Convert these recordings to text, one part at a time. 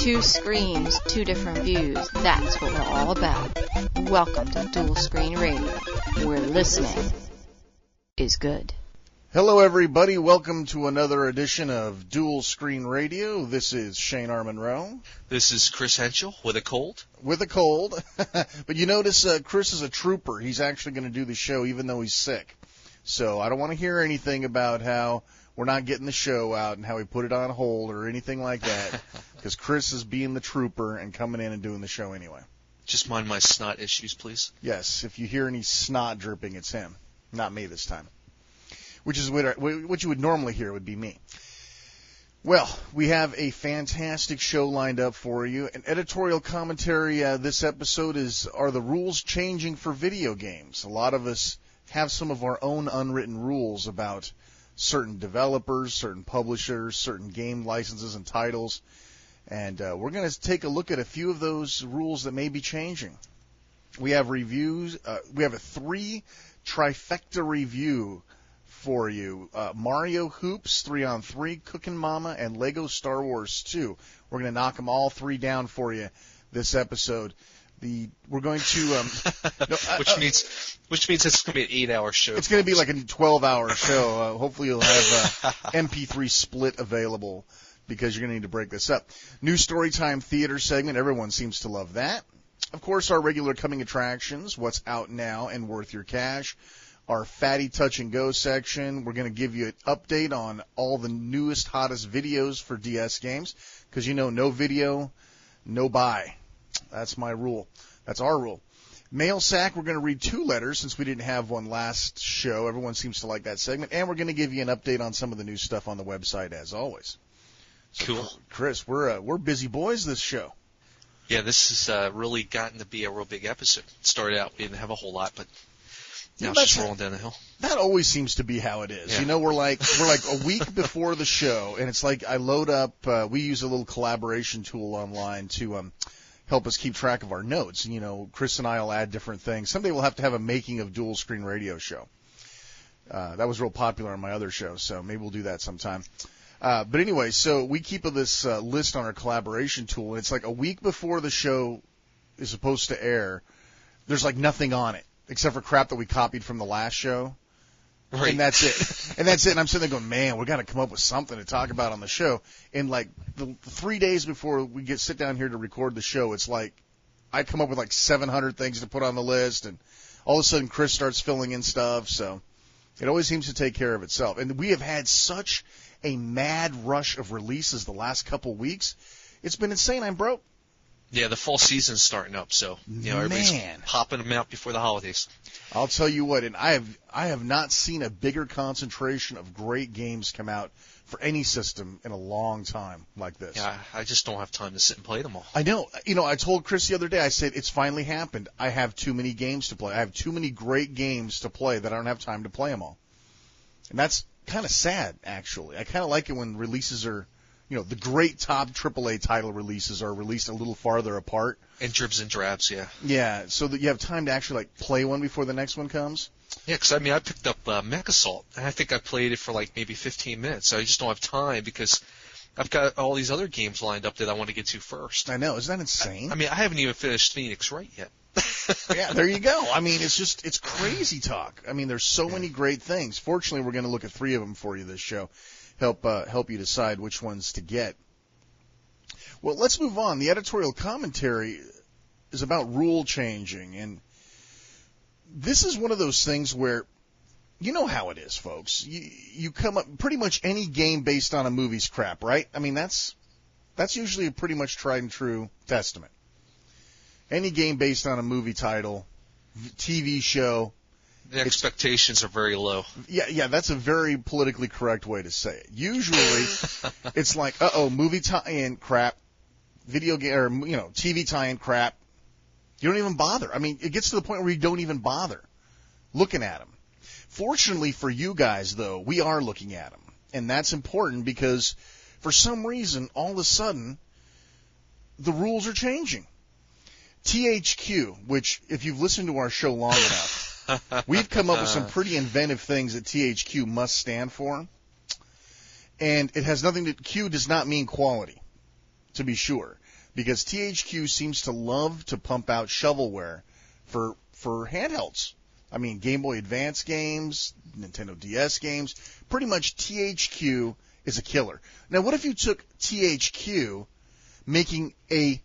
Two screens, two different views. That's what we're all about. Welcome to Dual Screen Radio, where listening is good. Hello, everybody. Welcome to another edition of Dual Screen Radio. This is Shane R. Monroe. This is Chris Henschel with a cold. With a cold. But you notice Chris is a trooper. He's actually going to do the show even though he's sick. So I don't want to hear anything about how we're not getting the show out and how we put it on hold or anything like that, because Chris is being the trooper and coming in and doing the show anyway. Just mind my snot issues, please. Yes, if you hear any snot dripping, it's him, not me this time. Which is what you would normally hear would be me. Well, we have a fantastic show lined up for you. An editorial commentary this episode are the rules changing for video games? A lot of us have some of our own unwritten rules about certain developers, certain publishers, certain game licenses and titles. And we're going to take a look at a few of those rules that may be changing. We have reviews. We have a 3 trifecta review for you. Mario Hoops 3-on-3, Cookin' Mama, and Lego Star Wars 2. We're going to knock them all 3 down for you this episode. We're going to which means it's going to be an 8-hour show. It's going to be like a 12-hour show. Hopefully you'll have MP3 split available because you're going to need to break this up. New Storytime Theater segment. Everyone seems to love that. Of course, our regular coming attractions, what's out now and worth your cash. Our Fatty Touch and Go section. We're going to give you an update on all the newest, hottest videos for DS games because, you know, no video, no buy. That's my rule. That's our rule. Mail sack, we're going to read 2 letters since we didn't have one last show. Everyone seems to like that segment. And we're going to give you an update on some of the new stuff on the website, as always. So, cool. Chris, we're busy boys this show. Yeah, this has really gotten to be a real big episode. It started out, we didn't have a whole lot, but now it's just rolling down the hill. That always seems to be how it is. Yeah. You know, we're like a week before the show, and it's like I load up. We use a little collaboration tool online to help us keep track of our notes. You know, Chris and I will add different things. Someday we'll have to have a making of dual screen radio show. That was real popular on my other show, so maybe we'll do that sometime. But anyway, so we keep this list on our collaboration tool, and it's like a week before the show is supposed to air. There's like nothing on it except for crap that we copied from the last show. Right. And that's it. And I'm sitting there going, man, we got to come up with something to talk about on the show. And like the 3 days before we sit down here to record the show, it's like I come up with like 700 things to put on the list, and all of a sudden Chris starts filling in stuff. So it always seems to take care of itself. And we have had such a mad rush of releases the last couple weeks. It's been insane. I'm broke. Yeah, the fall season's starting up, so everybody's popping them out before the holidays. I'll tell you what, and I have not seen a bigger concentration of great games come out for any system in a long time like this. Yeah, I just don't have time to sit and play them all. I know. You know, I told Chris the other day, I said, it's finally happened. I have too many games to play. I have too many great games to play that I don't have time to play them all. And that's kind of sad, actually. I kind of like it when releases are, you know, the great top AAA title releases are released a little farther apart. And dribs and drabs, yeah. Yeah, so that you have time to actually, like, play one before the next one comes. Yeah, because, I mean, I picked up Mech Assault, and I think I played it for, like, maybe 15 minutes. I just don't have time because I've got all these other games lined up that I want to get to first. I know. Isn't that insane? I mean, I haven't even finished Phoenix Wright yet. Yeah, there you go. I mean, it's crazy talk. I mean, there's so many great things. Fortunately, we're going to look at 3 of them for you this show. Help you decide which ones to get. Well, let's move on. The editorial commentary is about rule changing, and this is one of those things where you know how it is, folks. You come up pretty much any game based on a movie's crap, right? I mean, that's usually a pretty much tried and true testament. Any game based on a movie title, TV show. The expectations are very low. Yeah, that's a very politically correct way to say it. Usually, it's like, movie tie-in crap, video game, or TV tie-in crap. You don't even bother. I mean, it gets to the point where you don't even bother looking at them. Fortunately for you guys, though, we are looking at them, and that's important because for some reason, all of a sudden, the rules are changing. THQ, which if you've listened to our show long enough. We've come up with some pretty inventive things that THQ must stand for. And it has nothing to, Q does not mean quality, to be sure. because THQ seems to love to pump out shovelware for handhelds. I mean, Game Boy Advance games, Nintendo DS games, pretty much THQ is a killer. Now, what if you took THQ making a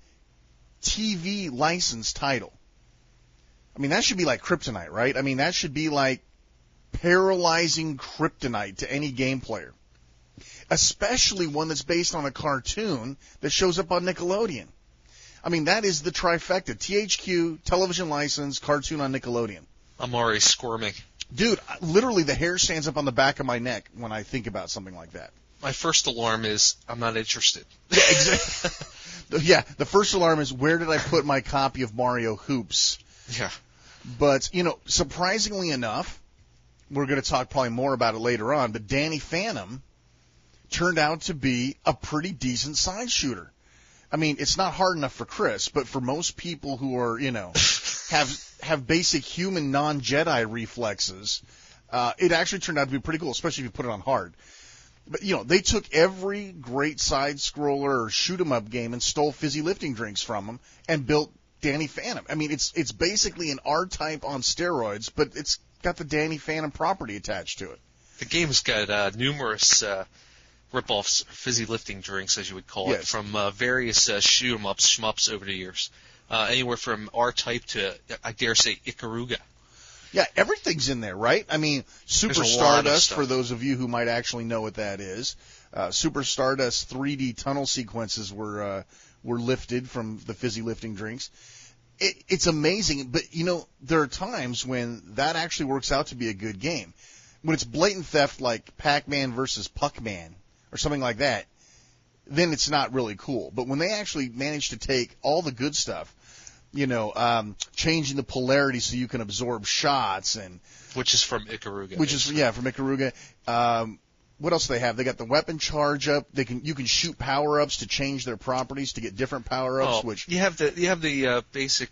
TV licensed title? I mean, that should be like kryptonite, right? I mean, that should be like paralyzing kryptonite to any game player, especially one that's based on a cartoon that shows up on Nickelodeon. I mean, that is the trifecta. THQ, television license, cartoon on Nickelodeon. I'm already squirming. Dude, literally the hair stands up on the back of my neck when I think about something like that. My first alarm is, I'm not interested. Yeah, exactly. Yeah, the first alarm is, where did I put my copy of Mario Hoops? Yeah. But, surprisingly enough, we're going to talk probably more about it later on, but Danny Phantom turned out to be a pretty decent side shooter. I mean, it's not hard enough for Chris, but for most people who are, have basic human non-Jedi reflexes, it actually turned out to be pretty cool, especially if you put it on hard. But, they took every great side-scroller or shoot-'em-up game and stole fizzy lifting drinks from them and built Danny Phantom. I mean, it's basically an R-Type on steroids, but it's got the Danny Phantom property attached to it. The game's got numerous rip-offs, fizzy lifting drinks, as you would call it, from various shoot-'em-ups, shmups over the years. Anywhere from R-Type to, I dare say, Ikaruga. Yeah, everything's in there, right? I mean, Super Stardust, for those of you who might actually know what that is. Super Stardust 3D tunnel sequences were lifted from the fizzy lifting drinks. It's amazing, but, there are times when that actually works out to be a good game. When it's blatant theft like Pac-Man versus Puck-Man or something like that, then it's not really cool. But when they actually manage to take all the good stuff, changing the polarity so you can absorb shots, and which is from Ikaruga. From Ikaruga. What else do they have? They got the weapon charge up. You can shoot power ups to change their properties to get different power ups. Oh, which you have the basic,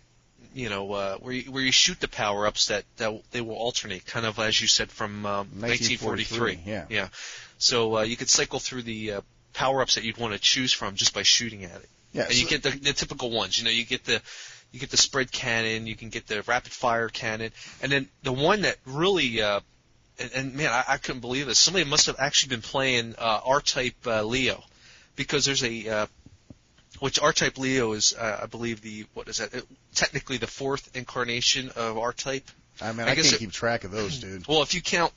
where you shoot the power ups that they will alternate, kind of as you said from 1943. Yeah. So you could cycle through the power ups that you'd want to choose from just by shooting at it. Yeah. And you get the typical ones. You get the spread cannon, you can get the rapid fire cannon, and then the one that really, and man, I couldn't believe this. Somebody must have actually been playing R-Type Leo, because there's which R-Type Leo is, I believe technically the fourth incarnation of R-Type. I mean, I can't keep track of those, dude. Well, if you count,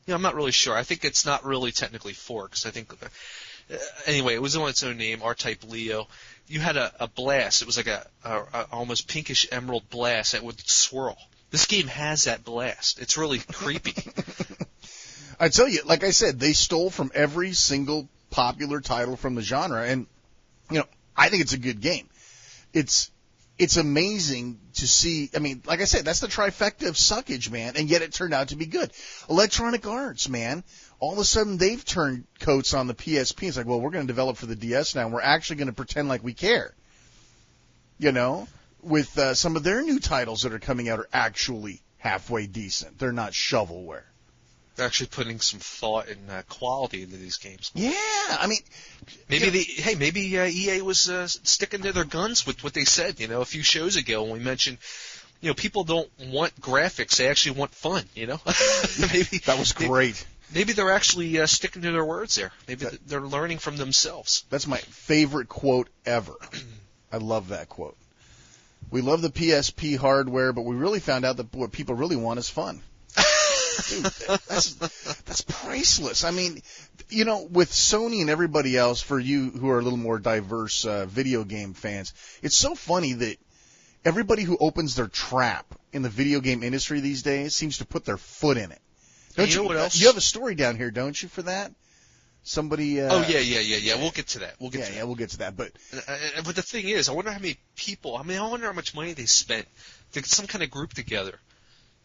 I'm not really sure. I think it's not really technically four, because I think. Anyway, it was on its own name, R-Type Leo. You had a blast. It was like a almost pinkish emerald blast that would swirl. This game has that blast. It's really creepy. I tell you, like I said, they stole from every single popular title from the genre, and I think it's a good game. It's amazing to see. I mean, like I said, that's the trifecta of suckage, man, and yet it turned out to be good. Electronic Arts, man. All of a sudden, they've turned coats on the PSP. It's like, well, we're going to develop for the DS now, and we're actually going to pretend like we care. With some of their new titles that are coming out are actually halfway decent. They're not shovelware. They're actually putting some thought and quality into these games. Yeah, I mean, maybe EA was sticking to their guns with what they said. A few shows ago when we mentioned, people don't want graphics; they actually want fun. Maybe that was great. Maybe they're actually sticking to their words there. Maybe they're learning from themselves. That's my favorite quote ever. I love that quote. We love the PSP hardware, but we really found out that what people really want is fun. Dude, that's priceless. I mean, with Sony and everybody else, for you who are a little more diverse video game fans, it's so funny that everybody who opens their trap in the video game industry these days seems to put their foot in it. Don't you know what else? You have a story down here, don't you, for that? Somebody. Oh yeah. We'll get to that. We'll get to that. But the thing is, I wonder how many people. I wonder how much money they spent to get some kind of group together,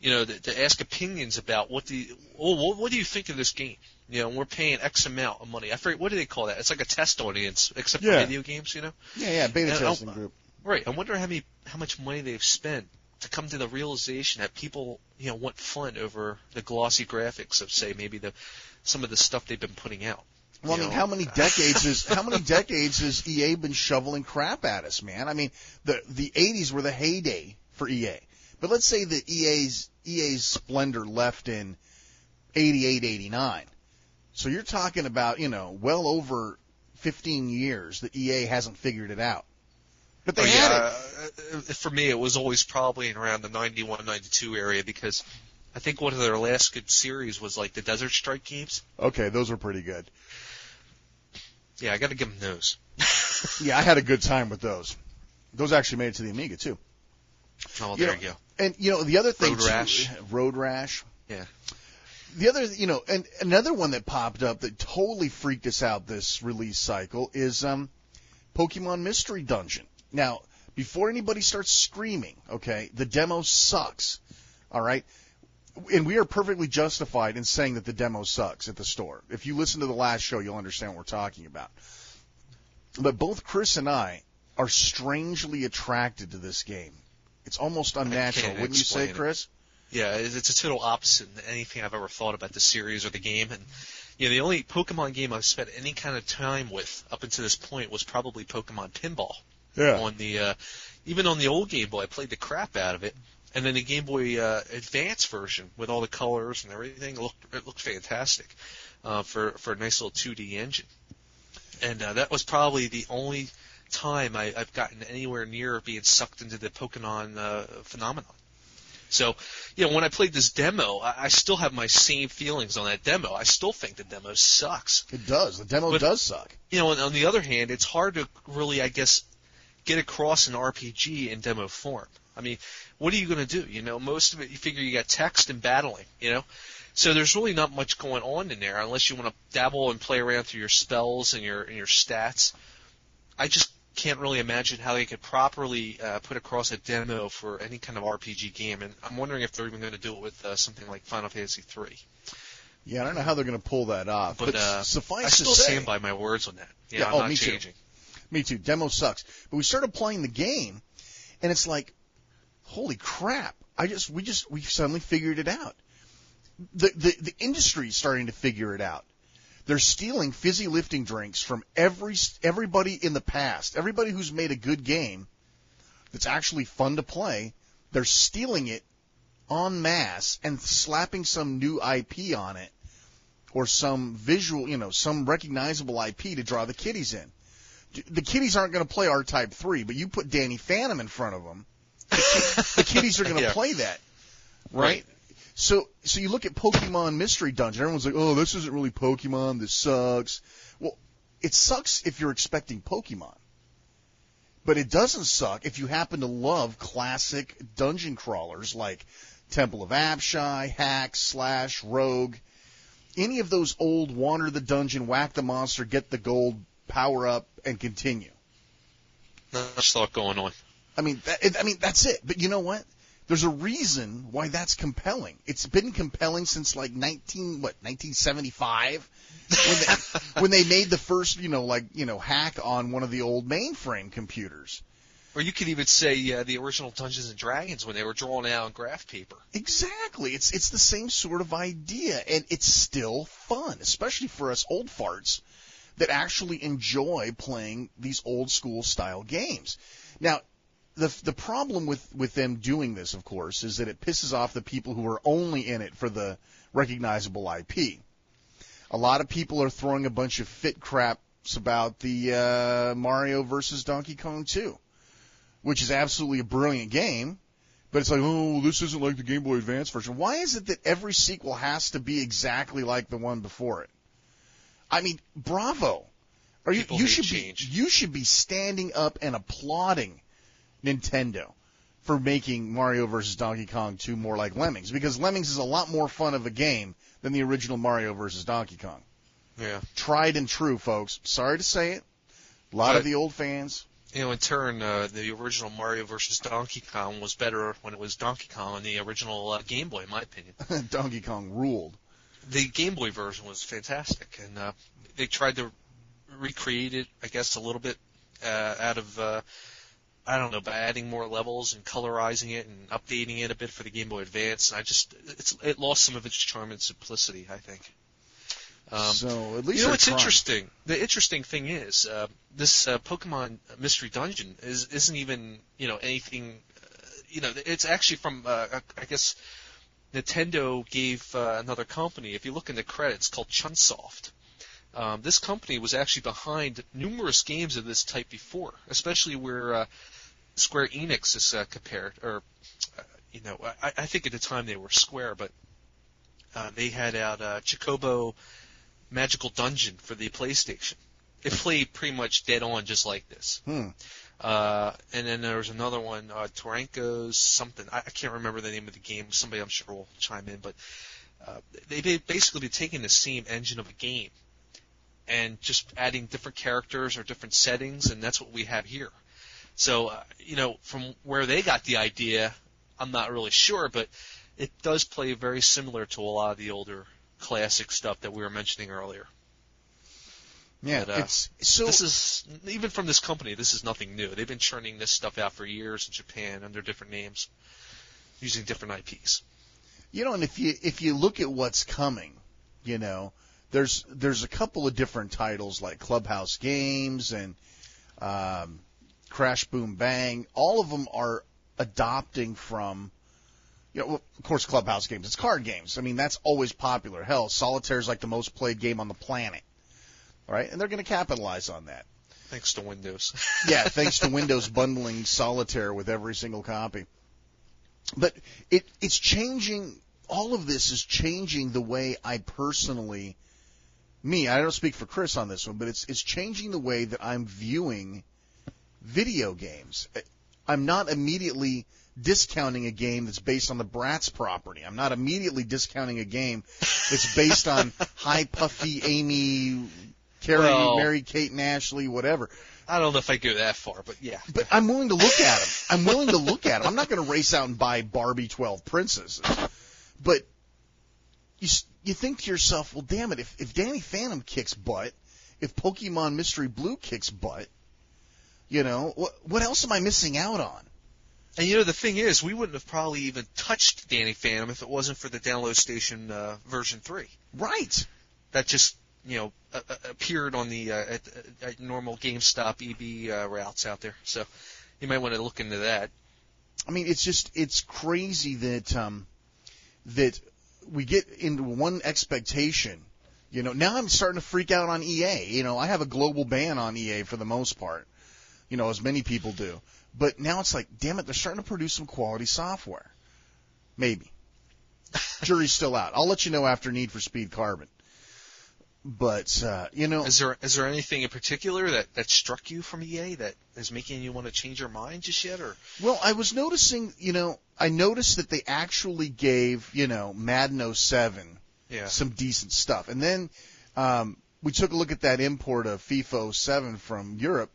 to ask opinions about what do you think of this game? We're paying X amount of money. I forget, what do they call that? It's like a test audience, except for video games. Yeah, beta testing group. Right. I wonder how much money they've spent to come to the realization that people, want fun over the glossy graphics of, say, maybe some of the stuff they've been putting out. Well, I mean, how many decades has EA been shoveling crap at us, man? I mean, the 80s were the heyday for EA. But let's say that EA's splendor left in 88, 89. So you're talking about, well over 15 years that EA hasn't figured it out. But they had it. For me, it was always probably in around the 91, 92 area, because I think one of their last good series was like the Desert Strike games. Okay, those were pretty good. Yeah, I got to give them those. Yeah, I had a good time with those. Those actually made it to the Amiga too. Oh, well, there you go. And the other thing, Road Rash. Yeah. The other, and another one that popped up that totally freaked us out this release cycle is Pokemon Mystery Dungeon. Now, before anybody starts screaming, okay, the demo sucks. All right. And we are perfectly justified in saying that the demo sucks at the store. If you listen to the last show, you'll understand what we're talking about. But both Chris and I are strangely attracted to this game. It's almost unnatural, wouldn't you say, Chris? Yeah, it's a total opposite than anything I've ever thought about the series or the game. And the only Pokemon game I've spent any kind of time with up until this point was probably Pokemon Pinball. Yeah. On the even on the old Game Boy, I played the crap out of it. And then the Game Boy Advance version with all the colors and everything, it looked fantastic for a nice little 2D engine. And that was probably the only time I've gotten anywhere near being sucked into the Pokemon phenomenon. So, when I played this demo, I still have my same feelings on that demo. I still think the demo sucks. It does. The demo does suck. On the other hand, it's hard to really, I guess, get across an RPG in demo form. I mean, what are you going to do? Most of it, you figure you got text and battling, So there's really not much going on in there unless you want to dabble and play around through your spells and your stats. I just can't really imagine how they could properly put across a demo for any kind of RPG game, and I'm wondering if they're even going to do it with something like Final Fantasy III. Yeah, I don't know how they're going to pull that off. But suffice I still to say, stand by my words on that. I'm not changing. Me too. Demo sucks. But we started playing the game, and it's like, holy crap! We suddenly figured it out. The industry is starting to figure it out. They're stealing fizzy lifting drinks from everybody in the past. Everybody who's made a good game that's actually fun to play, they're stealing it en masse and slapping some new IP on it or some visual, some recognizable IP to draw the kiddies in. The kiddies aren't going to play R-Type 3, but you put Danny Phantom in front of them, the kiddies are going to play that, right? So you look at Pokemon Mystery Dungeon. Everyone's like, oh, this isn't really Pokemon. This sucks. Well, it sucks if you're expecting Pokemon. But it doesn't suck if you happen to love classic dungeon crawlers like Temple of Apshai, Hack, Slash, Rogue. Any of those old wander the dungeon, whack the monster, get the gold, power up, and continue. Not much thought going on. I mean, that's it. But you know what? There's a reason why that's compelling. It's been compelling since like 1975, when they made the first, hack on one of the old mainframe computers. Or you could even say the original Dungeons and Dragons when they were drawn out on graph paper. Exactly. It's the same sort of idea, and it's still fun, especially for us old farts that actually enjoy playing these old school style games. Now, the problem with them doing this, of course, is that it pisses off the people who are only in it for the recognizable IP. A lot of people are throwing a bunch of fit craps about the Mario vs. Donkey Kong 2, which is absolutely a brilliant game, but it's like, oh, this isn't like the Game Boy Advance version. Why is it that every sequel has to be exactly like the one before it? I mean, bravo. You should be standing up and applauding Nintendo for making Mario vs. Donkey Kong 2 more like Lemmings, because Lemmings is a lot more fun of a game than the original Mario vs. Donkey Kong. Yeah. Tried and true, folks. Sorry to say it. A lot of the old fans. In turn, the original Mario vs. Donkey Kong was better when it was Donkey Kong on the original Game Boy, in my opinion. Donkey Kong ruled. The Game Boy version was fantastic, and they tried to recreate it, I guess, a little bit out of... I don't know, by adding more levels and colorizing it and updating it a bit for the Game Boy Advance. It lost some of its charm and simplicity, I think. So at least you know what's trying. interesting? The interesting thing is this Pokemon Mystery Dungeon isn't even anything. It's actually from I guess Nintendo gave another company. If you look in the credits, called Chunsoft. This company was actually behind numerous games of this type before, especially where Square Enix is compared, or I think at the time they were Square, but they had out Chocobo Magical Dungeon for the PlayStation. It played pretty much dead on, just like this. And then there was another one, Toranko's something. I can't remember the name of the game. Somebody I'm sure will chime in, but they basically been taking the same engine of a game and just adding different characters or different settings, and that's what we have here. So, from where they got the idea, I'm not really sure, but it does play very similar to a lot of the older classic stuff that we were mentioning earlier. Yeah, but, it's so. This is, even from this company, this is nothing new. They've been churning this stuff out for years in Japan under different names, using different IPs. And if you look at what's coming, there's a couple of different titles like Clubhouse Games and Crash Boom Bang. All of them are adopting from, of course, Clubhouse Games. It's card games. I mean, that's always popular. Hell, Solitaire is like the most played game on the planet, right? And they're going to capitalize on that. Thanks to Windows. Yeah, thanks to Windows bundling Solitaire with every single copy. But it's changing. All of this is changing the way I personally, I don't speak for Chris on this one, but it's changing the way that I'm viewing video games. I'm not immediately discounting a game that's based on the Bratz property. I'm not immediately discounting a game that's based on Hi Puffy, Amy, Carrie, Mary, Kate, and Ashley, whatever. I don't know if I go that far, but yeah. But I'm willing to look at them. I'm willing to look at them. I'm not going to race out and buy Barbie 12 Princesses. But you think to yourself, well, damn it, if Danny Phantom kicks butt, if Pokemon Mystery Blue kicks butt, what else am I missing out on? And the thing is, we wouldn't have probably even touched Danny Phantom if it wasn't for the download station version 3. Right. That just, appeared on the at normal GameStop EB routes out there. So you might want to look into that. I mean, it's crazy that we get into one expectation. Now I'm starting to freak out on EA. I have a global ban on EA for the most part, as many people do. But now it's like, damn it, they're starting to produce some quality software. Maybe. Jury's still out. I'll let you know after Need for Speed Carbon. But, Is there anything in particular that struck you from EA that is making you want to change your mind just yet? Or? Well, I was noticing, I noticed that they actually gave, Madden 07 some decent stuff. And then we took a look at that import of FIFA 07 from Europe,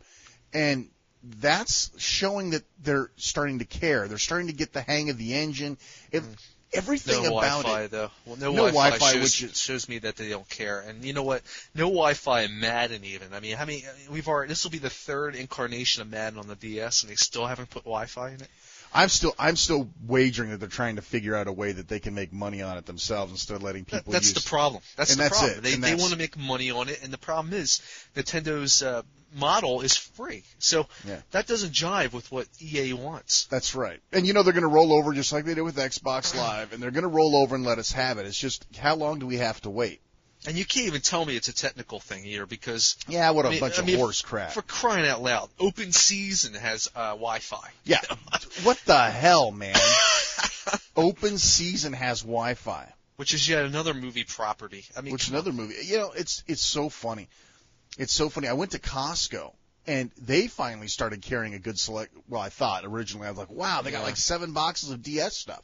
and that's showing that they're starting to care. They're starting to get the hang of the engine. Everything no about Wi-Fi, it. Though. Well, no Wi-Fi shows me that they don't care. And you know what? No Wi-Fi in Madden even. I mean, this will be the third incarnation of Madden on the DS, and they still haven't put Wi-Fi in it. I'm still wagering that they're trying to figure out a way that they can make money on it themselves instead of letting people use it. That's the problem. That's the problem. It. They want to make money on it, and the problem is Nintendo's model is free. So that doesn't jive with what EA wants. That's right. And they're going to roll over just like they did with Xbox Live, and they're going to roll over and let us have it. It's just, how long do we have to wait? And you can't even tell me it's a technical thing here because... Yeah, what a bunch of horse crap. For crying out loud, Open Season has Wi-Fi. Yeah. What the hell, man? Open Season has Wi-Fi. Which is yet another movie property. Another movie. It's so funny. It's so funny. I went to Costco, and they finally started carrying a good select. Well, I thought originally. I was like, wow, they got like 7 boxes of DS stuff,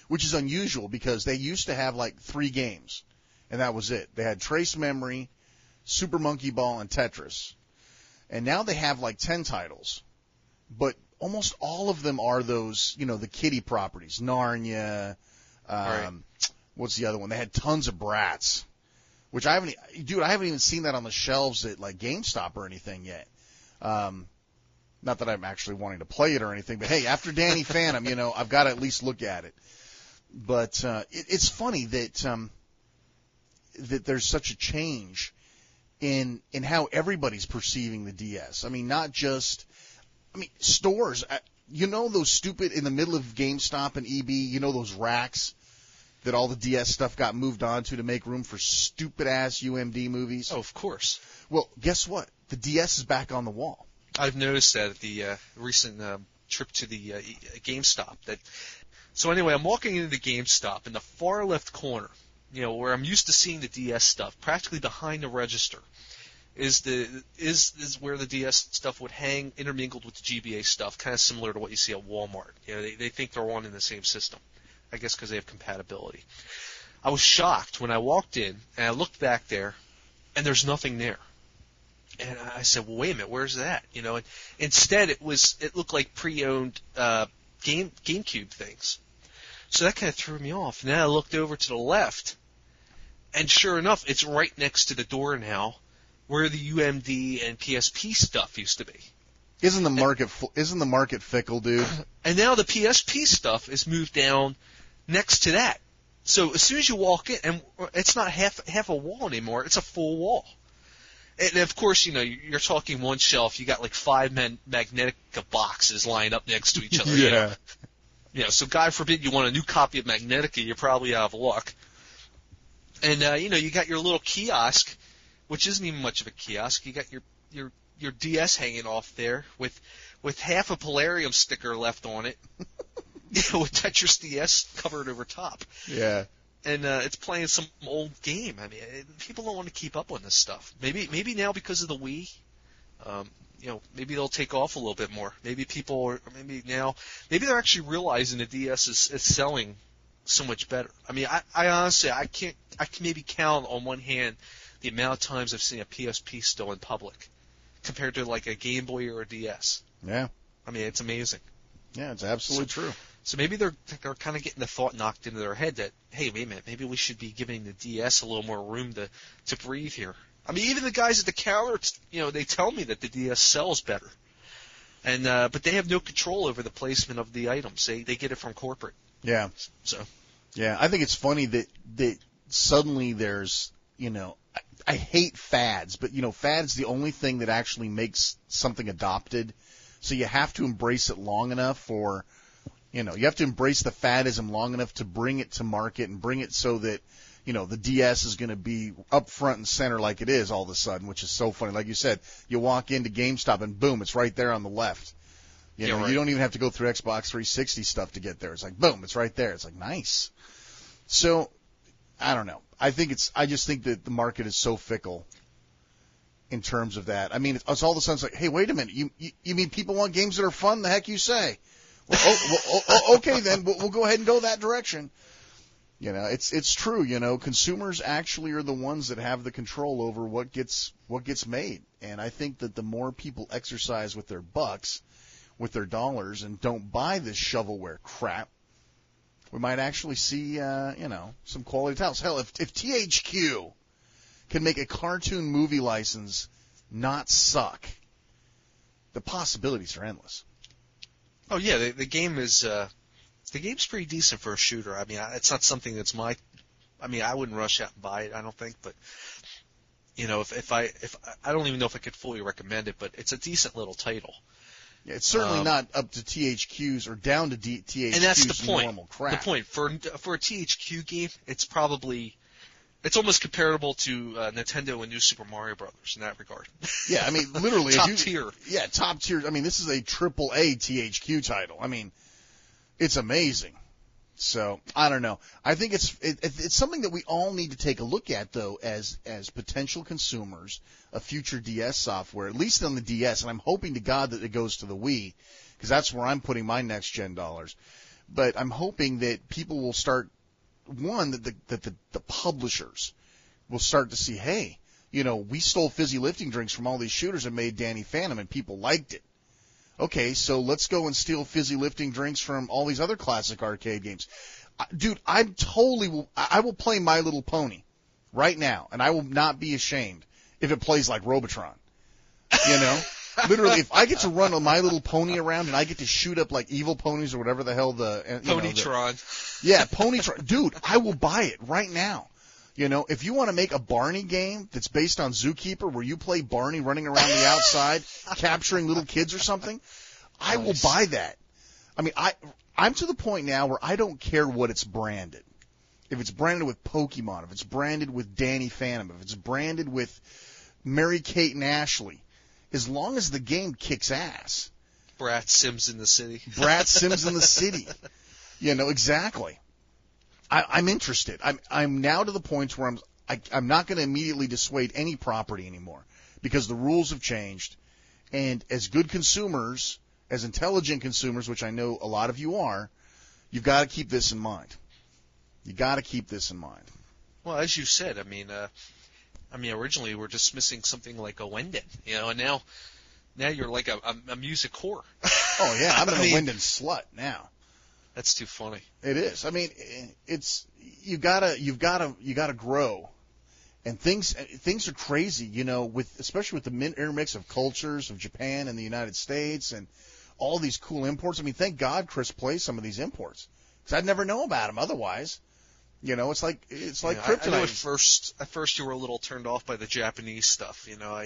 which is unusual because they used to have like 3 games, and that was it. They had Trace Memory, Super Monkey Ball, and Tetris. And now they have like 10 titles, but almost all of them are those, the kiddie properties. Narnia, right. What's the other one? They had tons of Bratz. Which I haven't even seen that on the shelves at like GameStop or anything yet. Not that I'm actually wanting to play it or anything, but hey, after Danny Phantom, I've got to at least look at it. But it's funny that that there's such a change in how everybody's perceiving the DS. I mean, not just, stores. You know those stupid, in the middle of GameStop and EB, you know those racks that all the DS stuff got moved onto to make room for stupid-ass UMD movies? Oh, of course. Well, guess what? The DS is back on the wall. I've noticed that at the recent trip to the GameStop. So anyway, I'm walking into the GameStop in the far left corner, where I'm used to seeing the DS stuff, practically behind the register, is where the DS stuff would hang intermingled with the GBA stuff, kind of similar to what you see at Walmart. They think they're all in the same system, I guess because they have compatibility. I was shocked when I walked in and I looked back there, and there's nothing there. And I said, well, wait a minute, where's that? And instead it looked like pre-owned GameCube things. So that kind of threw me off. And then I looked over to the left, and sure enough, it's right next to the door now, where the UMD and PSP stuff used to be. Isn't the market fickle, dude? And now the PSP stuff is moved down next to that. So as soon as you walk in, and it's not half a wall anymore, it's a full wall. And of course, you're talking one shelf, you got like 5 Magnetica boxes lined up next to each other. Yeah. So God forbid you want a new copy of Magnetica, you're probably out of luck. And you got your little kiosk, which isn't even much of a kiosk. You got your DS hanging off there with half a Polarium sticker left on it, with Tetris DS covered over top. Yeah. And it's playing some old game. I mean, people don't want to keep up on this stuff. Maybe now because of the Wii, maybe they'll take off a little bit more. Maybe maybe they're actually realizing the DS is selling so much better. I mean, I honestly, I can maybe count on one hand the amount of times I've seen a PSP still in public compared to like a Game Boy or a DS. Yeah. I mean, it's amazing. Yeah, it's absolutely true. So maybe they're kind of getting the thought knocked into their head that, hey, wait a minute, maybe we should be giving the DS a little more room to breathe here. I mean, even the guys at the counter, they tell me that the DS sells better, and but they have no control over the placement of the items. They get it from corporate. Yeah. So. Yeah, I think it's funny that suddenly there's, I hate fads, but fad's the only thing that actually makes something adopted. So you have to embrace it long enough for. You have to embrace the fadism long enough to bring it to market and bring it so that, the DS is going to be up front and center like it is all of a sudden, which is so funny. Like you said, you walk into GameStop and boom, it's right there on the left. You don't even have to go through Xbox 360 stuff to get there. It's like, boom, it's right there. It's like, nice. So, I don't know. I just think that the market is so fickle in terms of that. I mean, it's all of a sudden it's like, hey, wait a minute. You mean people want games that are fun? The heck you say? Okay, then we'll go ahead and go that direction. It's true. Consumers actually are the ones that have the control over what gets made, and I think that the more people exercise with their bucks, with their dollars, and don't buy this shovelware crap, we might actually see some quality titles. Hell, if THQ can make a cartoon movie license not suck, the possibilities are endless. Oh yeah, the game's pretty decent for a shooter. I mean, it's not something that's I wouldn't rush out and buy it. I don't think, but if I don't even know if I could fully recommend it, but it's a decent little title. Yeah, it's certainly not up to THQ's or down to THQ's and that's the point. Normal crap. The point for a THQ game, it's almost comparable to Nintendo and New Super Mario Brothers in that regard. Yeah, I mean, literally. Top tier. Yeah, top tier. I mean, this is a AAA THQ title. I mean, it's amazing. So, I don't know. I think it's something that we all need to take a look at, though, as potential consumers of future DS software, at least on the DS, and I'm hoping to God that it goes to the Wii, because that's where I'm putting my next-gen dollars. But I'm hoping that people will start, that the publishers will start to see, hey, we stole fizzy lifting drinks from all these shooters and made Danny Phantom, and people liked it. Okay, so let's go and steal fizzy lifting drinks from all these other classic arcade games. Dude, I will play My Little Pony right now, and I will not be ashamed if it plays like Robotron. Literally, if I get to run a My Little Pony around and I get to shoot up like evil ponies or whatever the hell Ponytron. Yeah, Ponytron. Dude, I will buy it right now. You know, if you want to make a Barney game that's based on Zookeeper where you play Barney running around the outside capturing little kids or something, I will buy that. I mean, I'm to the point now where I don't care what it's branded. If it's branded with Pokemon, if it's branded with Danny Phantom, if it's branded with Mary-Kate and Ashley, as long as the game kicks ass. Brat Sims in the City. Brat Sims in the City. You know, exactly. I'm interested. I'm now to the point where I'm not going to immediately dissuade any property anymore because the rules have changed. And as good consumers, as intelligent consumers, which I know a lot of you are, you've got to keep this in mind. You got to keep this in mind. Well, as you said, I mean, originally we were dismissing something like a Wendon, you know, and now you're like a music whore. Oh yeah, I'm a Wendon slut now. That's too funny. It is. I mean, it's you've gotta grow, and things are crazy, you know, especially with the intermix of cultures of Japan and the United States and all these cool imports. I mean, thank God Chris plays some of these imports because I'd never know about them otherwise. You know, it's like kryptonite. I know at first you were a little turned off by the Japanese stuff. You know,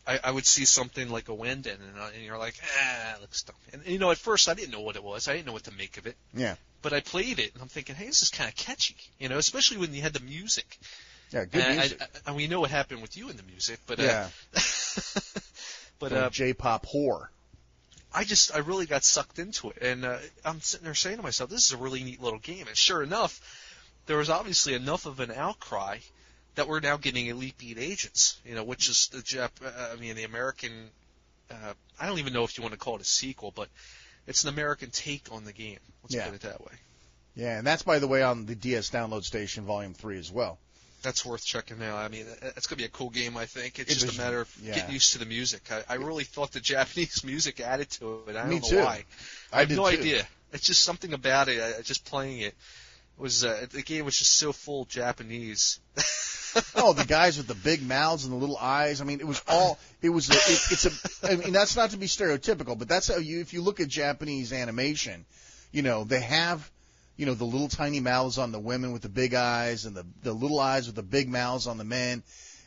I would see something like a Wendon, and you're like, it looks dumb. And, you know, at first I didn't know what it was. I didn't know what to make of it. Yeah. But I played it, and I'm thinking, hey, this is kind of catchy, you know, especially when you had the music. Yeah, good music. And we know what happened with you in the music, but yeah. But J-pop whore. I really got sucked into it, and I'm sitting there saying to myself, this is a really neat little game. And sure enough, there was obviously enough of an outcry that we're now getting Elite Beat Agents, you know, which is the American. I don't even know if you want to call it a sequel, but it's an American take on the game. Let's put it that way. Yeah, and that's, by the way, on the DS Download Station Volume 3 as well. That's worth checking out. I mean, it's going to be a cool game, I think. It's just a matter of getting used to the music. I really thought the Japanese music added to it. I don't know why. I have no idea. It's just something about it. Just playing it was the game was just so full Japanese. Oh, the guys with the big mouths and the little eyes. I mean, I mean, that's not to be stereotypical, but that's how if you look at Japanese animation, you know, they have, you know, the little tiny mouths on the women with the big eyes and the little eyes with the big mouths on the men.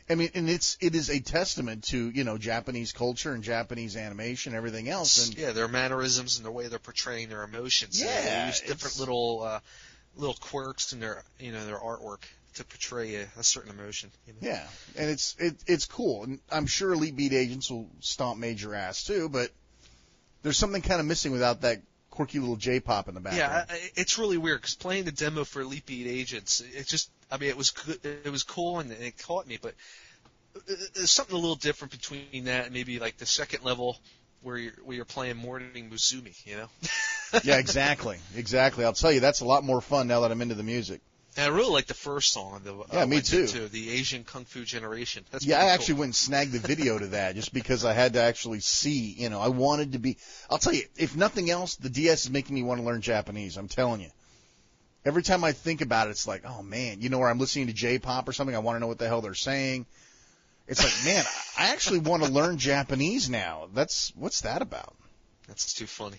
I mean, and it is a testament to, you know, Japanese culture and Japanese animation and everything else. And their mannerisms and the way they're portraying their emotions. Yeah, they use different little quirks in their, you know, their artwork to portray a certain emotion. You know? Yeah, and it's cool, and I'm sure Elite Beat Agents will stomp major ass too, but there's something kind of missing without that quirky little J-pop in the background. Yeah, it's really weird because playing the demo for Elite Beat Agents, it was good, it was cool and it caught me, but there's something a little different between that and maybe like the second level where you're playing Morning Musume, you know? Yeah, exactly. I'll tell you, that's a lot more fun now that I'm into the music. And I really like the first song. Me too. The Asian Kung Fu Generation. That's I cool. actually went and snagged the video to that just because I had to actually see, you know, I wanted to be. I'll tell you, if nothing else, the DS is making me want to learn Japanese. I'm telling you. Every time I think about it, it's like, oh man, you know, where I'm listening to J-pop or something, I want to know what the hell they're saying. It's like, man, I actually want to learn Japanese now. What's that about? That's too funny.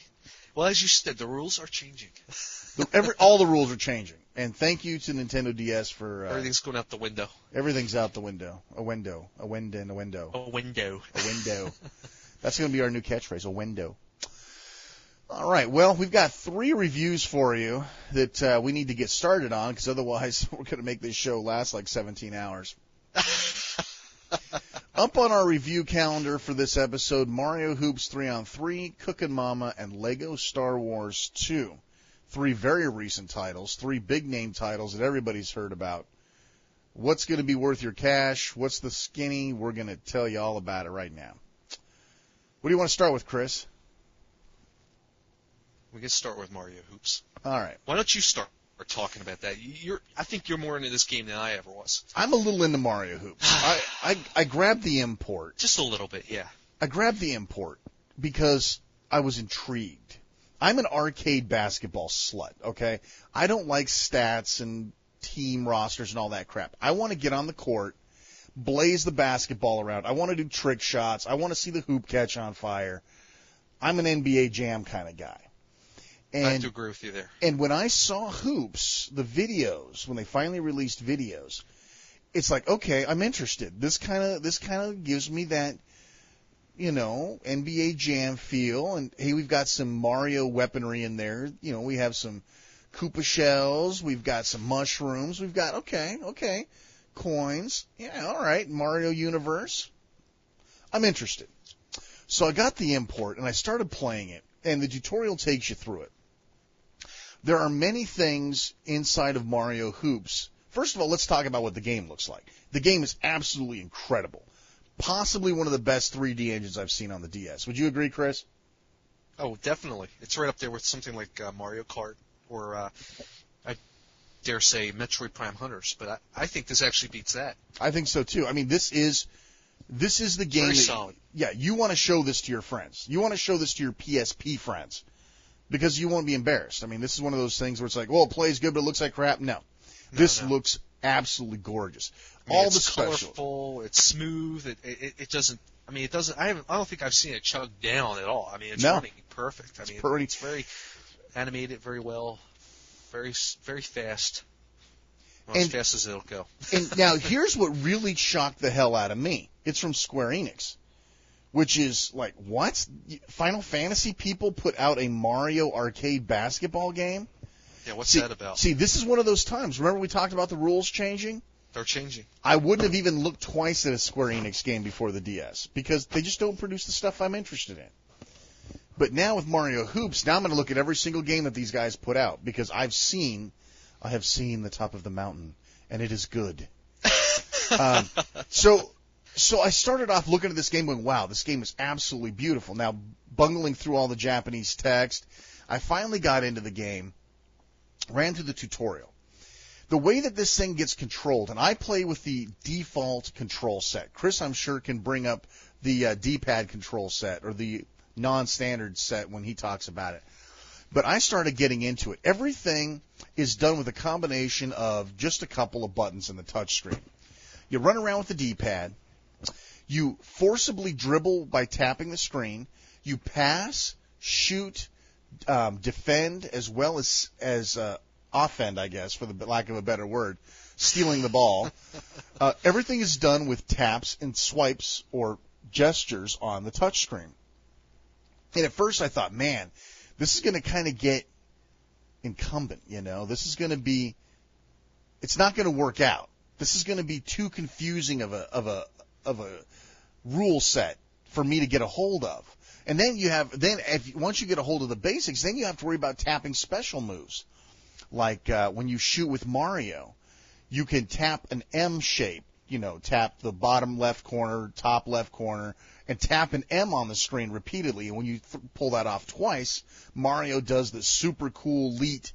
Well, as you said, the rules are changing. All the rules are changing. And thank you to Nintendo DS for... everything's going out the window. Everything's out the window. A window. That's going to be our new catchphrase, a window. All right, well, we've got 3 reviews for you that we need to get started on, because otherwise we're going to make this show last like 17 hours. Up on our review calendar for this episode, Mario Hoops 3-on-3, Cookin' Mama, and Lego Star Wars 2. 3 very recent titles, 3 big-name titles that everybody's heard about. What's going to be worth your cash? What's the skinny? We're going to tell you all about it right now. What do you want to start with, Chris? We can start with Mario Hoops. All right. Why don't you start talking about that? I think you're more into this game than I ever was. I'm a little into Mario Hoops. I grabbed the import. Just a little bit, yeah. I grabbed the import because I was intrigued. I'm an arcade basketball slut, okay? I don't like stats and team rosters and all that crap. I want to get on the court, blaze the basketball around. I want to do trick shots. I want to see the hoop catch on fire. I'm an NBA Jam kind of guy. I have to agree with you there. And when I saw Hoops, the videos, when they finally released videos, it's like, okay, I'm interested. This kind of gives me that, NBA Jam feel. And hey, we've got some Mario weaponry in there. We have some Koopa shells. We've got some mushrooms. We've got, okay, coins. Yeah, all right, Mario universe. I'm interested. So I got the import and I started playing it, and the tutorial takes you through it. There are many things inside of Mario Hoops. First of all, let's talk about what the game looks like. The game is absolutely incredible. Possibly one of the best 3D engines I've seen on the DS. Would you agree, Chris? Oh, definitely. It's right up there with something like Mario Kart or, I dare say, Metroid Prime Hunters. But I think this actually beats that. I think so, too. I mean, this is the game. Very solid. Yeah, you want to show this to your friends. You want to show this to your PSP friends because you won't be embarrassed. I mean, this is one of those things where it's like, well, it plays good, but it looks like crap. No. This looks absolutely gorgeous. All the special. It's colorful. It's smooth. It doesn't. I mean, it doesn't. I don't think I've seen it chug down at all. I mean, it's running perfect. I mean, it's very animated, very well, very fast. Well, as fast as it'll go. And now here's what really shocked the hell out of me. It's from Square Enix, which is like, what? Final Fantasy people put out a Mario arcade basketball game? Yeah, what's that about? See, this is one of those times. Remember we talked about the rules changing? They're changing. I wouldn't have even looked twice at a Square Enix game before the DS because they just don't produce the stuff I'm interested in. But now with Mario Hoops, now I'm going to look at every single game that these guys put out because I have seen the top of the mountain, and it is good. So I started off looking at this game going, wow, this game is absolutely beautiful. Now, bungling through all the Japanese text, I finally got into the game, ran through the tutorial. The way that this thing gets controlled, and I play with the default control set. Chris, I'm sure, can bring up the D-pad control set or the non-standard set when he talks about it. But I started getting into it. Everything is done with a combination of just a couple of buttons in the touchscreen. You run around with the D-pad. You forcibly dribble by tapping the screen. You pass, shoot, defend, as well as offend, I guess, for the lack of a better word, stealing the ball. Everything is done with taps and swipes or gestures on the touchscreen. And at first I thought, man, this is going to kind of get incumbent, This is going to be, it's not going to work out. This is going to be too confusing of a rule set for me to get a hold of. And then once you get a hold of the basics, then you have to worry about tapping special moves. Like when you shoot with Mario, you can tap an M shape, tap the bottom left corner, top left corner, and tap an M on the screen repeatedly. And when you pull that off twice, Mario does the super cool leet,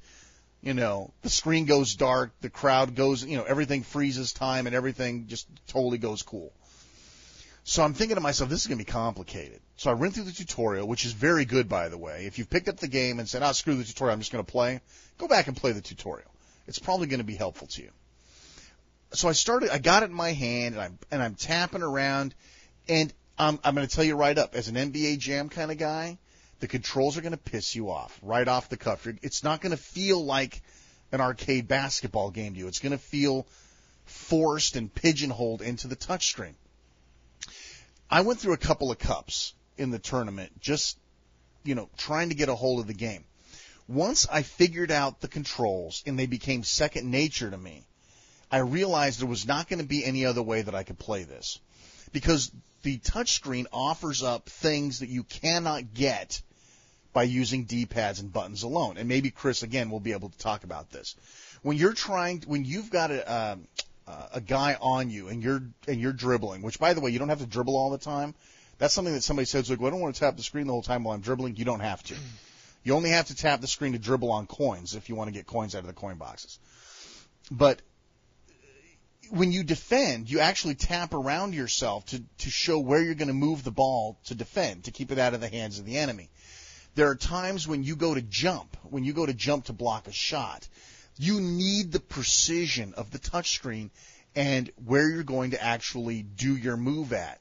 the screen goes dark, the crowd goes, everything freezes time, and everything just totally goes cool. So I'm thinking to myself, this is going to be complicated. So I went through the tutorial, which is very good, by the way. If you've picked up the game and said, screw the tutorial, I'm just going to play, go back and play the tutorial. It's probably going to be helpful to you. So I got it in my hand, and I'm tapping around, and I'm going to tell you right up, as an NBA Jam kind of guy, the controls are going to piss you off right off the cuff. It's not going to feel like an arcade basketball game to you. It's going to feel forced and pigeonholed into the touchscreen. I went through a couple of cups in the tournament just, trying to get a hold of the game. Once I figured out the controls and they became second nature to me, I realized there was not going to be any other way that I could play this. Because the touchscreen offers up things that you cannot get by using D-pads and buttons alone. And maybe Chris, again, will be able to talk about this. When you've got a guy on you and you're dribbling, which, by the way, you don't have to dribble all the time. That's something that somebody says, like, well, I don't want to tap the screen the whole time while I'm dribbling. You don't have to. You only have to tap the screen to dribble on coins if you want to get coins out of the coin boxes. But when you defend, you actually tap around yourself to show where you're going to move the ball to defend, to keep it out of the hands of the enemy. There are times when you go to jump to block a shot, you need the precision of the touchscreen and where you're going to actually do your move at.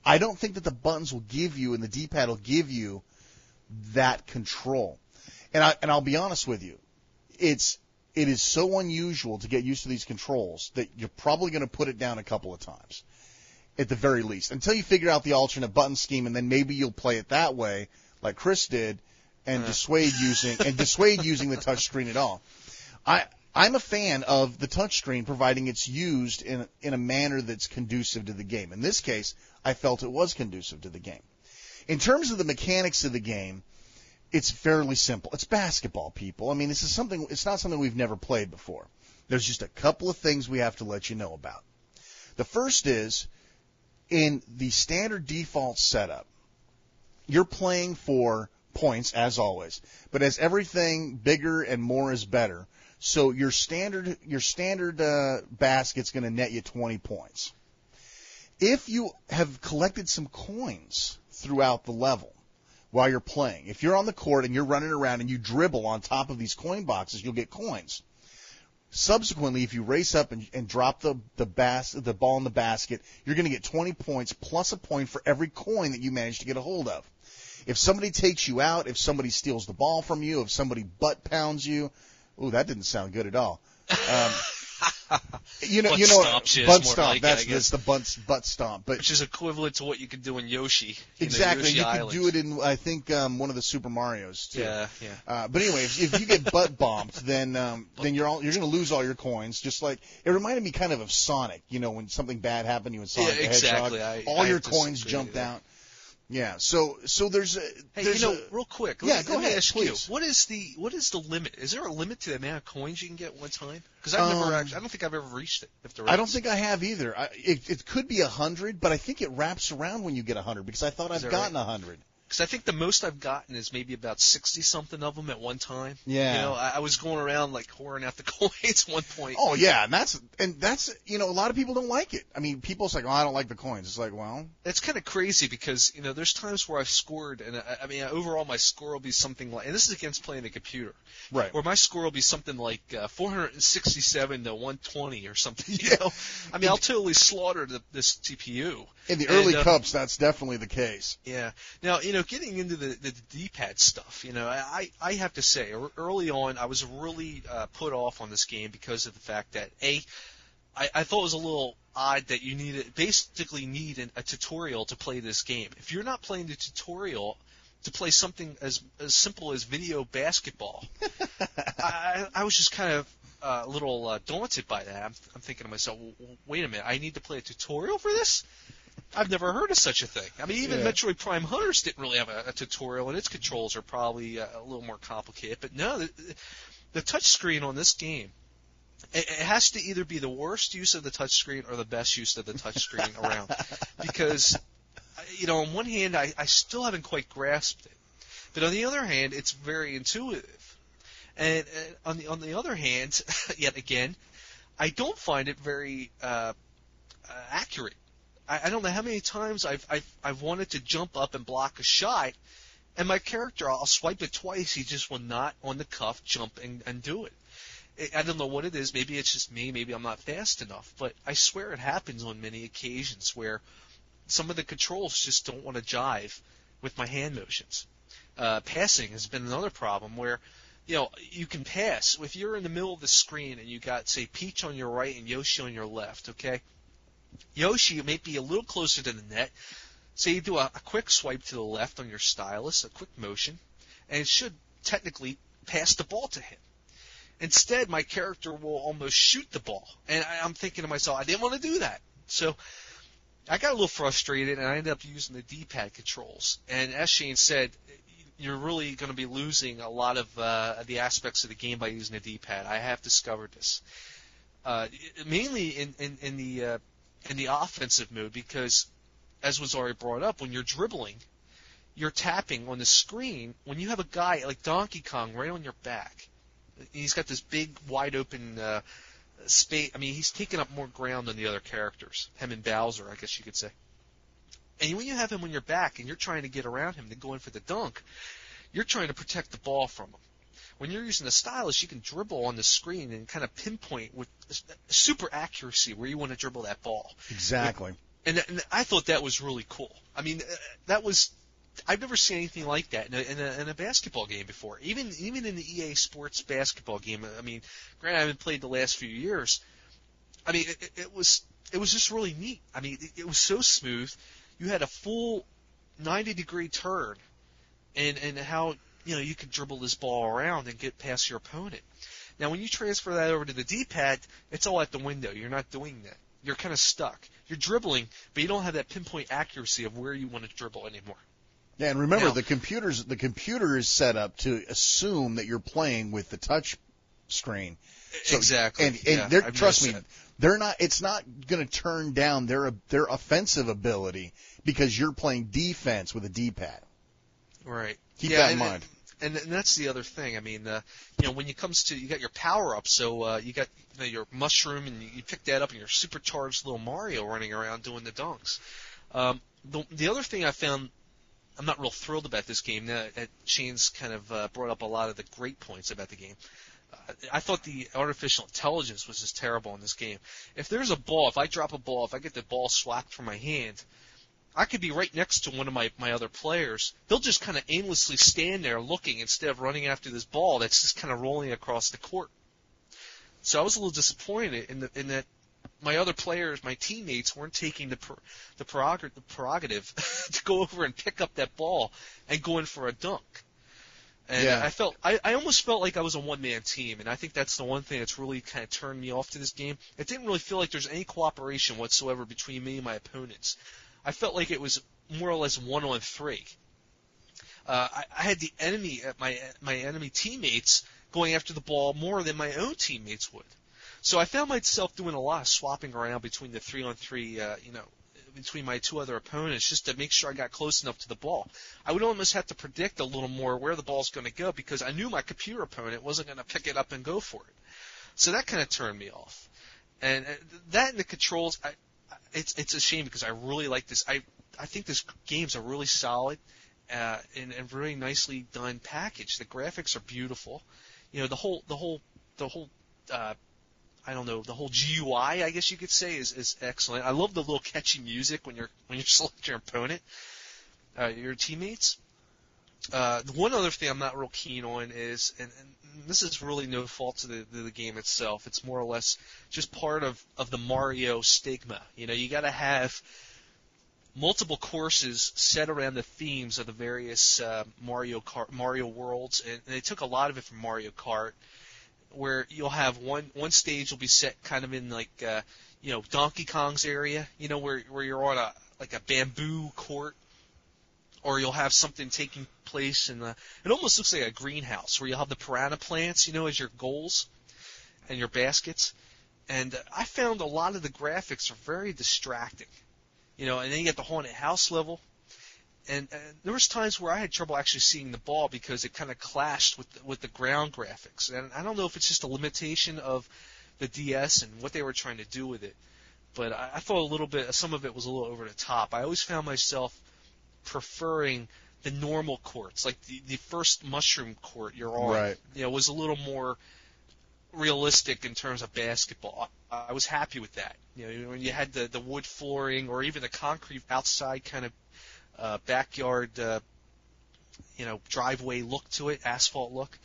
I don't think that the buttons will give you and the D-pad will give you that control. And I'll be honest with you, it is so unusual to get used to these controls that you're probably going to put it down a couple of times, at the very least, until you figure out the alternate button scheme, and then maybe you'll play it that way, like Chris did, and dissuade using the touchscreen at all. I'm a fan of the touchscreen, providing it's used in a manner that's conducive to the game. In this case, I felt it was conducive to the game. In terms of the mechanics of the game, it's fairly simple. It's basketball, people. I mean, it's not something we've never played before. There's just a couple of things we have to let you know about. The first is, in the standard default setup, you're playing for points, as always, but as everything bigger and more is better, so your standard basket's going to net you 20 points. If you have collected some coins throughout the level while you're playing, if you're on the court and you're running around and you dribble on top of these coin boxes, you'll get coins. Subsequently, if you race up and drop the ball in the basket, you're going to get 20 points plus a point for every coin that you manage to get a hold of. If somebody takes you out, if somebody steals the ball from you, if somebody butt pounds you, ooh, that didn't sound good at all. Butt stomp. That's the butt stomp, but which is equivalent to what you could do in Yoshi. Exactly, Yoshi you Island. could do it in one of the Super Mario's too. Yeah. But anyway, if you get butt bombed, then you're going to lose all your coins. Just like it reminded me kind of Sonic. When something bad happened to you in Sonic the exactly. Hedgehog, all your coins jumped out. Yeah, so there's real quick. Go let me ahead, ask please. You, what is the limit? Is there a limit to the amount of coins you can get one time? Because I don't think I've ever reached it. I don't think I have either. It could be 100, but I think it wraps around when you get 100 because I thought I've gotten 100. Because I think the most I've gotten is maybe about 60-something of them at one time. Yeah. I was going around like whoring out the coins at one point. Oh yeah, and that's a lot of people don't like it. I mean, people say, "Oh, I don't like the coins." It's like, well, it's kind of crazy because there's times where I've scored, and overall my score will be something like, and this is against playing the computer, right? Where my score will be something like 467 to 120 or something. I'll totally slaughter this CPU. In the early cups, that's definitely the case. Yeah. Now, getting into the D-pad stuff, I have to say, early on, I was really put off on this game because of the fact that, I thought it was a little odd that you basically need a tutorial to play this game. If you're not playing the tutorial to play something as simple as video basketball, I was just kind of a little daunted by that. I'm thinking to myself, well, wait a minute, I need to play a tutorial for this? I've never heard of such a thing. I mean, even Metroid Prime Hunters didn't really have a tutorial, and its controls are probably a little more complicated. But no, the touchscreen on this game, it has to either be the worst use of the touchscreen or the best use of the touchscreen around. Because, on one hand, I still haven't quite grasped it. But on the other hand, it's very intuitive. And on the other hand, yet again, I don't find it very accurate. I don't know how many times I've wanted to jump up and block a shot, and my character, I'll swipe it twice, he just will not on the cuff jump and do it. I don't know what it is. Maybe it's just me. Maybe I'm not fast enough. But I swear it happens on many occasions where some of the controls just don't want to jive with my hand motions. Passing has been another problem where, you can pass. If you're in the middle of the screen and you got, say, Peach on your right and Yoshi on your left, okay? Yoshi may be a little closer to the net, so you do a quick swipe to the left on your stylus, a quick motion, and it should technically pass the ball to him. Instead, my character will almost shoot the ball, and I'm thinking to myself, I didn't want to do that. So I got a little frustrated, and I ended up using the D-pad controls. And as Shane said, you're really going to be losing a lot of the aspects of the game by using the D-pad. I have discovered this. Mainly in the offensive mode, because, as was already brought up, when you're dribbling, you're tapping on the screen. When you have a guy like Donkey Kong right on your back, he's got this big, wide-open space. I mean, he's taking up more ground than the other characters, him and Bowser, I guess you could say. And when you have him on your back and you're trying to get around him to go in for the dunk, you're trying to protect the ball from him. When you're using the stylus, you can dribble on the screen and kind of pinpoint with super accuracy where you want to dribble that ball. Exactly. And I thought that was really cool. I mean, that was I've never seen anything like that in a basketball game before. Even in the EA Sports basketball game. I mean, granted, I haven't played the last few years. I mean, it was just really neat. I mean, it was so smooth. You had a full 90-degree turn, and how you could dribble this ball around and get past your opponent. Now, when you transfer that over to the D-pad, it's all out the window. You're not doing that. You're kind of stuck. You're dribbling, but you don't have that pinpoint accuracy of where you want to dribble anymore. Yeah, and remember, the computer is set up to assume that you're playing with the touch screen. So, exactly. And trust me, they're not. It's not going to turn down their offensive ability because you're playing defense with a D-pad. Right. Keep that in mind. And that's the other thing. I mean, when it comes to, you got your power up, so you got your mushroom, and you pick that up, and your supercharged little Mario running around doing the dunks. The other thing I found, I'm not real thrilled about this game. Now, Shane's kind of brought up a lot of the great points about the game. I thought the artificial intelligence was just terrible in this game. If there's a ball, if I drop a ball, if I get the ball swapped from my hand, I could be right next to one of my other players. They'll just kind of aimlessly stand there looking instead of running after this ball that's just kind of rolling across the court. So I was a little disappointed in that my other players, my teammates, weren't taking the prerogative to go over and pick up that ball and go in for a dunk. And yeah. I almost felt like I was a one-man team, and I think that's the one thing that's really kind of turned me off to this game. It didn't really feel like there's any cooperation whatsoever between me and my opponents. I felt like it was more or less 1-on-3. I had the enemy, my enemy teammates going after the ball more than my own teammates would. So I found myself doing a lot of swapping around between the 3-on-3, between my two other opponents, just to make sure I got close enough to the ball. I would almost have to predict a little more where the ball's going to go because I knew my computer opponent wasn't going to pick it up and go for it. So that kind of turned me off. And that and the controls, it's a shame because I really like this. I think this game's a really solid and really nicely done package. The graphics are beautiful. The whole the whole GUI, I guess you could say, is excellent. I love the little catchy music when you're selecting your opponent, your teammates. The one other thing I'm not real keen on is, and this is really no fault to the game itself. It's more or less just part of the Mario stigma. You got to have multiple courses set around the themes of the various Mario worlds, and they took a lot of it from Mario Kart, where you'll have one stage will be set kind of in like Donkey Kong's area, where you're on a bamboo court, or you'll have something taking place in it almost looks like a greenhouse where you'll have the piranha plants, as your goals and your baskets. And I found a lot of the graphics are very distracting, and then you get the haunted house level. And there was times where I had trouble actually seeing the ball because it kind of clashed with the ground graphics. And I don't know if it's just a limitation of the DS and what they were trying to do with it, but I thought some of it was a little over the top. I always found myself preferring the normal courts, like the first mushroom court you're on. Right. Was a little more realistic in terms of basketball. I was happy with that. When you had the wood flooring or even the concrete outside kind of backyard, driveway look to it, asphalt look.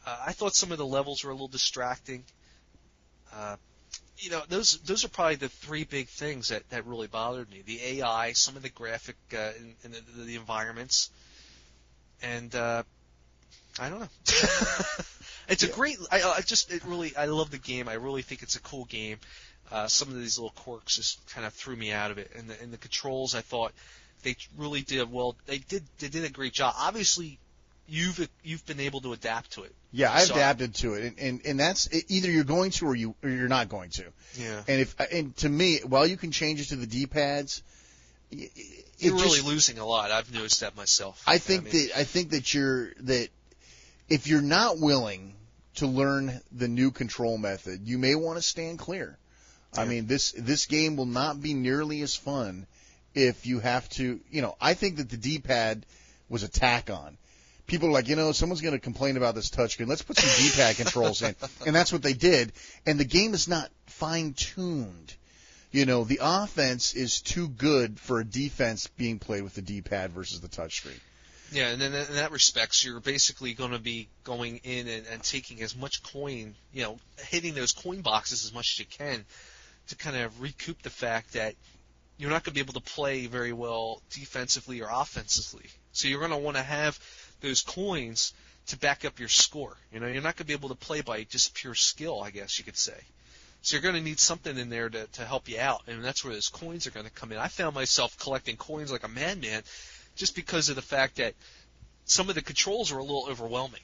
I thought some of the levels were a little distracting. Those are probably the three big things that really bothered me: the AI, some of the graphic, and the environments, and I don't know. It's a great. I love the game. I really think it's a cool game. Some of these little quirks just kind of threw me out of it, and the controls, I thought. They really did well. They did a great job. Obviously, you've been able to adapt to it. Yeah, I've adapted to it, and that's either you're going to or you're not going to. Yeah. And to me, while you can change it to the D-pads, you're really losing a lot. I've noticed that myself. I think that if you're not willing to learn the new control method, you may want to stand clear. Yeah. I mean, this game will not be nearly as fun. If you have to, I think that the D-pad was a tack on. People are like, someone's going to complain about this touchscreen. Let's put some D-pad controls in. And that's what they did. And the game is not fine-tuned The offense is too good for a defense being played with the D-pad versus the touchscreen. Yeah, and then in that respects, you're basically going to be going in and taking as much coin, hitting those coin boxes as much as you can to kind of recoup the fact that you're not going to be able to play very well defensively or offensively. So you're going to want to have those coins to back up your score. You're not going to be able to play by just pure skill, I guess you could say. So you're going to need something in there to help you out, and that's where those coins are going to come in. I found myself collecting coins like a madman just because of the fact that some of the controls were a little overwhelming.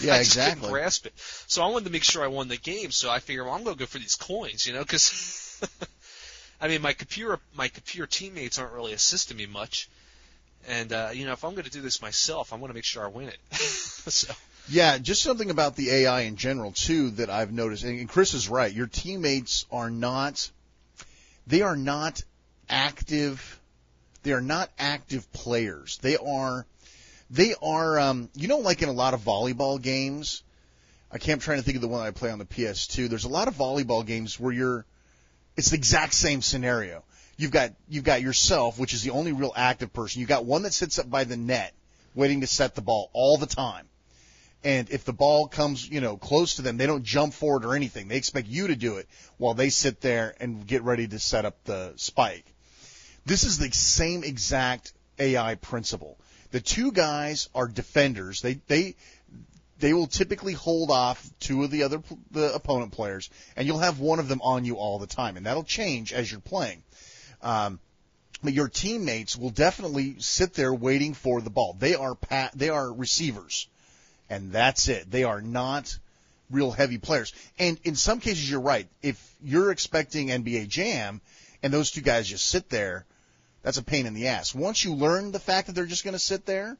Yeah, I just exactly. couldn't grasp it. So I wanted to make sure I won the game, so I figured, I'm going to go for these coins, because I mean, my computer teammates aren't really assisting me much. And, if I'm going to do this myself, I'm going to make sure I win it. So. Yeah, just something about the AI in general, too, that I've noticed. And Chris is right. Your teammates are not active. They are not active players. They are, like in a lot of volleyball games, I'm trying to think of the one I play on the PS2. There's a lot of volleyball games where it's the exact same scenario. You've got yourself, which is the only real active person. You've got one that sits up by the net waiting to set the ball all the time. And if the ball comes, close to them, they don't jump forward or anything. They expect you to do it while they sit there and get ready to set up the spike. This is the same exact AI principle. The two guys are defenders. They will typically hold off two of the opponent players, and you'll have one of them on you all the time, and that'll change as you're playing. But your teammates will definitely sit there waiting for the ball. They are receivers, and that's it. They are not real heavy players. And in some cases, you're right. If you're expecting NBA Jam, and those two guys just sit there, that's a pain in the ass. Once you learn the fact that they're just going to sit there,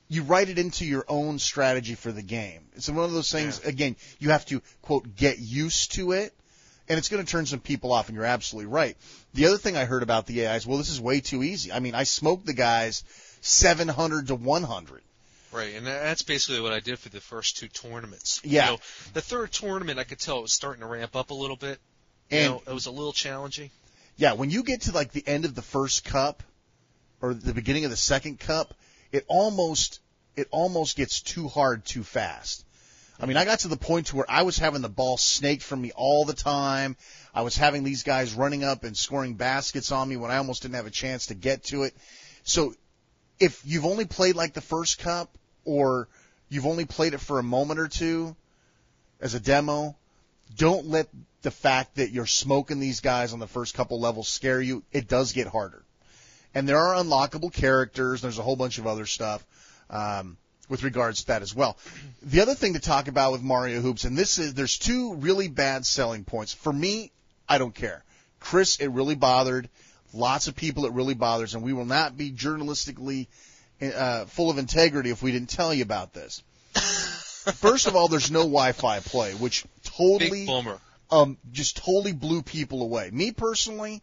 you write it into your own strategy for the game. It's one of those things, Again, you have to, quote, get used to it, and it's going to turn some people off, and you're absolutely right. The other thing I heard about the AI is, this is way too easy. I mean, I smoked the guys 700 to 100. Right, and that's basically what I did for the first two tournaments. Yeah. The third tournament, I could tell it was starting to ramp up a little bit. It was a little challenging. Yeah, when you get to like the end of the first cup or the beginning of the second cup, it almost gets too hard too fast. I mean, I got to the point to where I was having the ball snaked from me all the time. I was having these guys running up and scoring baskets on me when I almost didn't have a chance to get to it. So if you've only played like the first cup or you've only played it for a moment or two as a demo, don't let the fact that you're smoking these guys on the first couple levels scare you. It does get harder. And there are unlockable characters. There's a whole bunch of other stuff with regards to that as well. The other thing to talk about with Mario Hoops, and there's two really bad selling points. For me, I don't care. Chris, it really bothered. Lots of people it really bothers, and we will not be journalistically full of integrity if we didn't tell you about this. First of all, there's no Wi-Fi play, which totally... Big bummer. Just totally blew people away. Me personally,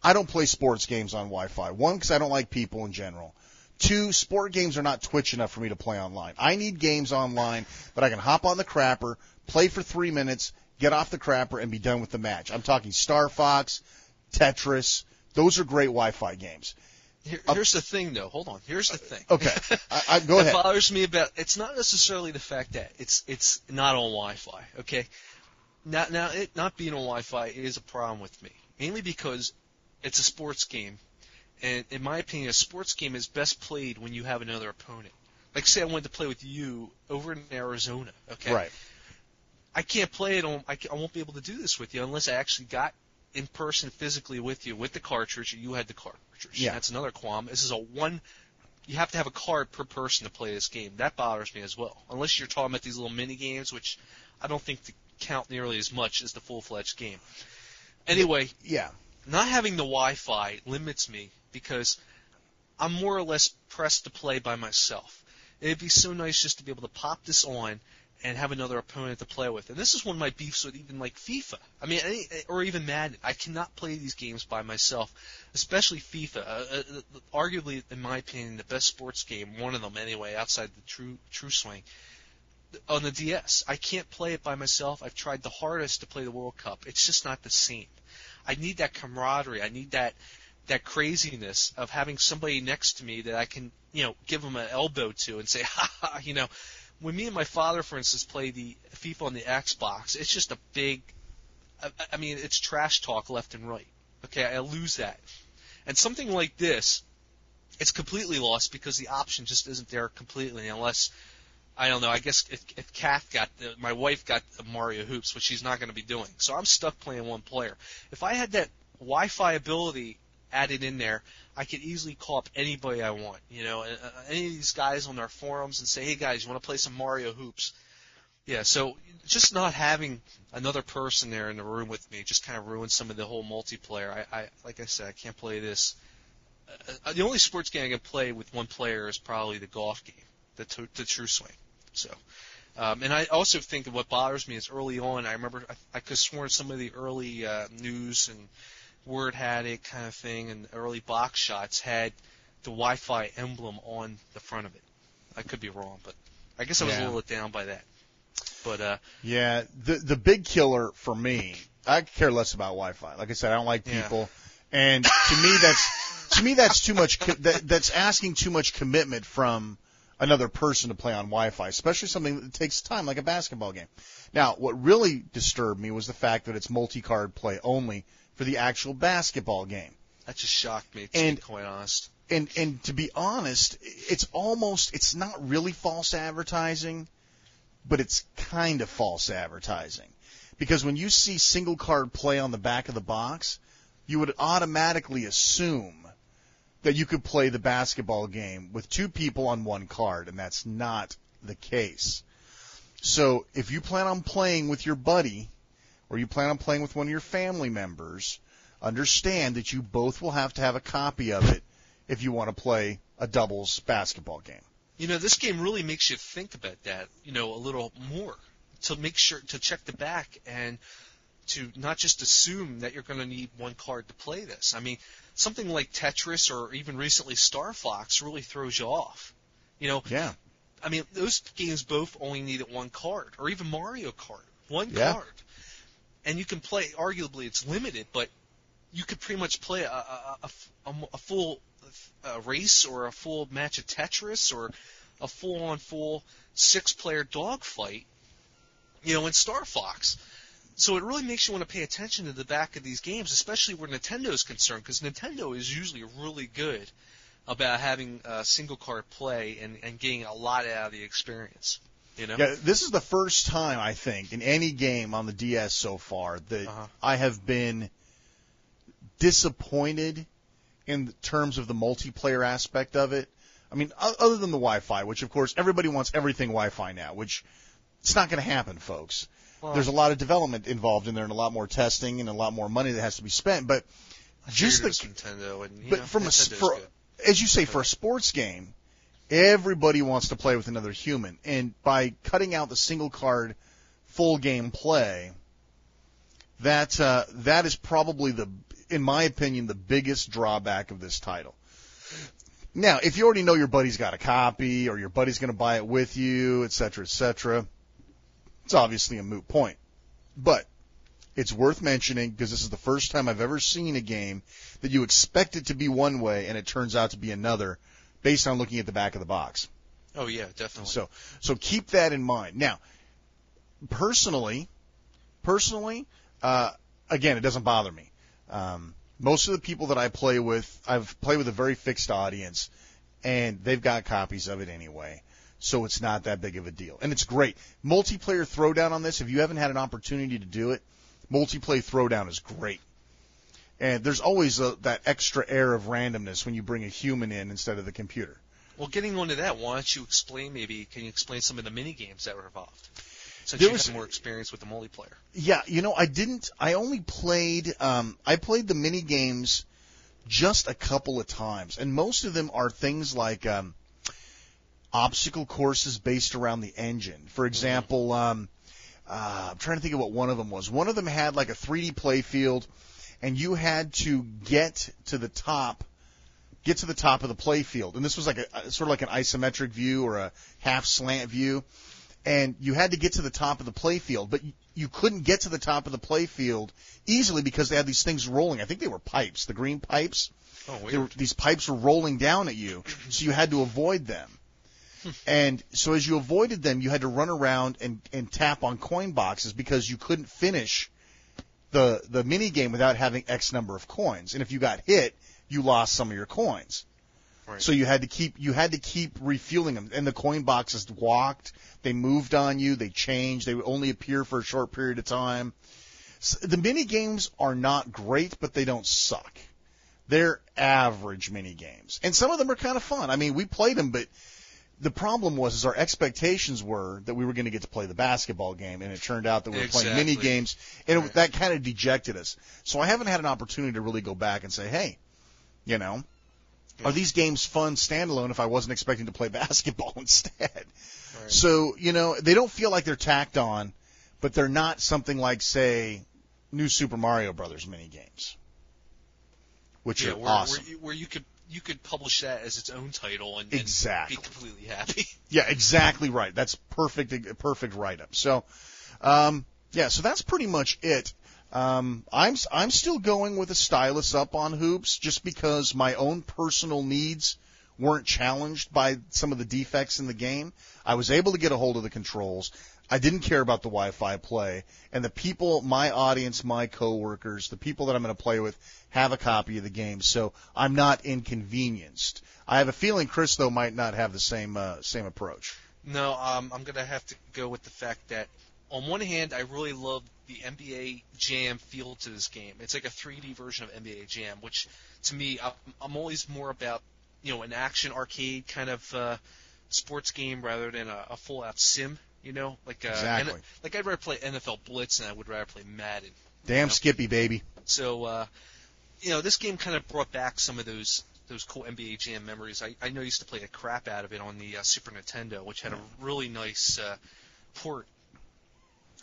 I don't play sports games on Wi-Fi. One, because I don't like people in general. Two, sport games are not Twitch enough for me to play online. I need games online that I can hop on the crapper, play for 3 minutes, get off the crapper, and be done with the match. I'm talking Star Fox, Tetris. Those are great Wi-Fi games. Here's the thing, though. Hold on. Here's the thing. Okay. Go ahead. What bothers me about it's not necessarily the fact that it's not on Wi-Fi. Okay. Now, it not being on Wi-Fi is a problem with me, mainly because it's a sports game, and in my opinion, a sports game is best played when you have another opponent. Like, say I wanted to play with you over in Arizona, okay? Right. I can't play it on. I won't be able to do this with you unless I actually got in person physically with you with the cartridge, or you had the cartridge. Yeah. That's another qualm. This is you have to have a card per person to play this game. That bothers me as well. Unless you're talking about these little mini games, which I don't think count nearly as much as the full-fledged game. Anyway, yeah, not having the Wi-Fi limits me because I'm more or less pressed to play by myself. It'd be so nice just to be able to pop this on and have another opponent to play with. And this is one of my beefs with even like FIFA. I mean, or even Madden. I cannot play these games by myself, especially FIFA. Arguably, in my opinion, the best sports game, one of them anyway, outside the true swing, on the DS. I can't play it by myself. I've tried the hardest to play the World Cup. It's just not the same. I need that camaraderie. I need that craziness of having somebody next to me that I can, give them an elbow to and say, ha ha, When me and my father, for instance, play the FIFA on the Xbox, it's just a big, it's trash talk left and right. Okay, I lose that. And something like this, it's completely lost because the option just isn't there completely unless, I don't know, I guess if Kath my wife got Mario Hoops, which she's not going to be doing. So I'm stuck playing one player. If I had that Wi-Fi ability added in there, I could easily call up anybody I want. Any of these guys on their forums and say, hey guys, you want to play some Mario Hoops? Yeah, so just not having another person there in the room with me just kind of ruins some of the whole multiplayer. I like I said, I can't play this. The only sports game I can play with one player is probably the golf game, the True Swing. So, and I also think that what bothers me is early on, I remember I could have sworn some of the early news and Word had it kind of thing, and early box shots had the Wi-Fi emblem on the front of it. I could be wrong, but I guess I was a little let down by that. But yeah, the big killer for me, I care less about Wi-Fi. Like I said, I don't like people, and to me that's too much. That's asking too much commitment from another person to play on Wi-Fi, especially something that takes time, like a basketball game. Now, what really disturbed me was the fact that it's multi-card play only for the actual basketball game. That just shocked me, to be quite honest. And to be honest, it's not really false advertising, but it's kind of false advertising. Because when you see single card play on the back of the box, you would automatically assume that you could play the basketball game with two people on one card, and that's not the case. So if you plan on playing with your buddy, or you plan on playing with one of your family members, understand that you both will have to have a copy of it if you want to play a doubles basketball game. This game really makes you think about that, a little more, to make sure to check the back and to not just assume that you're going to need one card to play this. I mean, something like Tetris or even recently Star Fox really throws you off. Yeah. I mean, those games both only needed one card, or even Mario Kart, one Yeah. card. And you can play, arguably it's limited, but you could pretty much play a full race or a full match of Tetris or a full 6-player dogfight, in Star Fox. So it really makes you want to pay attention to the back of these games, especially where Nintendo is concerned, because Nintendo is usually really good about having single card play and getting a lot out of the experience. Yeah, this is the first time, I think, in any game on the DS so far that I have been disappointed in terms of the multiplayer aspect of it. I mean, other than the Wi-Fi, which, of course, everybody wants everything Wi-Fi now, which it's not going to happen, folks. Well, there's a lot of development involved in there and a lot more testing and a lot more money that has to be spent. But just Nintendo, and as you say, for a sports game, everybody wants to play with another human, and by cutting out the single card full game play, that is probably in my opinion, the biggest drawback of this title. Now, if you already know your buddy's got a copy or your buddy's going to buy it with you, et cetera, it's obviously a moot point. But it's worth mentioning because this is the first time I've ever seen a game that you expect it to be one way and it turns out to be another based on looking at the back of the box. Oh, yeah, definitely. So keep that in mind. Now, personally, again, it doesn't bother me. Most of the people that I play with, I've played with a very fixed audience, and they've got copies of it anyway, so it's not that big of a deal. And it's great. Multiplayer Throwdown on this, if you haven't had an opportunity to do it, Multiplayer Throwdown is great. And there's always that extra air of randomness when you bring a human in instead of the computer. Well, getting onto that, why don't you explain can you explain some of the mini games that were involved? Since you had more experience with the multiplayer. Yeah, I didn't. I only played. I played the mini games just a couple of times, and most of them are things like obstacle courses based around the engine. For example, I'm trying to think of what one of them was. One of them had like a 3D play field, and you had to get to the top of the play field, and this was like sort of like an isometric view or a half slant view. and you had to get to the top of the playfield, but you couldn't get to the top of the playfield easily because they had these things rolling. I think they were pipes, the green pipes. Oh, weird. These pipes were rolling down at you, so you had to avoid them. And so as you avoided them, you had to run around and tap on coin boxes because you couldn't finish the mini game without having X number of coins. And if you got hit, you lost some of your coins. Right. So you had to keep refueling them. And the coin boxes walked, they moved on you, they changed, they would only appear for a short period of time. So the mini games are not great, but they don't suck. They're average mini games. And some of them are kind of fun. I mean, we played them, but the problem was our expectations were that we were going to get to play the basketball game, and it turned out that we were playing mini games, and that kind of dejected us. So I haven't had an opportunity to really go back and say, hey, you know, are these games fun standalone if I wasn't expecting to play basketball instead? Right. So, you know, they don't feel like they're tacked on, but they're not something like, say, New Super Mario Brothers mini games, which are awesome. Where you could publish that as its own title and exactly. be completely happy. Yeah, exactly right. That's perfect write-up. So, so that's pretty much it. I'm still going with a stylus up on hoops just because my own personal needs weren't challenged by some of the defects in the game. I was able to get a hold of the controls. I didn't care about the Wi-Fi play, and the people, my audience, my coworkers, the people that I'm going to play with have a copy of the game, so I'm not inconvenienced. I have a feeling Chris, though, might not have the same approach. No, I'm going to have to go with the fact that, on one hand, I really love the NBA Jam feel to this game. It's like a 3D version of NBA Jam, which, to me, I'm always more about, you know, an action arcade kind of sports game rather than a full-out sim. You know, exactly. Like I'd rather play NFL Blitz than I would rather play Madden. Damn Skippy, baby. So, this game kind of brought back some of those cool NBA Jam memories. I know I used to play the crap out of it on the Super Nintendo, which had a really nice port.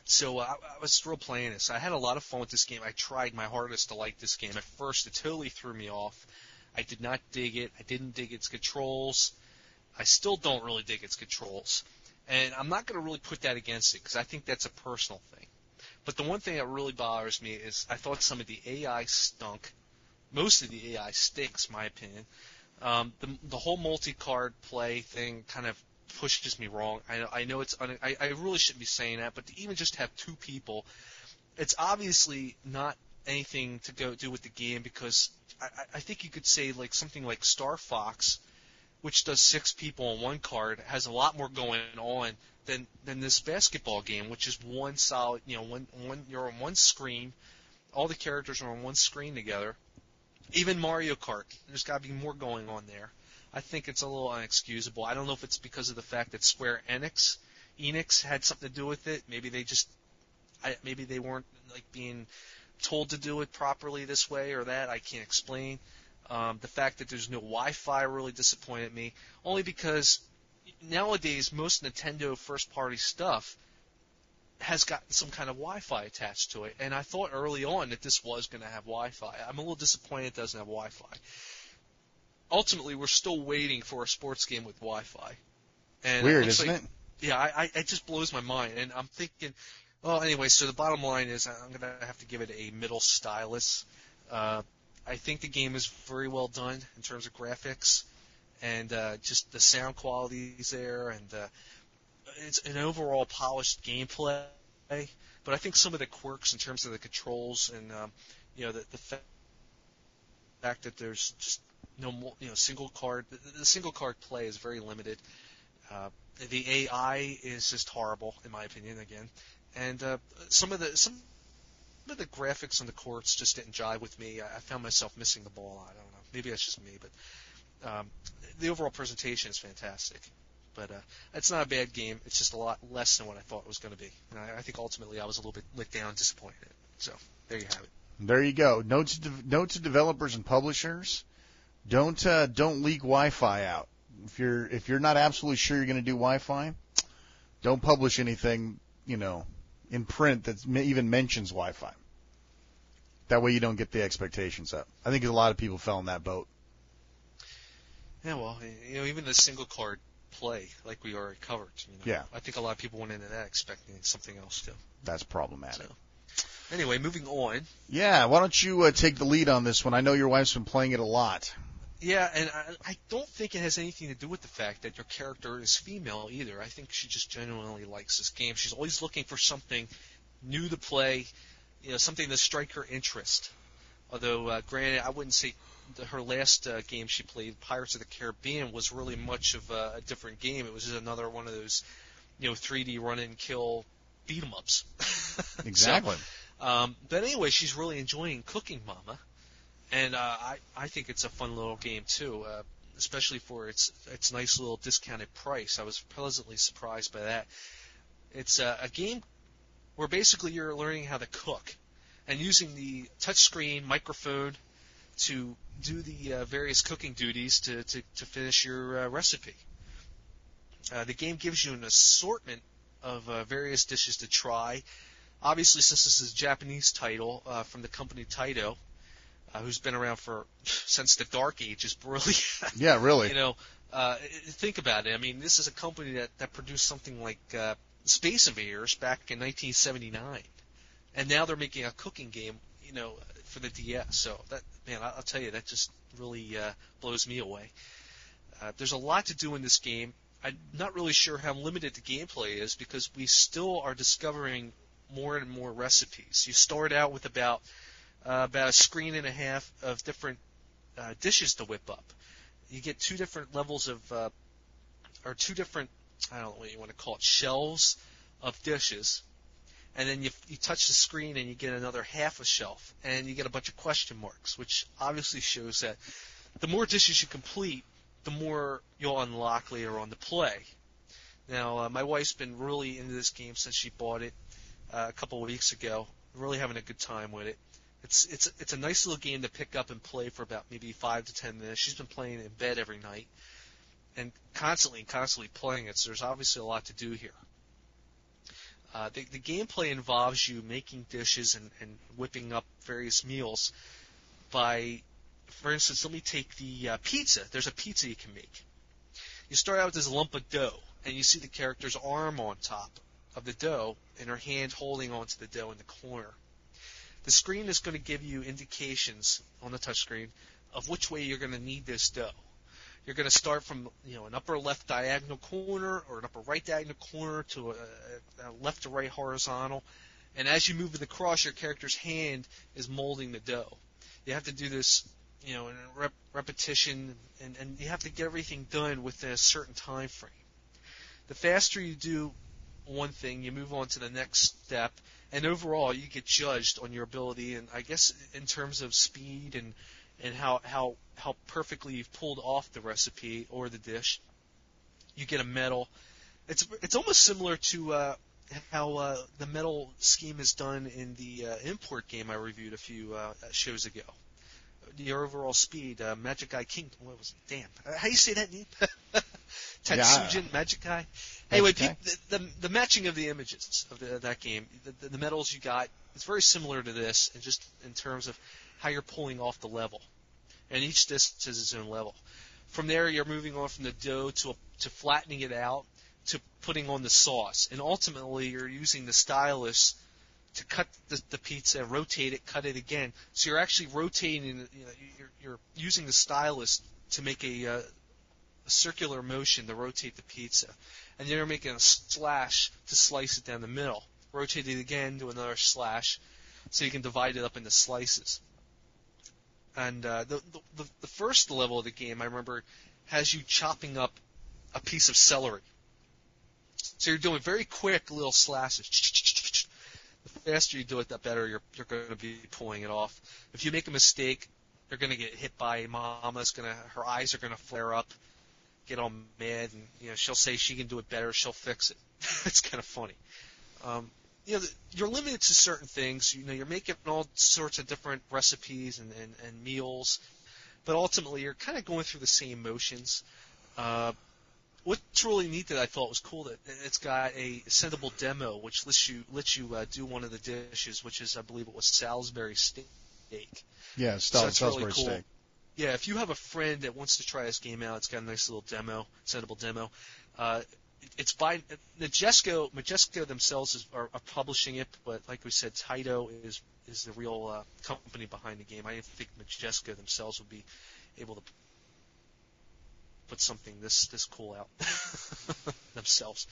So I was still playing this. I had a lot of fun with this game. I tried my hardest to like this game. At first, it totally threw me off. I did not dig it. I didn't dig its controls. I still don't really dig its controls. And I'm not going to really put that against it because I think that's a personal thing. But the one thing that really bothers me is I thought some of the AI stunk. Most of the AI stinks, in my opinion. The whole multi-card play thing kind of pushes me wrong. I know I really shouldn't be saying that, but to even just have two people, it's obviously not anything to go do with the game because I think you could say like something like Star Fox, which does 6 people on one card, has a lot more going on than this basketball game, which is one solid, one you're on one screen, all the characters are on one screen together. Even Mario Kart, there's got to be more going on there. I think it's a little unexcusable. I don't know if it's because of the fact that Square Enix had something to do with it. Maybe maybe they weren't like being told to do it properly this way or that. I can't explain. The fact that there's no Wi-Fi really disappointed me, only because nowadays most Nintendo first-party stuff has got some kind of Wi-Fi attached to it, and I thought early on that this was going to have Wi-Fi. I'm a little disappointed it doesn't have Wi-Fi. Ultimately, we're still waiting for a sports game with Wi-Fi. And weird, isn't it? Yeah, it just blows my mind, and I'm thinking, well, anyway, so the bottom line is I'm going to have to give it a middle stylus. I think the game is very well done in terms of graphics, and just the sound quality is there, and it's an overall polished gameplay. But I think some of the quirks in terms of the controls and the fact that there's just no more, single card. The single card play is very limited. The AI is just horrible, in my opinion, again, and some of the graphics on the courts just didn't jive with me. I found myself missing the ball. I don't know. Maybe that's just me, but the overall presentation is fantastic. But it's not a bad game. It's just a lot less than what I thought it was going to be. And I think ultimately I was a little bit let down, disappointed. So there you have it. There you go. Note to developers and publishers: don't leak Wi-Fi out. If you're not absolutely sure you're going to do Wi-Fi, don't publish anything in print that even mentions Wi-Fi. That way you don't get the expectations up. I think a lot of people fell in that boat. Yeah, well, even the single card play, like we already covered. Yeah. I think a lot of people went into that expecting something else too. That's problematic. So, anyway, moving on. Yeah, why don't you take the lead on this one? I know your wife's been playing it a lot. Yeah, and I don't think it has anything to do with the fact that your character is female either. I think she just genuinely likes this game. She's always looking for something new to play, something to strike her interest. Although, granted, I wouldn't say her last game she played, Pirates of the Caribbean, was really much of a different game. It was just another one of those, 3D run and kill beat 'em ups. Exactly. But anyway, she's really enjoying Cooking Mama. And I think it's a fun little game too, especially for its nice little discounted price. I was pleasantly surprised by that. It's a game where basically you're learning how to cook and using the touchscreen microphone to do the various cooking duties to finish your recipe. The game gives you an assortment of various dishes to try. Obviously, since this is a Japanese title from the company Taito, who's been around since the Dark Ages, really. Yeah, really. Think about it. I mean, this is a company that produced something like Space Invaders back in 1979, and now they're making a cooking game, for the DS. So that, man, I'll tell you, that just really blows me away. There's a lot to do in this game. I'm not really sure how limited the gameplay is because we still are discovering more and more recipes. You start out with about a screen and a half of different dishes to whip up. You get two different levels of, or two different, I don't know what you want to call it, shelves of dishes. And then you touch the screen and you get another half a shelf. And you get a bunch of question marks, which obviously shows that the more dishes you complete, the more you'll unlock later on to play. Now, my wife's been really into this game since she bought it a couple of weeks ago. Really having a good time with it. It's a nice little game to pick up and play for about maybe 5 to 10 minutes. She's been playing it in bed every night and constantly playing it, so there's obviously a lot to do here. The gameplay involves you making dishes and whipping up various meals by, for instance, let me take the pizza. There's a pizza you can make. You start out with this lump of dough, and you see the character's arm on top of the dough and her hand holding onto the dough in the corner. The screen is going to give you indications on the touchscreen of which way you're going to knead this dough. You're going to start from an upper left diagonal corner or an upper right diagonal corner to a left to right horizontal. And as you move it across, your character's hand is molding the dough. You have to do this in a repetition, and you have to get everything done within a certain time frame. The faster you do one thing, you move on to the next step, and overall you get judged on your ability, and I guess in terms of speed and how perfectly you've pulled off the recipe or the dish. You get a medal. It's almost similar to how the medal scheme is done in the import game I reviewed a few shows ago. Your overall speed, Magic King. What was it? Damn. How do you say that name? Tatsujin Magikai. Anyway, the matching of the images of that game, the medals you got, it's very similar to this, and just in terms of how you're pulling off the level. And each dish has its own level. From there, you're moving on from the dough to flattening it out to putting on the sauce. And ultimately, you're using the stylus to cut the pizza, rotate it, cut it again. So you're actually rotating. You're using the stylus to make a circular motion to rotate the pizza, and then you're making a slash to slice it down the middle. Rotate it again, do another slash, so you can divide it up into slices. And the first level of the game, I remember, has you chopping up a piece of celery. So you're doing very quick little slashes. The faster you do it, the better you're going to be pulling it off. If you make a mistake, you're going to get hit by Mama. Her eyes are going to flare up, get all mad, and she'll say she can do it better. She'll fix it. It's kind of funny. You're limited to certain things. You're making all sorts of different recipes and meals, but ultimately you're kind of going through the same motions. What's really neat that I thought was cool, that it's got a sendable demo which lets you do one of the dishes, which is, I believe it was Salisbury steak. Yeah, Salisbury really cool. Steak. Yeah, if you have a friend that wants to try this game out, it's got a nice little demo, sendable demo. It's by Majesco. Majesco themselves are publishing it, but like we said, Taito is the real company behind the game. I didn't think Majesco themselves would be able to put something this cool out themselves.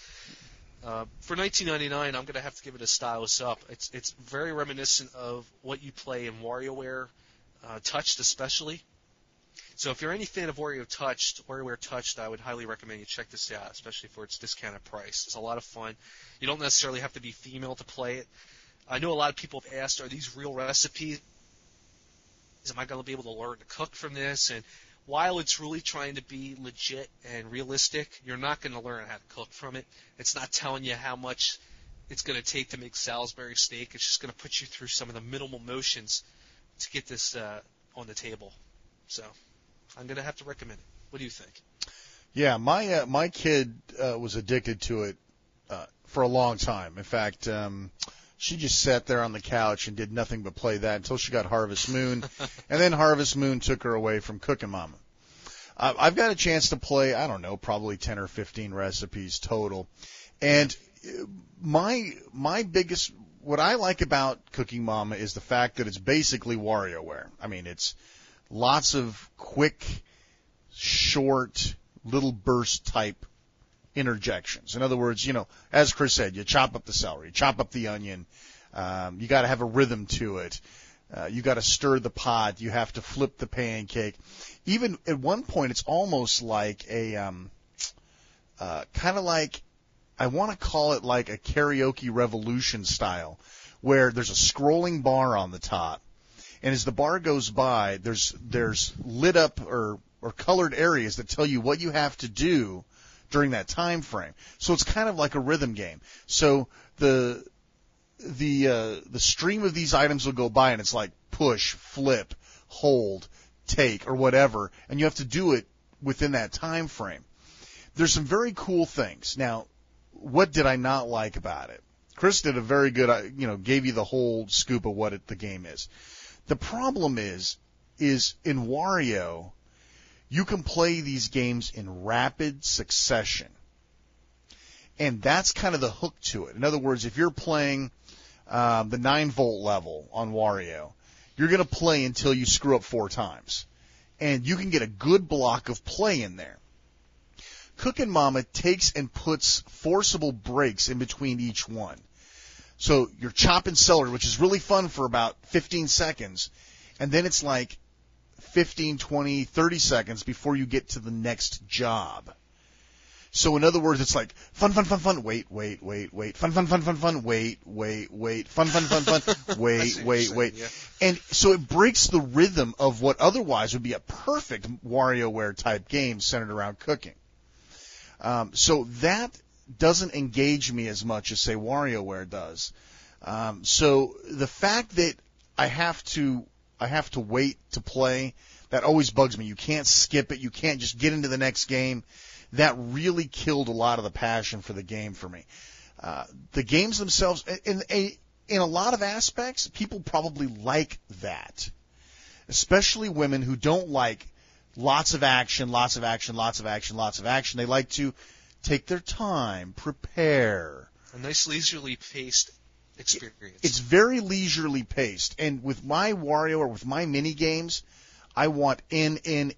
For $19.99, I'm going to have to give it a stylus up. It's very reminiscent of what you play in WarioWare Touched, especially. So if you're any fan of WarioWare Touched, I would highly recommend you check this out, especially for its discounted price. It's a lot of fun. You don't necessarily have to be female to play it. I know a lot of people have asked, are these real recipes? Am I going to be able to learn to cook from this? And while it's really trying to be legit and realistic, you're not going to learn how to cook from it. It's not telling you how much it's going to take to make Salisbury steak. It's just going to put you through some of the minimal motions to get this on the table. So I'm going to have to recommend it. What do you think? Yeah, my kid was addicted to it for a long time. In fact, she just sat there on the couch and did nothing but play that until she got Harvest Moon, and then Harvest Moon took her away from Cookin' Mama. I've got a chance to play, I don't know, probably 10 or 15 recipes total, and my biggest, what I like about Cooking Mama is the fact that it's basically WarioWare. I mean, it's lots of quick, short, little burst type interjections. In other words, as Chris said, you chop up the celery, chop up the onion. You got to have a rhythm to it. You got to stir the pot. You have to flip the pancake. Even at one point, it's almost like a kind of like, I want to call it like a karaoke revolution style, where there's a scrolling bar on the top, and as the bar goes by, there's lit up or colored areas that tell you what you have to do during that time frame. So it's kind of like a rhythm game. So the stream of these items will go by, and it's like push, flip, hold, take, or whatever, and you have to do it within that time frame. There's some very cool things. Now, what did I not like about it? Chris did a very good, gave you the whole scoop of what the game is. The problem is in Wario, you can play these games in rapid succession. And that's kind of the hook to it. In other words, if you're playing the 9-volt level on Wario, you're going to play until you screw up 4 times. And you can get a good block of play in there. Cookin' Mama takes and puts forcible breaks in between each one. So you're chopping celery, which is really fun for about 15 seconds, and then it's like 15, 20, 30 seconds before you get to the next job. So in other words, it's like fun, wait, fun, wait, fun, wait. Yeah. And so it breaks the rhythm of what otherwise would be a perfect WarioWare type game centered around cooking. So that doesn't engage me as much as, say, WarioWare does. So the fact that I have to wait to play, that always bugs me. You can't skip it. You can't just get into the next game. That really killed a lot of the passion for the game for me. The games themselves, in a lot of aspects, people probably like that, especially women who don't like lots of action. They like to take their time, prepare. A nice leisurely paced experience. It's very leisurely paced. And with my Wario or with my mini games, I want in. And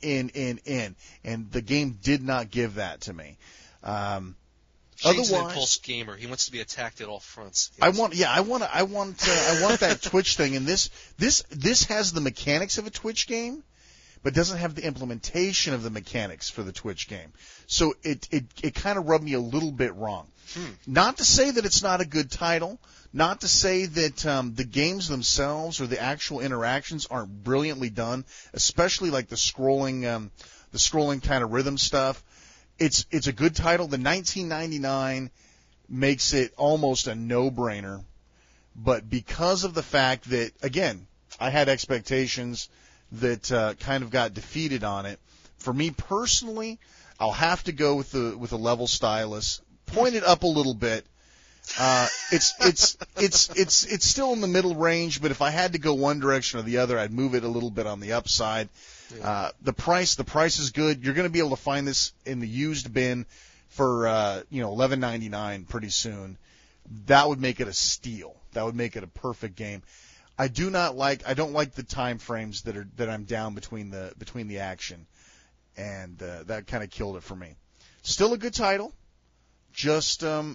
the game did not give that to me. Shane's an impulse gamer. He wants to be attacked at all fronts. Yes. I want that Twitch thing. And this has the mechanics of a Twitch game, but doesn't have the implementation of the mechanics for the Twitch game. So it kind of rubbed me a little bit wrong. Not to say that it's not a good title, not to say that the games themselves or the actual interactions aren't brilliantly done, especially like the scrolling kind of rhythm stuff. It's a good title. The $19.99 makes it almost a no-brainer, but because of the fact that, again, I had expectations that kind of got defeated on it. For me personally, I'll have to go with the level stylus, point it up a little bit. It's still in the middle range, but if I had to go one direction or the other, I'd move it a little bit on the upside. The price is good. You're going to be able to find this in the used bin for $11.99 pretty soon, that would make it a steal. That would make it a perfect game. I don't like the time frames that I'm down between the action, and that kind of killed it for me. Still a good title, just not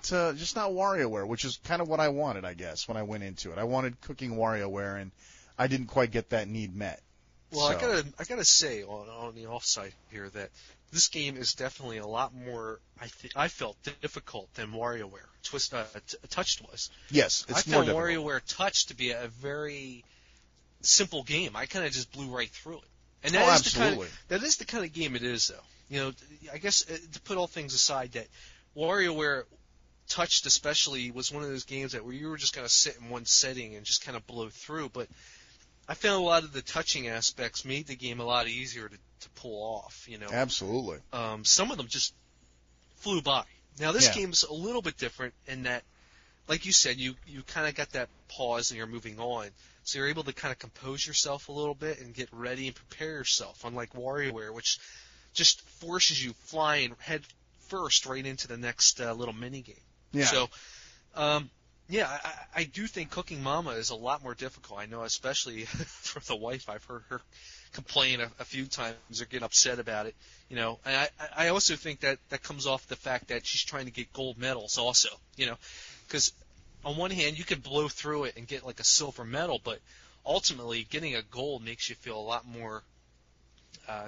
WarioWare, which is kind of what I wanted, I guess, when I went into it. I wanted cooking WarioWare, and I didn't quite get that need met. Well, so. I gotta say on the offside here that this game is definitely a lot more, I felt, difficult than WarioWare Touched was. Yes, it's more difficult. I found WarioWare Touched to be a very simple game. I kind of just blew right through it. And that is absolutely. That is the kind of game it is, though. I guess to put all things aside, that WarioWare Touched especially was one of those games where you were just going to sit in one setting and just kind of blow through. But I found a lot of the touching aspects made the game a lot easier to pull off. Absolutely. Some of them just flew by. Now this game's a little bit different in that, like you said, you kind of got that pause and you're moving on, so you're able to kind of compose yourself a little bit and get ready and prepare yourself. Unlike WarioWare, which just forces you flying head first right into the next little mini game. Yeah. So, I do think Cooking Mama is a lot more difficult. I know, especially for the wife. I've heard her complain a few times or get upset about it. And I also think that comes off the fact that she's trying to get gold medals also. Because on one hand you could blow through it and get like a silver medal, but ultimately getting a gold makes you feel a lot more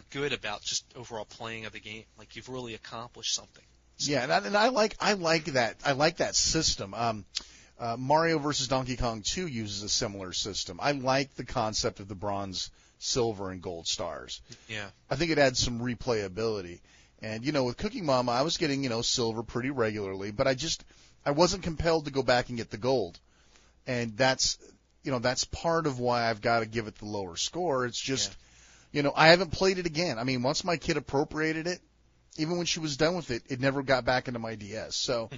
good about just overall playing of the game. Like you've really accomplished something. So. Yeah, and I like that. I like that system. Mario vs. Donkey Kong 2 uses a similar system. I like the concept of the bronze, silver, and gold stars. Yeah. I think it adds some replayability. And, with Cooking Mama, I was getting, silver pretty regularly, but I wasn't compelled to go back and get the gold. And that's part of why I've got to give it the lower score. It's just, I haven't played it again. I mean, once my kid appropriated it, even when she was done with it, it never got back into my DS. So,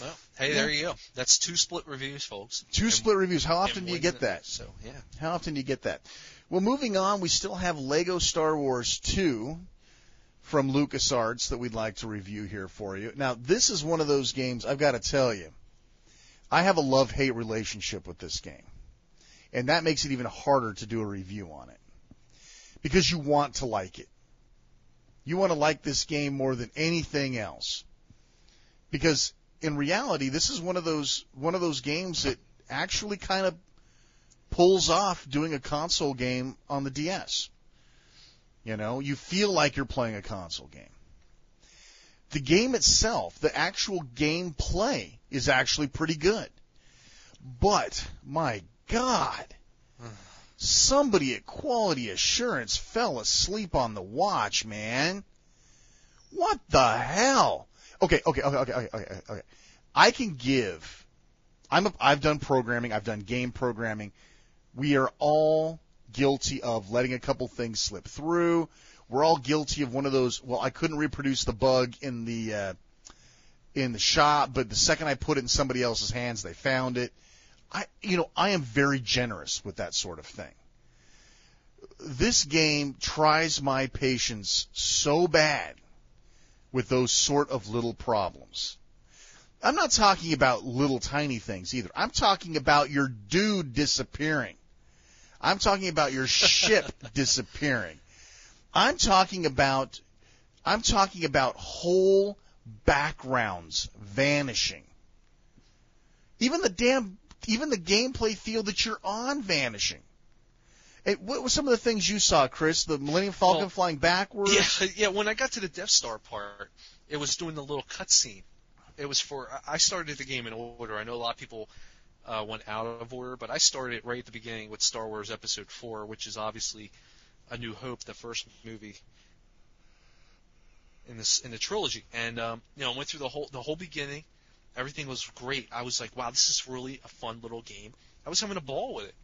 well, hey, there you go. That's 2 split reviews, folks. 2 split reviews. How often do you get that? So, yeah. How often do you get that? Well, moving on, we still have Lego Star Wars 2 from LucasArts that we'd like to review here for you. Now, this is one of those games, I've got to tell you, I have a love-hate relationship with this game. And that makes it even harder to do a review on it. Because you want to like it. You want to like this game more than anything else. Because in reality, this is one of those games that actually kind of pulls off doing a console game on the DS. You feel like you're playing a console game. The game itself, the actual gameplay, is actually pretty good. But, my God, somebody at Quality Assurance fell asleep on the watch, man. What the hell? Okay. I can give. I've done programming. I've done game programming. We are all guilty of letting a couple things slip through. We're all guilty of one of those. Well, I couldn't reproduce the bug in the shop, but the second I put it in somebody else's hands, they found it. I am very generous with that sort of thing. This game tries my patience so bad with those sort of little problems. I'm not talking about little tiny things either. I'm talking about your dude disappearing. I'm talking about your ship disappearing. I'm talking about whole backgrounds vanishing. Even the gameplay field that you're on vanishing. What were some of the things you saw, Chris? The Millennium Falcon flying backwards? Yeah. When I got to the Death Star part, it was doing the little cutscene. It was I started the game in order. I know a lot of people went out of order, but I started right at the beginning with Star Wars Episode 4, which is obviously A New Hope, the first movie in the trilogy. And went through the whole beginning. Everything was great. I was like, wow, this is really a fun little game. I was having a ball with it.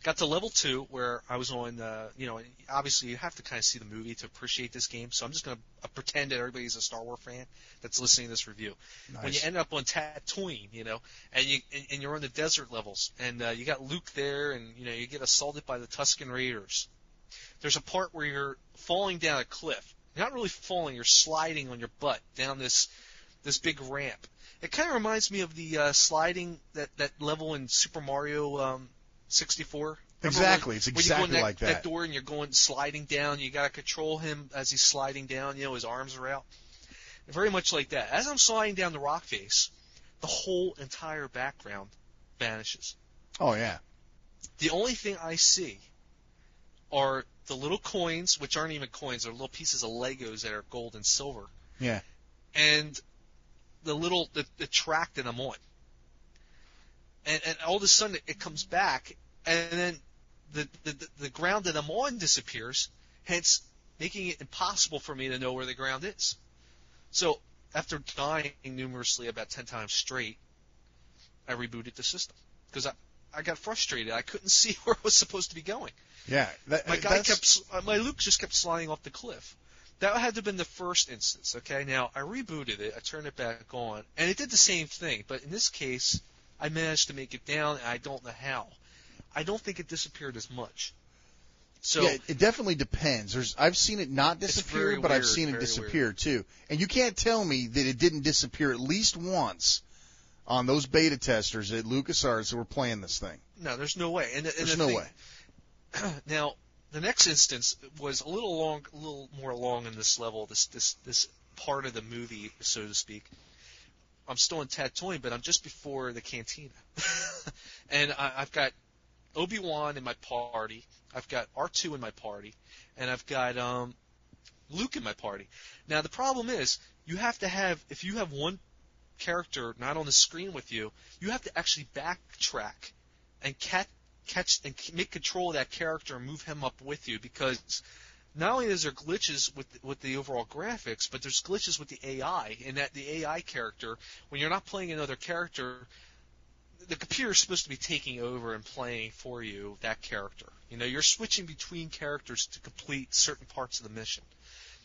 Got to level 2 where I was on, obviously you have to kind of see the movie to appreciate this game, so I'm just going to pretend that everybody's a Star Wars fan that's listening to this review. Nice. When you end up on Tatooine, and you're on the desert levels, and you got Luke there, and, you get assaulted by the Tusken Raiders. There's a part where you're falling down a cliff, You're not really falling. You're sliding on your butt down this big ramp. It kind of reminds me of the sliding that level in Super Mario 64. Exactly. It's exactly when you go in like that. that door and you're going sliding down. You got to control him as he's sliding down. His arms are out. Very much like that. As I'm sliding down the rock face, the whole entire background vanishes. Oh, yeah. The only thing I see are the little coins, which aren't even coins. They're little pieces of Legos that are gold and silver. Yeah. And the track that I'm on. And all of a sudden it comes back, and then the ground that I'm on disappears, hence making it impossible for me to know where the ground is. So after dying numerously about 10 times straight, I rebooted the system because I got frustrated. I couldn't see where I was supposed to be going. Yeah, My Luke just kept sliding off the cliff. That had to have been the first instance. Okay, now I rebooted it, I turned it back on, and it did the same thing. But in this case, I managed to make it down, and I don't know how. I don't think it disappeared as much. So yeah, it definitely depends. I've seen it not disappear, but I've seen it disappear too. And you can't tell me that it didn't disappear at least once on those beta testers at LucasArts that were playing this thing. No, there's no way. There's no way. Now, the next instance was a little more along in this level, this part of the movie, so to speak. I'm still in Tatooine, but I'm just before the cantina, and I've got Obi-Wan in my party, I've got R2 in my party, and I've got Luke in my party. Now, the problem is, if you have one character not on the screen with you, you have to actually backtrack and catch and make control of that character and move him up with you, because not only is there glitches with the overall graphics, but there's glitches with the AI, in that the AI character, when you're not playing another character, the computer is supposed to be taking over and playing for you that character. You're switching between characters to complete certain parts of the mission.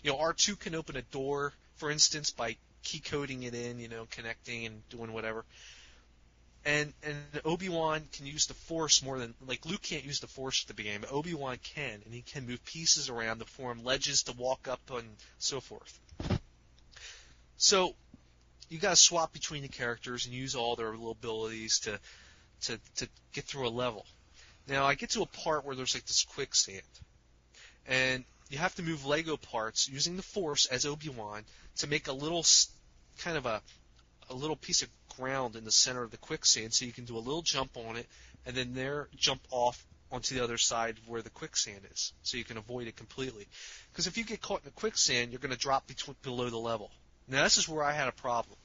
R2 can open a door, for instance, by key coding it in, connecting and doing whatever. And Obi-Wan can use the Force more than, like, Luke can't use the Force at the beginning, but Obi-Wan can, and he can move pieces around to form ledges to walk up and so forth. So you got to swap between the characters and use all their little abilities to get through a level. Now I get to a part where there's like this quicksand, and you have to move Lego parts using the Force as Obi-Wan to make a little kind of a little piece of ground in the center of the quicksand, so you can do a little jump on it, and then jump off onto the other side where the quicksand is, so you can avoid it completely. Because if you get caught in the quicksand, you're going to drop below the level. Now this is where I had a problem.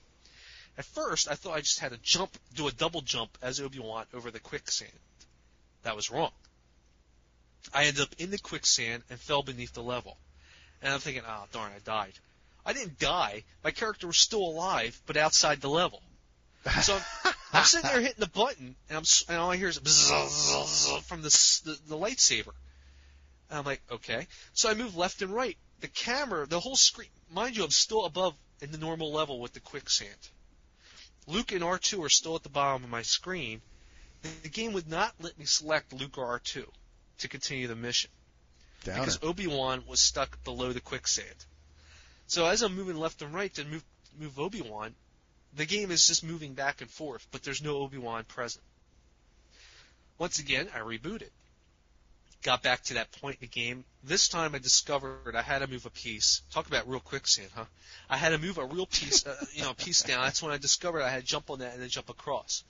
At first, I thought I just had to do a double jump as Obi-Wan over the quicksand. That was wrong. I ended up in the quicksand and fell beneath the level. And I'm thinking, oh, darn, I died. I didn't die. My character was still alive, but outside the level. So I'm sitting there hitting the button, and all I hear is bzzz from the lightsaber. And I'm like, okay. So I move left and right. The camera, the whole screen, mind you, I'm still above in the normal level with the quicksand. Luke and R2 are still at the bottom of my screen. The game would not let me select Luke or R2 to continue the mission. Downer. Because Obi-Wan was stuck below the quicksand. So as I'm moving left and right to move Obi-Wan, the game is just moving back and forth, but there's no Obi-Wan present. Once again, I rebooted. Got back to that point in the game. This time I discovered I had to move a piece. Talk about real quicksand, huh? I had to move a real piece, piece down. That's when I discovered I had to jump on that and then jump across.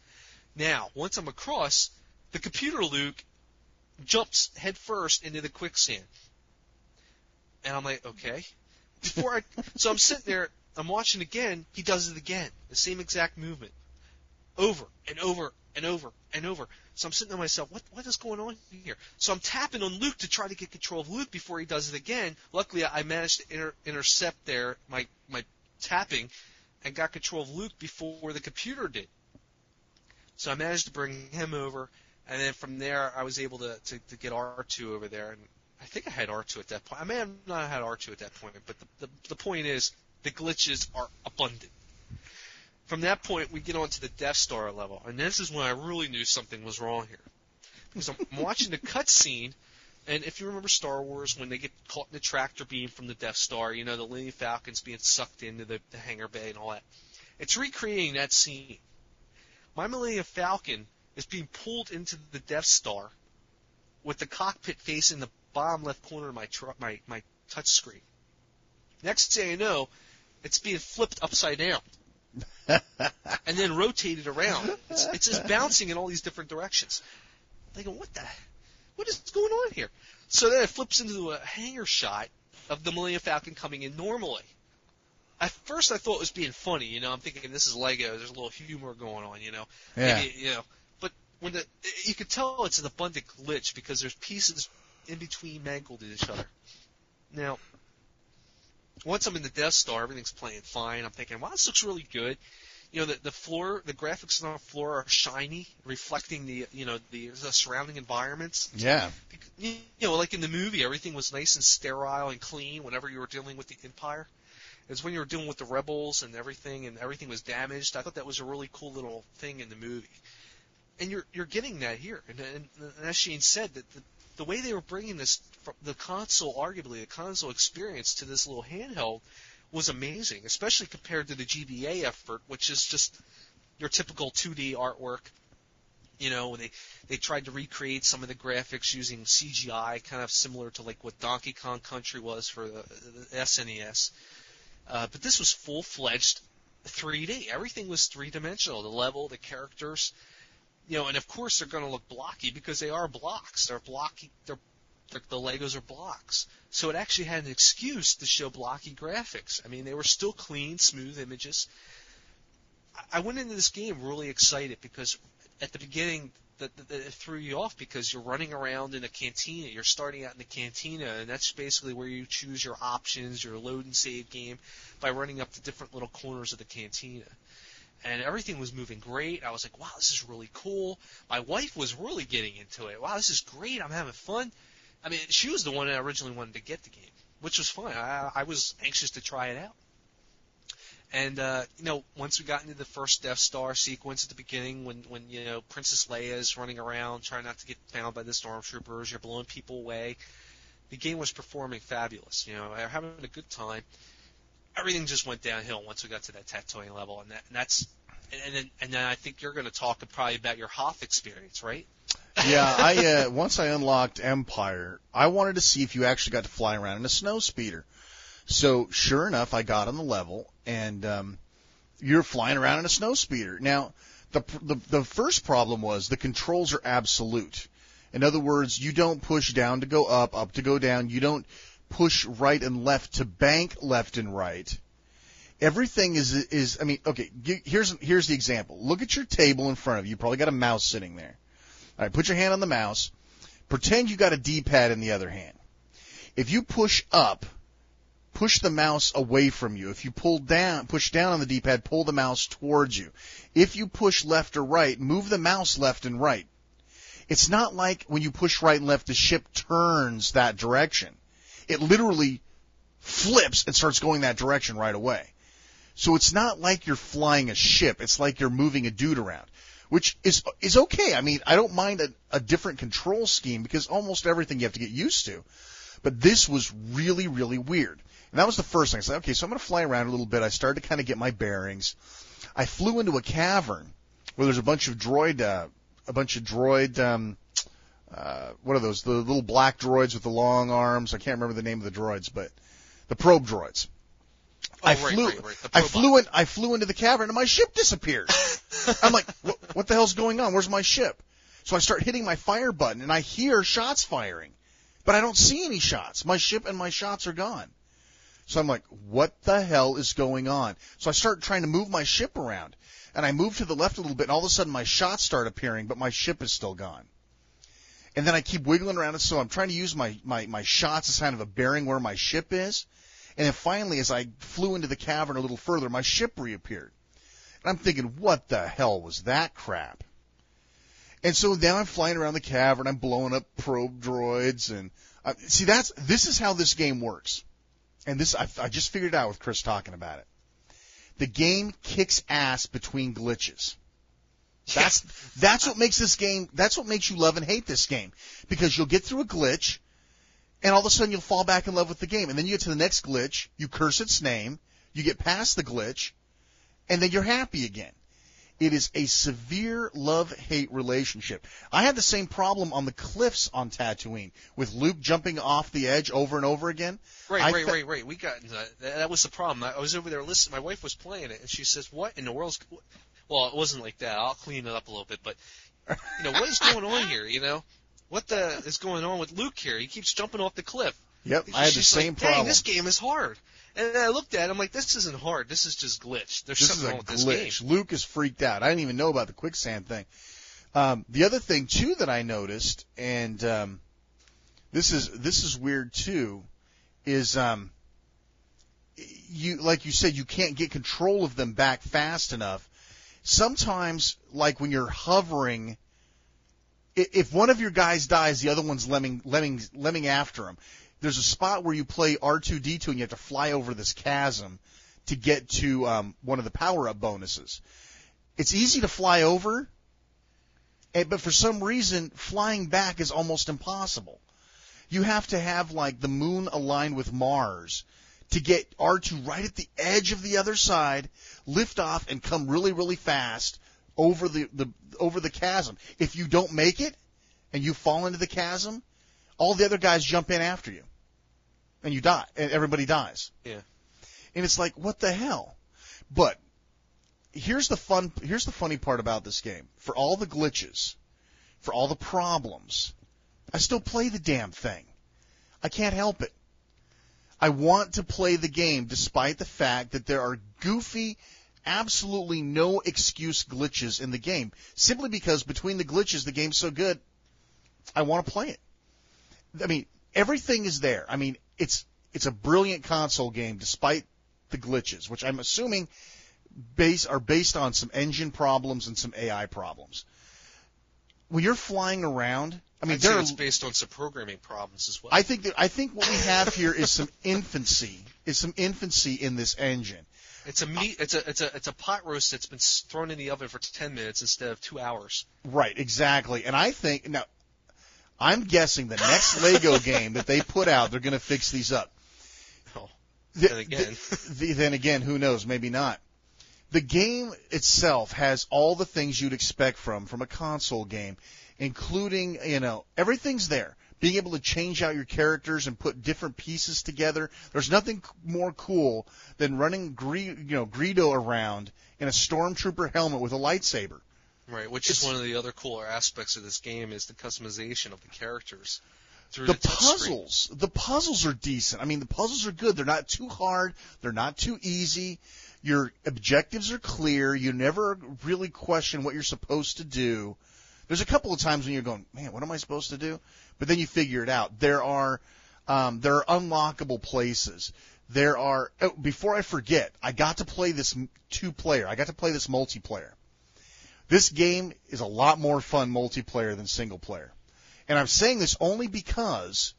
Now, once I'm across, the computer Luke jumps head first into the quicksand. And I'm like, okay. So I'm sitting there, I'm watching again, he does it again. The same exact movement. Over and over and over and over. So I'm sitting there myself, what is going on here? So I'm tapping on Luke to try to get control of Luke before he does it again. Luckily, I managed to intercept there my tapping and got control of Luke before the computer did. So I managed to bring him over, and then from there I was able to get R2 over there. And I think I had R2 at that point. I may have not had R2 at that point, but the point is the glitches are abundant. From that point, we get on to the Death Star level, and this is when I really knew something was wrong here. Because I'm watching the cutscene And if you remember Star Wars, when they get caught in the tractor beam from the Death Star, the Millennium Falcon's being sucked into the hangar bay and all that. It's recreating that scene. My Millennium Falcon is being pulled into the Death Star with the cockpit facing the bottom left corner of my touch screen. Next thing you know, it's being flipped upside down and then rotated around. It's just bouncing in all these different directions. I'm thinking, what is going on here? So then it flips into a hangar shot of the Millennium Falcon coming in normally. At first I thought it was being funny, I'm thinking this is Lego, there's a little humor going on, Yeah. Maybe, but when you could tell it's an abundant glitch because there's pieces in between mangled in each other. Now, once I'm in the Death Star, everything's playing fine. I'm thinking, wow, this looks really good. The floor, the graphics on the floor are shiny, reflecting the surrounding environments. Yeah. Like in the movie, everything was nice and sterile and clean whenever you were dealing with the Empire. It's when you were dealing with the rebels and everything was damaged. I thought that was a really cool little thing in the movie. And you're getting that here. And as Shane said, that the way they were bringing this, the console experience to this little handheld was amazing, especially compared to the GBA effort, which is just your typical 2D artwork. They tried to recreate some of the graphics using CGI, kind of similar to like what Donkey Kong Country was for the SNES. But this was full-fledged 3D. Everything was three-dimensional. The level, the characters, and of course they're going to look blocky because they are blocks. They're blocky. The Legos are blocks. So it actually had an excuse to show blocky graphics. I mean, they were still clean, smooth images. I went into this game really excited because at the beginning it threw you off because you're running around in a cantina. You're starting out in the cantina, and that's basically where you choose your options, your load and save game, by running up to different little corners of the cantina. And everything was moving great. I was like, wow, this is really cool. My wife was really getting into it. Wow, this is great. I'm having fun. I mean, she was the one that originally wanted to get the game, which was fine. I was anxious to try it out. And, once we got into the first Death Star sequence at the beginning when Princess Leia is running around trying not to get found by the stormtroopers, you're blowing people away, the game was performing fabulous. They're having a good time. Everything just went downhill once we got to that Tatooine level, and then I think you're going to talk probably about your Hoth experience, right? Yeah, once I unlocked Empire, I wanted to see if you actually got to fly around in a snow speeder. So sure enough, I got on the level, and you're flying around in a snow speeder. Now, the first problem was the controls are absolute. In other words, you don't push down to go up to go down. You don't push right and left to bank left and right. Everything is. I mean, okay. Here's the example. Look at your table in front of you. You probably got a mouse sitting there. All right, put your hand on the mouse. Pretend you got a D-pad in the other hand. If you push up, push the mouse away from you. If you push down on the D-pad, pull the mouse towards you. If you push left or right, move the mouse left and right. It's not like when you push right and left, the ship turns that direction. It literally flips and starts going that direction right away. So it's not like you're flying a ship. It's like you're moving a dude around, which is okay. I mean, I don't mind a different control scheme because almost everything you have to get used to. But this was really, really weird. And that was the first thing. I said, okay, so I'm going to fly around a little bit. I started to kind of get my bearings. I flew into a cavern where there's a bunch of droid, what are those? The little black droids with the long arms. I can't remember the name of the droids, but the probe droids. I flew into the cavern and my ship disappeared. I'm like, what the hell's going on? Where's my ship? So I start hitting my fire button and I hear shots firing, but I don't see any shots. My ship and my shots are gone. So I'm like, what the hell is going on? So I start trying to move my ship around and I move to the left a little bit and all of a sudden my shots start appearing, but my ship is still gone. And then I keep wiggling around it, so I'm trying to use my shots as kind of a bearing where my ship is. And then finally, as I flew into the cavern a little further, my ship reappeared. And I'm thinking, what the hell was that crap? And so now I'm flying around the cavern, I'm blowing up probe droids, and this is how this game works. And this I just figured it out with Chris talking about it. The game kicks ass between glitches. That's what makes this game. That's what makes you love and hate this game, because you'll get through a glitch, and all of a sudden you'll fall back in love with the game. And then you get to the next glitch, you curse its name, you get past the glitch, and then you're happy again. It is a severe love-hate relationship. I had the same problem on the cliffs on Tatooine with Luke jumping off the edge over and over again. Right. We got that was the problem. I was over there listening. My wife was playing it, and she says, "What in the world's?" Well, it wasn't like that. I'll clean it up a little bit, but what is going on here? What the is going on with Luke here? He keeps jumping off the cliff. Yep, I had the same problem. Dang, this game is hard. And then I looked at it, I'm like, this isn't hard. This is just glitched. There's something wrong with this game. Luke is freaked out. I didn't even know about the quicksand thing. The other thing, too, that I noticed, and this is weird, too, is like you said, you can't get control of them back fast enough. Sometimes, like when you're hovering, if one of your guys dies, the other one's lemming after him. There's a spot where you play R2-D2 and you have to fly over this chasm to get to one of the power-up bonuses. It's easy to fly over, but for some reason, flying back is almost impossible. You have to have, like, the moon aligned with Mars to get R2 right at the edge of the other side, lift off, and come really, really fast over the chasm. If you don't make it and you fall into the chasm, all the other guys jump in after you, and you die, and everybody dies. Yeah. And it's like, what the hell? But here's the funny part about this game. For all the glitches, for all the problems, I still play the damn thing. I can't help it. I want to play the game despite the fact that there are goofy, absolutely no excuse glitches in the game. Simply because between the glitches, the game's so good, I want to play it. I mean, everything is there. I mean, it's a brilliant console game despite the glitches, which I'm assuming are based on some engine problems and some AI problems. When you're flying around, I mean, it's based on some programming problems as well. I think what we have here is some infancy in this engine. It's a pot roast that's been thrown in the oven for 10 minutes instead of 2 hours. Right, exactly. And I think now, I'm guessing the next Lego game that they put out, they're going to fix these up. Oh, then again, who knows? Maybe not. The game itself has all the things you'd expect from a console game, including, everything's there. Being able to change out your characters and put different pieces together. There's nothing more cool than running Greedo around in a stormtrooper helmet with a lightsaber. Right, which is one of the other cooler aspects of this game is the customization of the characters. The puzzles are decent. I mean, the puzzles are good. They're not too hard. They're not too easy. Your objectives are clear. You never really question what you're supposed to do. There's a couple of times when you're going, man, what am I supposed to do? But then you figure it out. There are unlockable places. Before I forget, I got to play this 2-player. I got to play this multiplayer. This game is a lot more fun multiplayer than single player. And I'm saying this only because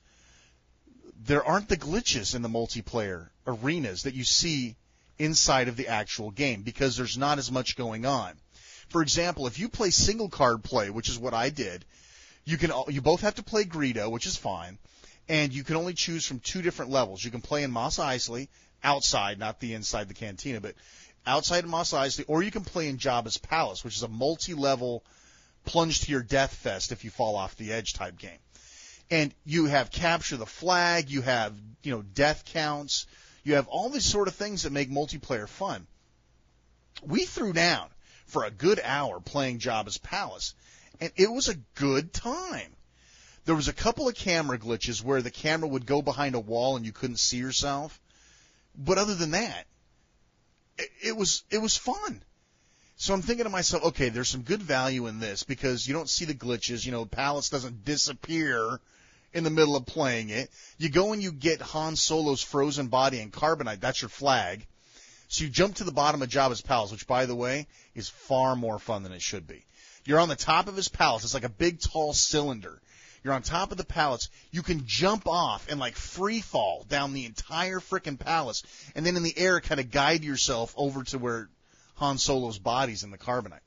there aren't the glitches in the multiplayer arenas that you see inside of the actual game because there's not as much going on. For example, if you play single card play, which is what I did, you both have to play Greedo, which is fine, and you can only choose from 2 different levels. You can play in Mos Eisley, outside, not the inside the cantina, but outside of Mos Eisley, or you can play in Jabba's Palace, which is a multi-level plunge to your death fest if you fall off the edge type game. And you have capture the flag, you have, death counts, you have all these sort of things that make multiplayer fun. We threw down for a good hour playing Jabba's Palace, and it was a good time. There was a couple of camera glitches where the camera would go behind a wall and you couldn't see yourself, but other than that, it was fun. So I'm thinking to myself, okay, there's some good value in this because you don't see the glitches. Palace doesn't disappear in the middle of playing it. You go and you get Han Solo's frozen body and carbonite. That's your flag. So you jump to the bottom of Jabba's Palace, which, by the way, is far more fun than it should be. You're on the top of his palace. It's like a big, tall cylinder. You're on top of the palace. You can jump off and, like, free fall down the entire frickin' palace, and then in the air kind of guide yourself over to where Han Solo's body's in the carbonite.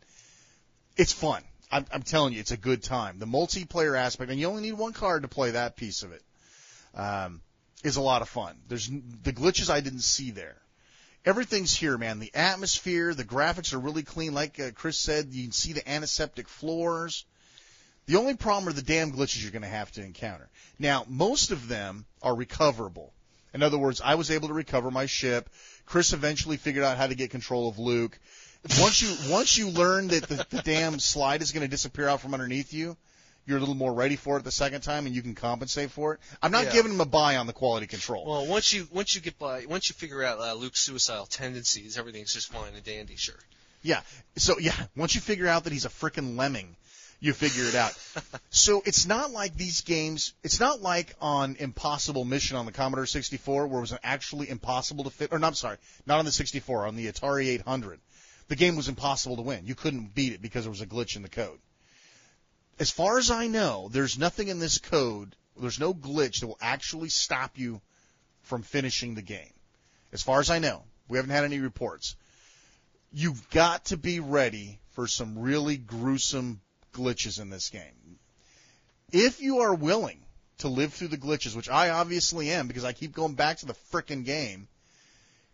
It's fun. I'm telling you, it's a good time. The multiplayer aspect, and you only need 1 card to play that piece of it. is a lot of fun. There's the glitches I didn't see there. Everything's here, man. The atmosphere, the graphics are really clean. Like Chris said, you can see the antiseptic floors. The only problem are the damn glitches you're going to have to encounter. Now, most of them are recoverable. In other words, I was able to recover my ship. Chris eventually figured out how to get control of Luke. Once you learn that the damn slide is going to disappear out from underneath you, you're a little more ready for it the second time, and you can compensate for it. I'm not giving him a buy on the quality control. Well, once you figure out Luke's suicidal tendencies, everything's just fine and dandy, sure. Yeah. So once you figure out that he's a frickin' lemming, you figure it out. So it's not like these games. It's not like on Impossible Mission on the Commodore 64 where it was actually impossible to fit. Or no, I'm sorry, not on the 64, on the Atari 800. The game was impossible to win. You couldn't beat it because there was a glitch in the code. As far as I know, there's nothing in this code, there's no glitch that will actually stop you from finishing the game. As far as I know, we haven't had any reports. You've got to be ready for some really gruesome glitches in this game. If you are willing to live through the glitches, which I obviously am because I keep going back to the frickin' game,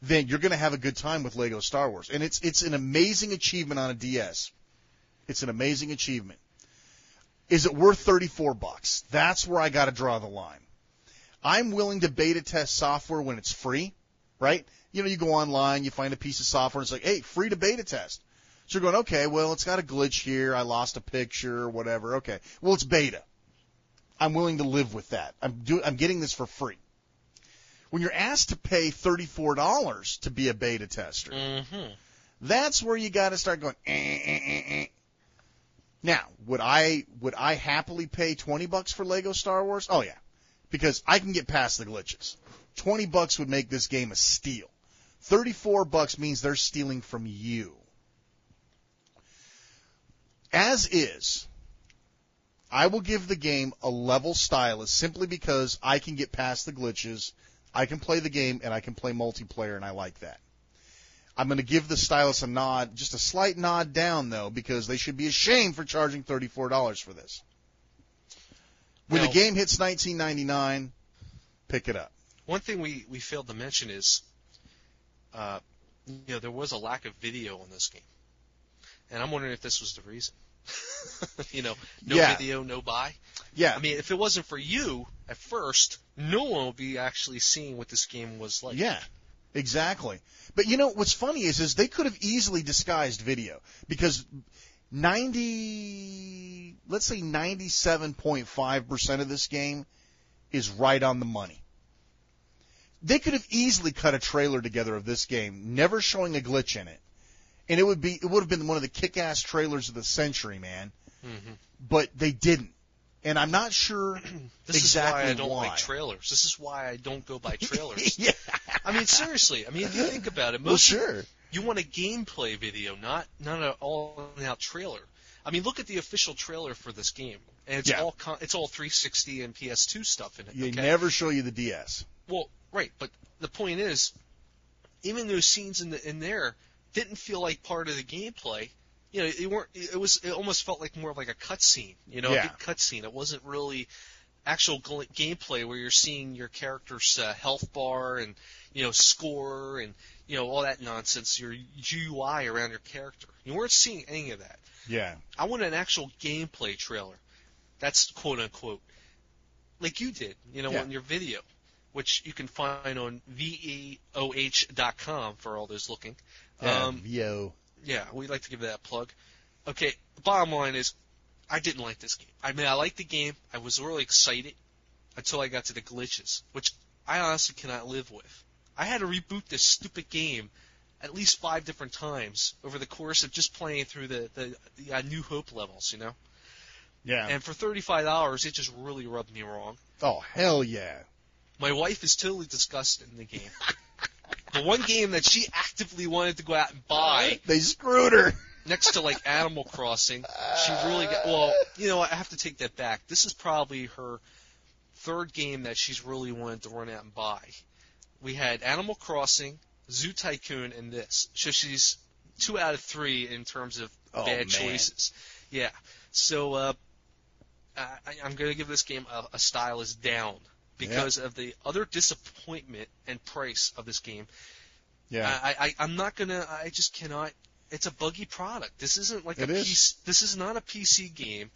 then you're going to have a good time with Lego Star Wars. And it's an amazing achievement on a DS. It's an amazing achievement. Is it worth $34? That's where I got to draw the line. I'm willing to beta test software when it's free, right? You know, you go online, you find a piece of software, and it's like, hey, free to beta test. So you're going, okay, well, it's got a glitch here. I lost a picture, whatever. Okay, well, it's beta. I'm willing to live with that. I'm getting this for free. When you're asked to pay $34 to be a beta tester, that's where you got to start going, Now, would I happily pay $20 for Lego Star Wars? Oh yeah, because I can get past the glitches. $20 would make this game a steal. $34 means they're stealing from you. As is, I will give the game a level stylus simply because I can get past the glitches, I can play the game, and I can play multiplayer, and I like that. I'm going to give the stylus a nod, just a slight nod down, though, because they should be ashamed for charging $34 for this. When the game hits $19.99, pick it up. One thing we failed to mention is, there was a lack of video in this game. And I'm wondering if this was the reason. Video, no buy. Yeah. I mean, if it wasn't for you at first, no one would be actually seeing what this game was like. Yeah. Exactly. But what's funny is they could have easily disguised video because 97.5% of this game is right on the money. They could have easily cut a trailer together of this game, never showing a glitch in it. And it would have been one of the kick-ass trailers of the century, man. Mm-hmm. But they didn't. And I'm not sure this exactly is why I don't like trailers. This is why I don't go by trailers. Yeah. I mean, seriously. I mean, if you think about it, you want a gameplay video, not an all-out trailer. I mean, look at the official trailer for this game, and it's all 360 and PS2 stuff in it. They never show you the DS. Well, right, but the point is, even those scenes in there didn't feel like part of the gameplay. It almost felt like more of like a cutscene, a big cutscene. It wasn't really actual gameplay where you're seeing your character's health bar and, score and, all that nonsense, your GUI around your character. You weren't seeing any of that. Yeah. I want an actual gameplay trailer. That's quote unquote. Like you did, on your video, which you can find on VEOH.com for all those looking. VO. Yeah, we'd like to give that a plug. Okay, the bottom line is, I didn't like this game. I mean, I liked the game. I was really excited until I got to the glitches, which I honestly cannot live with. I had to reboot this stupid game at least 5 different times over the course of just playing through the New Hope levels, Yeah. And for $35, it just really rubbed me wrong. Oh, hell yeah. My wife is totally disgusted in the game. The one game that she actively wanted to go out and buy. They screwed her. Next to, Animal Crossing, she really got... Well, I have to take that back. This is probably her third game that she's really wanted to run out and buy. We had Animal Crossing, Zoo Tycoon, and this. So she's 2 out of 3 in terms of bad choices. Yeah. So I'm going to give this game a stylus down because of the utter disappointment and price of this game. Yeah. I'm not gonna. I just cannot. It's a buggy product. This isn't like This is not a PC game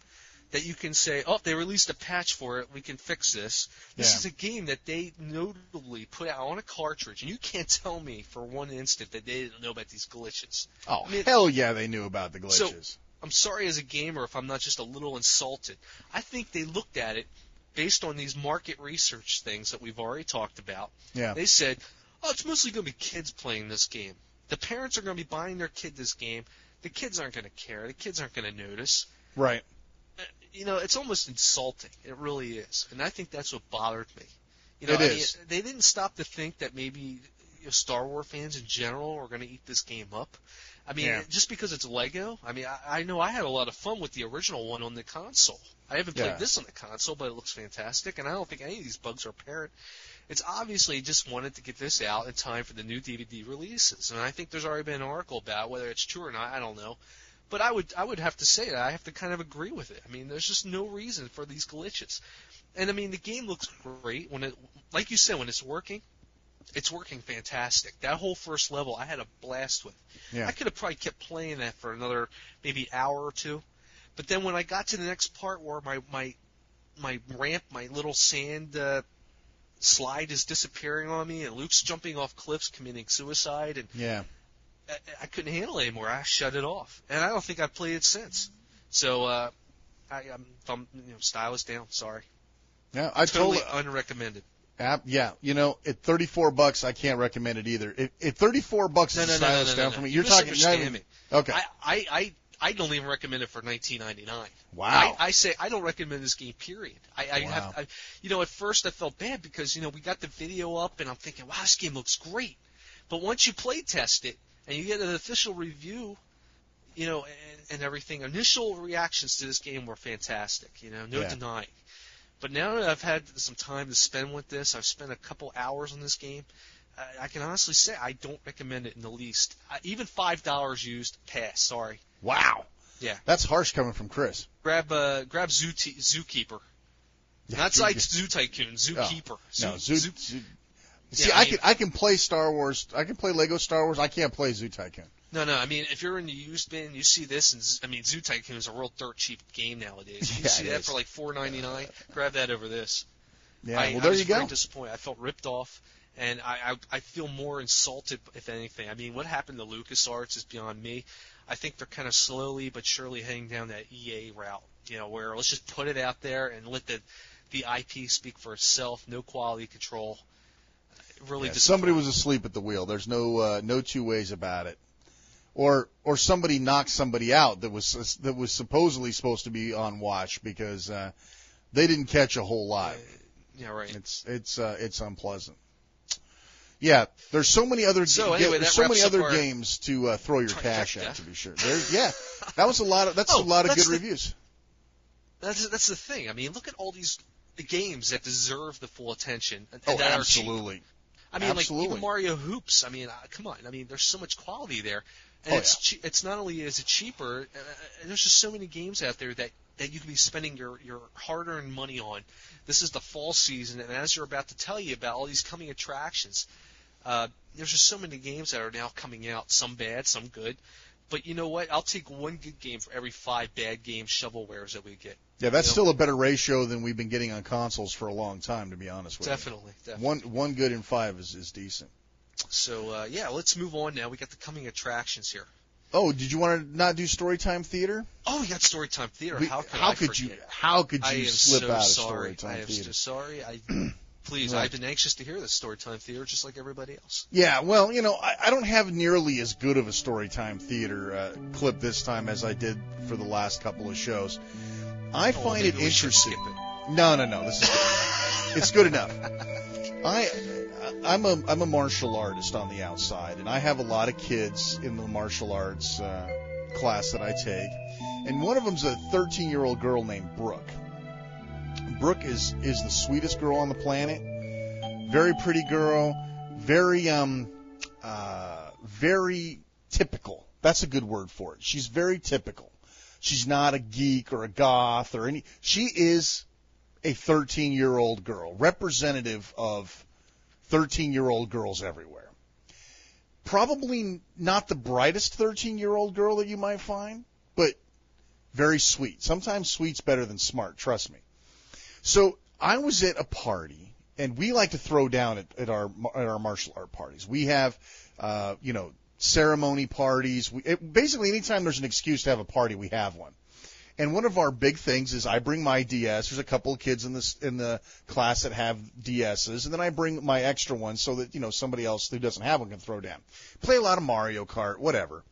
that you can say, oh, they released a patch for it, we can fix this. This is a game that they notably put out on a cartridge, and you can't tell me for one instant that they didn't know about these glitches. Oh, hell yeah, they knew about the glitches. So, I'm sorry as a gamer if I'm not just a little insulted. I think they looked at it based on these market research things that we've already talked about. Yeah. They said, oh, it's mostly going to be kids playing this game. The parents are going to be buying their kid this game. The kids aren't going to care. The kids aren't going to notice. Right. It's almost insulting. It really is. And I think that's what bothered me. It is. They didn't stop to think that maybe Star Wars fans in general are going to eat this game up. I mean, just because it's Lego, I mean, I know I had a lot of fun with the original one on the console. I haven't played this on the console, but it looks fantastic, and I don't think any of these bugs are apparent. It's obviously just wanted to get this out in time for the new DVD releases, and I think there's already been an article about it. Whether it's true or not, I don't know. But I would have to say that I have to kind of agree with it. I mean, there's just no reason for these glitches. And I mean, the game looks great when it, like you said, when it's working fantastic. That whole first level, I had a blast with. Yeah. I could have probably kept playing that for another maybe hour or two. But then when I got to the next part where my ramp, my little sand slide is disappearing on me, and Luke's jumping off cliffs, committing suicide, and I couldn't handle it anymore. I shut it off, and I don't think I've played it since. So I'm stylus down. Sorry. Yeah, I totally unrecommended. Yeah, at $34, I can't recommend it either. If $34 is a stylus down for me, you're talking. Me. Okay. I don't even recommend it for $19.99. Wow. I say I don't recommend this game. Period. At first I felt bad because we got the video up and I'm thinking, wow, this game looks great. But once you play test it and you get an official review, and everything, initial reactions to this game were fantastic. No denying. But now that I've had some time to spend with this, I've spent a couple hours on this game. I can honestly say I don't recommend it in the least. Even $5 used, pass. Sorry. Wow. Yeah. That's harsh coming from Chris. Grab Zookeeper. Not Zoo Tycoon. Zookeeper. Oh, no, Zoo. See, I can play Star Wars. I can play Lego Star Wars. I can't play Zoo Tycoon. No. I mean, if you're in the used bin, you see this, and Zoo Tycoon is a real dirt cheap game nowadays. You see that for like $4.99. Grab that over this. Yeah. Well, there you go. I was very disappointed. I felt ripped off, and I feel more insulted, if anything. I mean, what happened to LucasArts is beyond me. I think they're kind of slowly but surely heading down that EA route. Where let's just put it out there and let the IP speak for itself. No quality control. Really, somebody was asleep at the wheel. There's no two ways about it. Or somebody knocked somebody out that was supposedly supposed to be on watch because they didn't catch a whole lot. Yeah, right. It's unpleasant. Yeah, there's so many other games to throw your cash at, to be sure. That was a lot of good reviews. That's the thing. I mean, look at all these games that deserve the full attention. And that absolutely. I mean, like even Mario Hoops. I mean, come on. I mean, there's so much quality there, and it's not only is it cheaper. There's just so many games out there that you can be spending your hard-earned money on. This is the fall season, and as you're about to tell you about all these coming attractions, there's just so many games that are now coming out. Some bad, some good. But you know what? I'll take one good game for every 5 bad game shovelwares that we get. Yeah, that's still a better ratio than we've been getting on consoles for a long time, to be honest with you. Definitely. One good in 5 is decent. So, let's move on now. We got the coming attractions here. Oh, did you want to not do Storytime Theater? Oh, we got Storytime Theater. How could you slip out of Storytime Theater? I am so sorry. Please, I've been anxious to hear this Storytime Theater just like everybody else. Yeah, well, I don't have nearly as good of a Storytime Theater clip this time as I did for the last couple of shows. I find it interesting. No, this is good. It's good enough. I'm a martial artist on the outside, and I have a lot of kids in the martial arts class that I take, and one of them's a 13-year-old girl named Brooke. Brooke is the sweetest girl on the planet. Very pretty girl. Very typical. That's a good word for it. She's very typical. She's not a geek or a goth or any. She is a 13-year-old girl, representative of 13-year-old girls everywhere. Probably not the brightest 13-year-old girl that you might find, but very sweet. Sometimes sweet's better than smart, trust me. So I was at a party, and we like to throw down at our martial art parties. We have, ceremony parties. Basically, anytime there's an excuse to have a party, we have one. And one of our big things is I bring my DS. There's a couple of kids in the class that have DSs, and then I bring my extra one so that somebody else who doesn't have one can throw down. Play a lot of Mario Kart, whatever.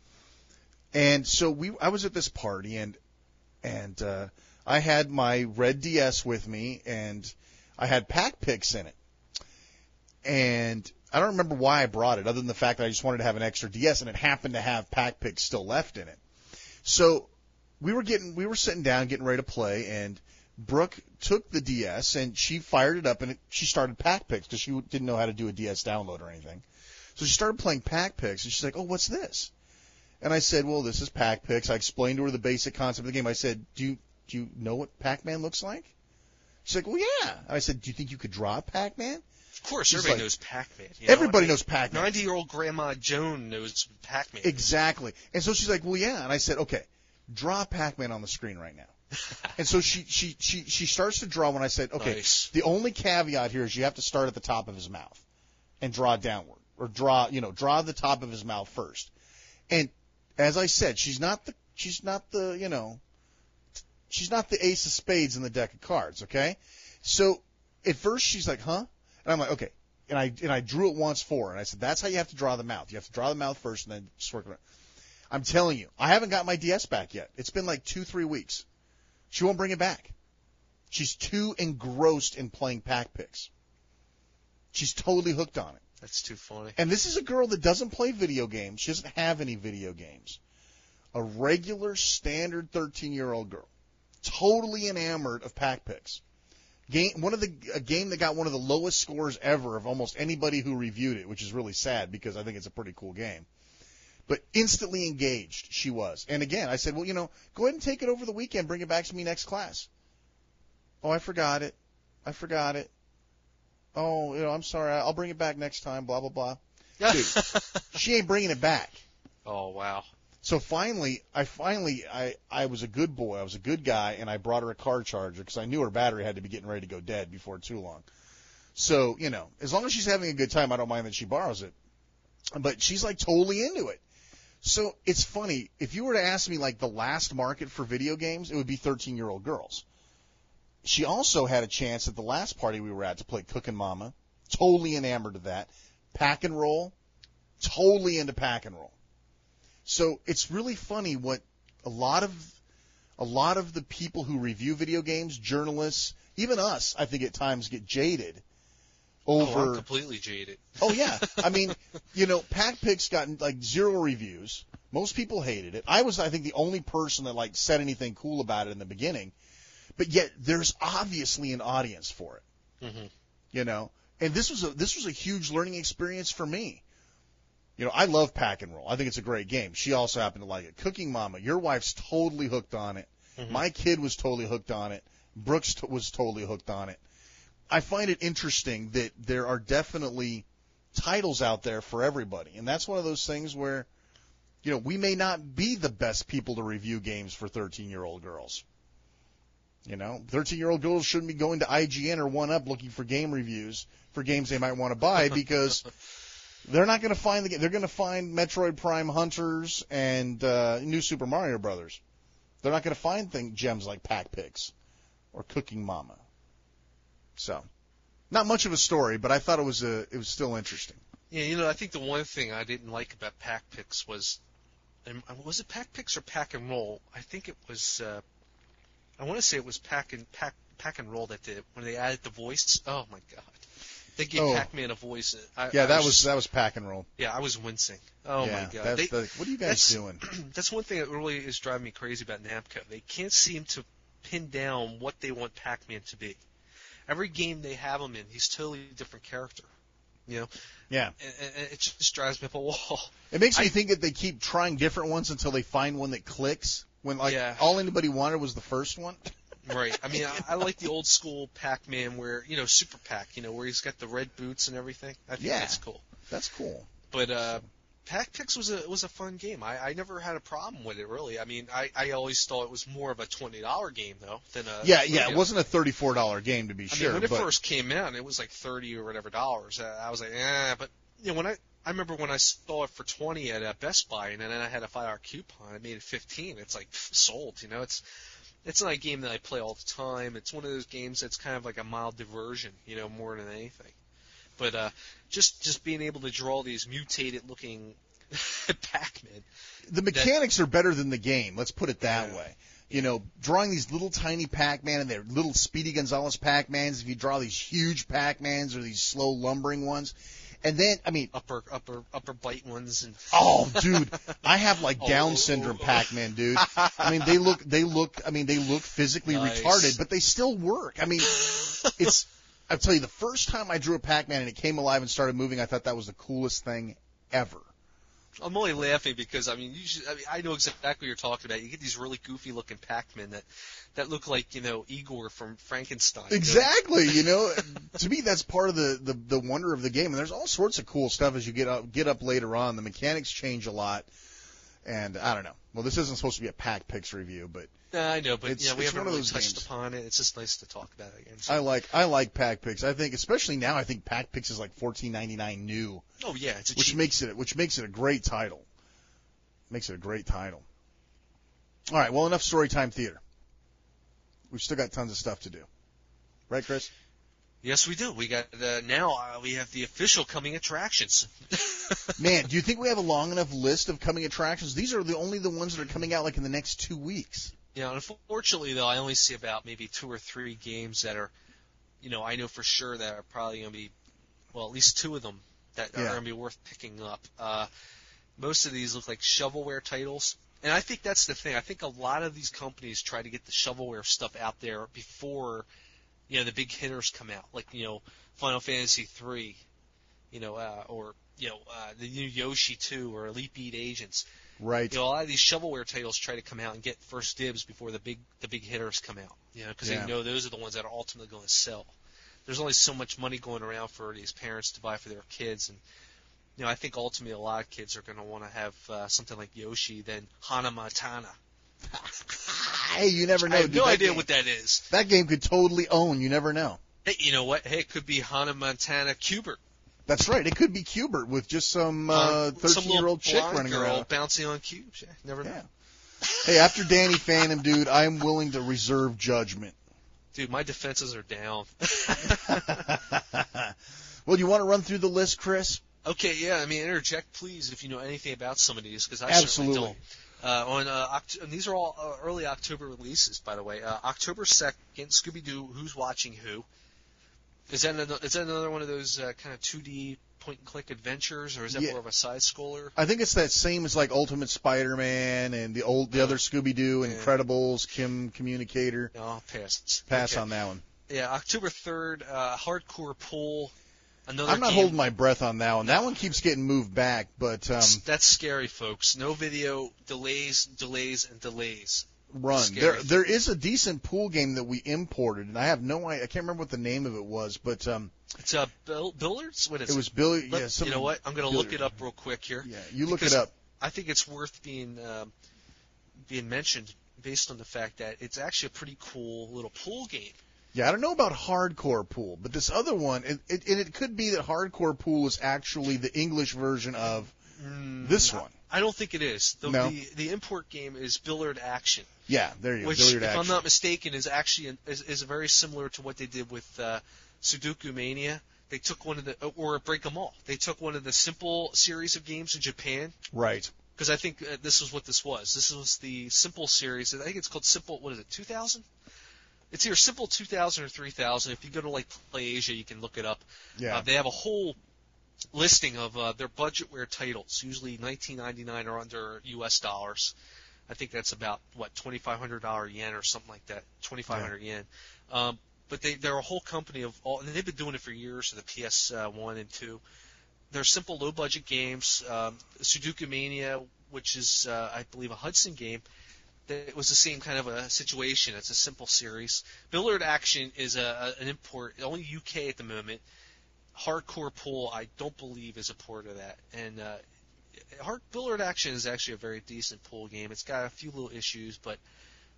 And so I was at this party, and I had my red DS with me, and I had pack picks in it. And I don't remember why I brought it, other than the fact that I just wanted to have an extra DS, and it happened to have pack picks still left in it. So we were sitting down getting ready to play, and Brooke took the DS and she fired it up, and she started pack picks because she didn't know how to do a DS download or anything. So she started playing pack picks, and she's like, "Oh, what's this?" And I said, "Well, this is pack picks." I explained to her the basic concept of the game. I said, "Do you know what Pac-Man looks like?" She's like, "Well, yeah." And I said, "Do you think you could draw Pac-Man?" Of course, everybody knows Pac-Man. Everybody knows Pac-Man. 90-year-old Grandma Joan knows Pac-Man. Exactly. And so she's like, "Well, yeah." And I said, "Okay, draw Pac-Man on the screen right now." And so she starts to draw when I said, "Okay, nice. The only caveat here is you have to start at the top of his mouth and draw downward, or draw the top of his mouth first." And as I said, she's not the ace of spades in the deck of cards, okay? So at first she's like, "Huh?" And I'm like, "Okay." And I drew it once for her, and I said, "That's how you have to draw the mouth. You have to draw the mouth first and then just work around." I'm telling you, I haven't got my DS back yet. It's been like 2-3 weeks. She won't bring it back. She's too engrossed in playing pack picks. She's totally hooked on it. That's too funny. And this is a girl that doesn't play video games. She doesn't have any video games. A regular, standard 13-year-old girl. Totally enamored of pack picks. A game that got one of the lowest scores ever of almost anybody who reviewed it, which is really sad because I think it's a pretty cool game. But instantly engaged she was. And again, I said, "Well, go ahead and take it over the weekend. Bring it back to me next class." "Oh, I forgot it. Oh, I'm sorry. I'll bring it back next time, blah, blah, blah." Dude, she ain't bringing it back. Oh, wow. So finally, I was a good boy. I was a good guy, and I brought her a car charger because I knew her battery had to be getting ready to go dead before too long. So, as long as she's having a good time, I don't mind that she borrows it. But she's like totally into it. So it's funny. If you were to ask me like the last market for video games, it would be 13-year-old girls. She also had a chance at the last party we were at to play Cookin' Mama. Totally enamored of that. Pack and Roll. Totally into Pack and Roll. So it's really funny what a lot of the people who review video games, journalists, even us, I think at times get jaded over. Oh, I'm completely jaded. Oh yeah, I mean, Pack Picks got like 0 reviews. Most people hated it. I think, the only person that like said anything cool about it in the beginning. But yet there's obviously an audience for it. Mm-hmm. And this was a huge learning experience for me. I love Pack and Roll. I think it's a great game. She also happened to like it. Cooking Mama, your wife's totally hooked on it. Mm-hmm. My kid was totally hooked on it. Brooks was totally hooked on it. I find it interesting that there are definitely titles out there for everybody. And that's one of those things where, we may not be the best people to review games for 13-year-old girls. 13-year-old girls shouldn't be going to IGN or 1UP looking for game reviews for games they might want to buy because they're not going to find they're going to find Metroid Prime Hunters and New Super Mario Brothers. They're not going to find gems like Pack Picks or Cooking Mama. So, not much of a story, but I thought it was still interesting. Yeah, I think the one thing I didn't like about Pack Picks was it Pack Picks or Pack and Roll? I think it was. I want to say it was Pack and Roll that did it when they added the voice. Oh my God, they gave Pac-Man a voice. That was Pack and Roll. Yeah, I was wincing. Oh my God, what are you guys doing? That's one thing that really is driving me crazy about Namco. They can't seem to pin down what they want Pac-Man to be. Every game they have him in, he's totally a different character. Yeah. And it just drives me up a wall. It makes me think that they keep trying different ones until they find one that clicks. When all anybody wanted was the first one. Right. I mean, I like the old school Pac-Man where, Super Pac, where he's got the red boots and everything. I think that's cool. That's cool. But Pac-Pix was a fun game. I never had a problem with it, really. I mean, I always thought it was more of a $20 game, though, than a... Yeah, it wasn't a $34 game, to be sure. I mean, when it first came out, it was like $30 or whatever dollars. I was like, but, when I remember when I saw it for $20 at Best Buy, and then I had a $5 coupon, I made it $15. It's like, sold, It's not a game that I play all the time. It's one of those games that's kind of like a mild diversion, more than anything. But just being able to draw these mutated-looking Pac-Man. The mechanics are better than the game. Let's put it that way. Drawing these little tiny Pac-Man and their little Speedy Gonzales Pac-Mans. If you draw these huge Pac-Mans or these slow lumbering ones, and then upper bite ones and dude, I have like Down syndrome Pac-Man, dude. I mean, they look physically retarded, but they still work. I mean, I'll tell you, the first time I drew a Pac-Man and it came alive and started moving, I thought that was the coolest thing ever. I'm only laughing because, I know exactly what you're talking about. You get these really goofy-looking Pac-Men that look like, Igor from Frankenstein. Exactly, To me, that's part of the wonder of the game. And there's all sorts of cool stuff as you get up later on. The mechanics change a lot. And I don't know. Well, this isn't supposed to be a Pac-Pix review, but... I know, but we haven't really touched games. upon it. It's just nice to talk about it again. So. I like Pac-Pix. I think, especially now, I think Pac-Pix is like $14.99 new. Oh yeah, it's which makes it a great title. Makes it a great title. All right, well, enough Storytime Theater. We've still got tons of stuff to do, right, Chris? Yes, we do. We got now we have the official coming attractions. Man, do you think we have a long enough list of coming attractions? These are only the ones that are coming out like in the next 2 weeks. Yeah, unfortunately, though, I only see about maybe 2 or 3 games that are, I know for sure that are probably going to be, well, at least 2 of them that are going to be worth picking up. Most of these look like shovelware titles, and I think that's the thing. I think a lot of these companies try to get the shovelware stuff out there before, the big hitters come out, like, Final Fantasy 3, or, the new Yoshi 2 or Elite Beat Agents. Right. A lot of these shovelware titles try to come out and get first dibs before the big hitters come out. Because they know those are the ones that are ultimately going to sell. There's only so much money going around for these parents to buy for their kids, and I think ultimately a lot of kids are going to want to have something like Yoshi than Hana Montana. Hey, you never know. I have no idea what that is. That game could totally own. You never know. Hey, you know what? Hey, it could be Hana Montana Cubert. That's right. It could be Cubert with just some 13-year-old chick running around. Bouncing on cubes. Yeah, never know. Yeah. Hey, after Danny Phantom, dude, I'm willing to reserve judgment. Dude, my defenses are down. Well, do you want to run through the list, Chris? Okay, yeah. Interject, please, if you know anything about some of these, because I Absolutely. certainly don't. And these are all early October releases, by the way. October 2nd, Scooby-Doo, Who's Watching Who. Is that another one of those kind of 2D point-and-click adventures, or is that more of a side-scroller? I think it's that same as like Ultimate Spider-Man and the other Scooby-Doo, Incredibles, Kim Communicator. No, I'll pass. Pass on that one. Yeah, October 3rd, Hardcore Pool. I'm not holding my breath on that one. That one keeps getting moved back, but that's scary, folks. No video, delays, and delays. Run. There is a decent pool game that we imported, and I have no idea. I can't remember what the name of it was, but it's Billiards. What is it? It was Billiards. You know what? I'm going to look it up real quick here. Yeah, you look it up. I think it's worth being mentioned based on the fact that it's actually a pretty cool little pool game. Yeah, I don't know about Hardcore Pool, but this other one, and it could be that Hardcore Pool is actually the English version of this one. I don't think it is. No. The import game is Billiard Action. Yeah, there you go. Which, Billiard if Action. I'm not mistaken, is actually is very similar to what they did with Sudoku Mania. They took or Break 'em All. They took one of the simple series of games in Japan. Right. Because I think this is what this was. This was the simple series. I think it's called Simple. What is it? 2000. It's either Simple 2000 or 3000. If you go to like PlayAsia, you can look it up. Yeah. They have a whole listing of their budgetware titles, usually $19.99 or under U.S. dollars. I think that's about $2,500 yen or something like that. 2,500 yen. But they're a whole company of all, and they've been doing it for years. So the PS1 and 2. They're simple, low-budget games. Sudoku Mania, which is I believe a Hudson game. it was the same kind of a situation. It's a simple series. Billiard Action is an import, only UK at the moment. Hardcore Pool, I don't believe, is a port of that. And Billiard Action is actually a very decent pool game. It's got a few little issues, but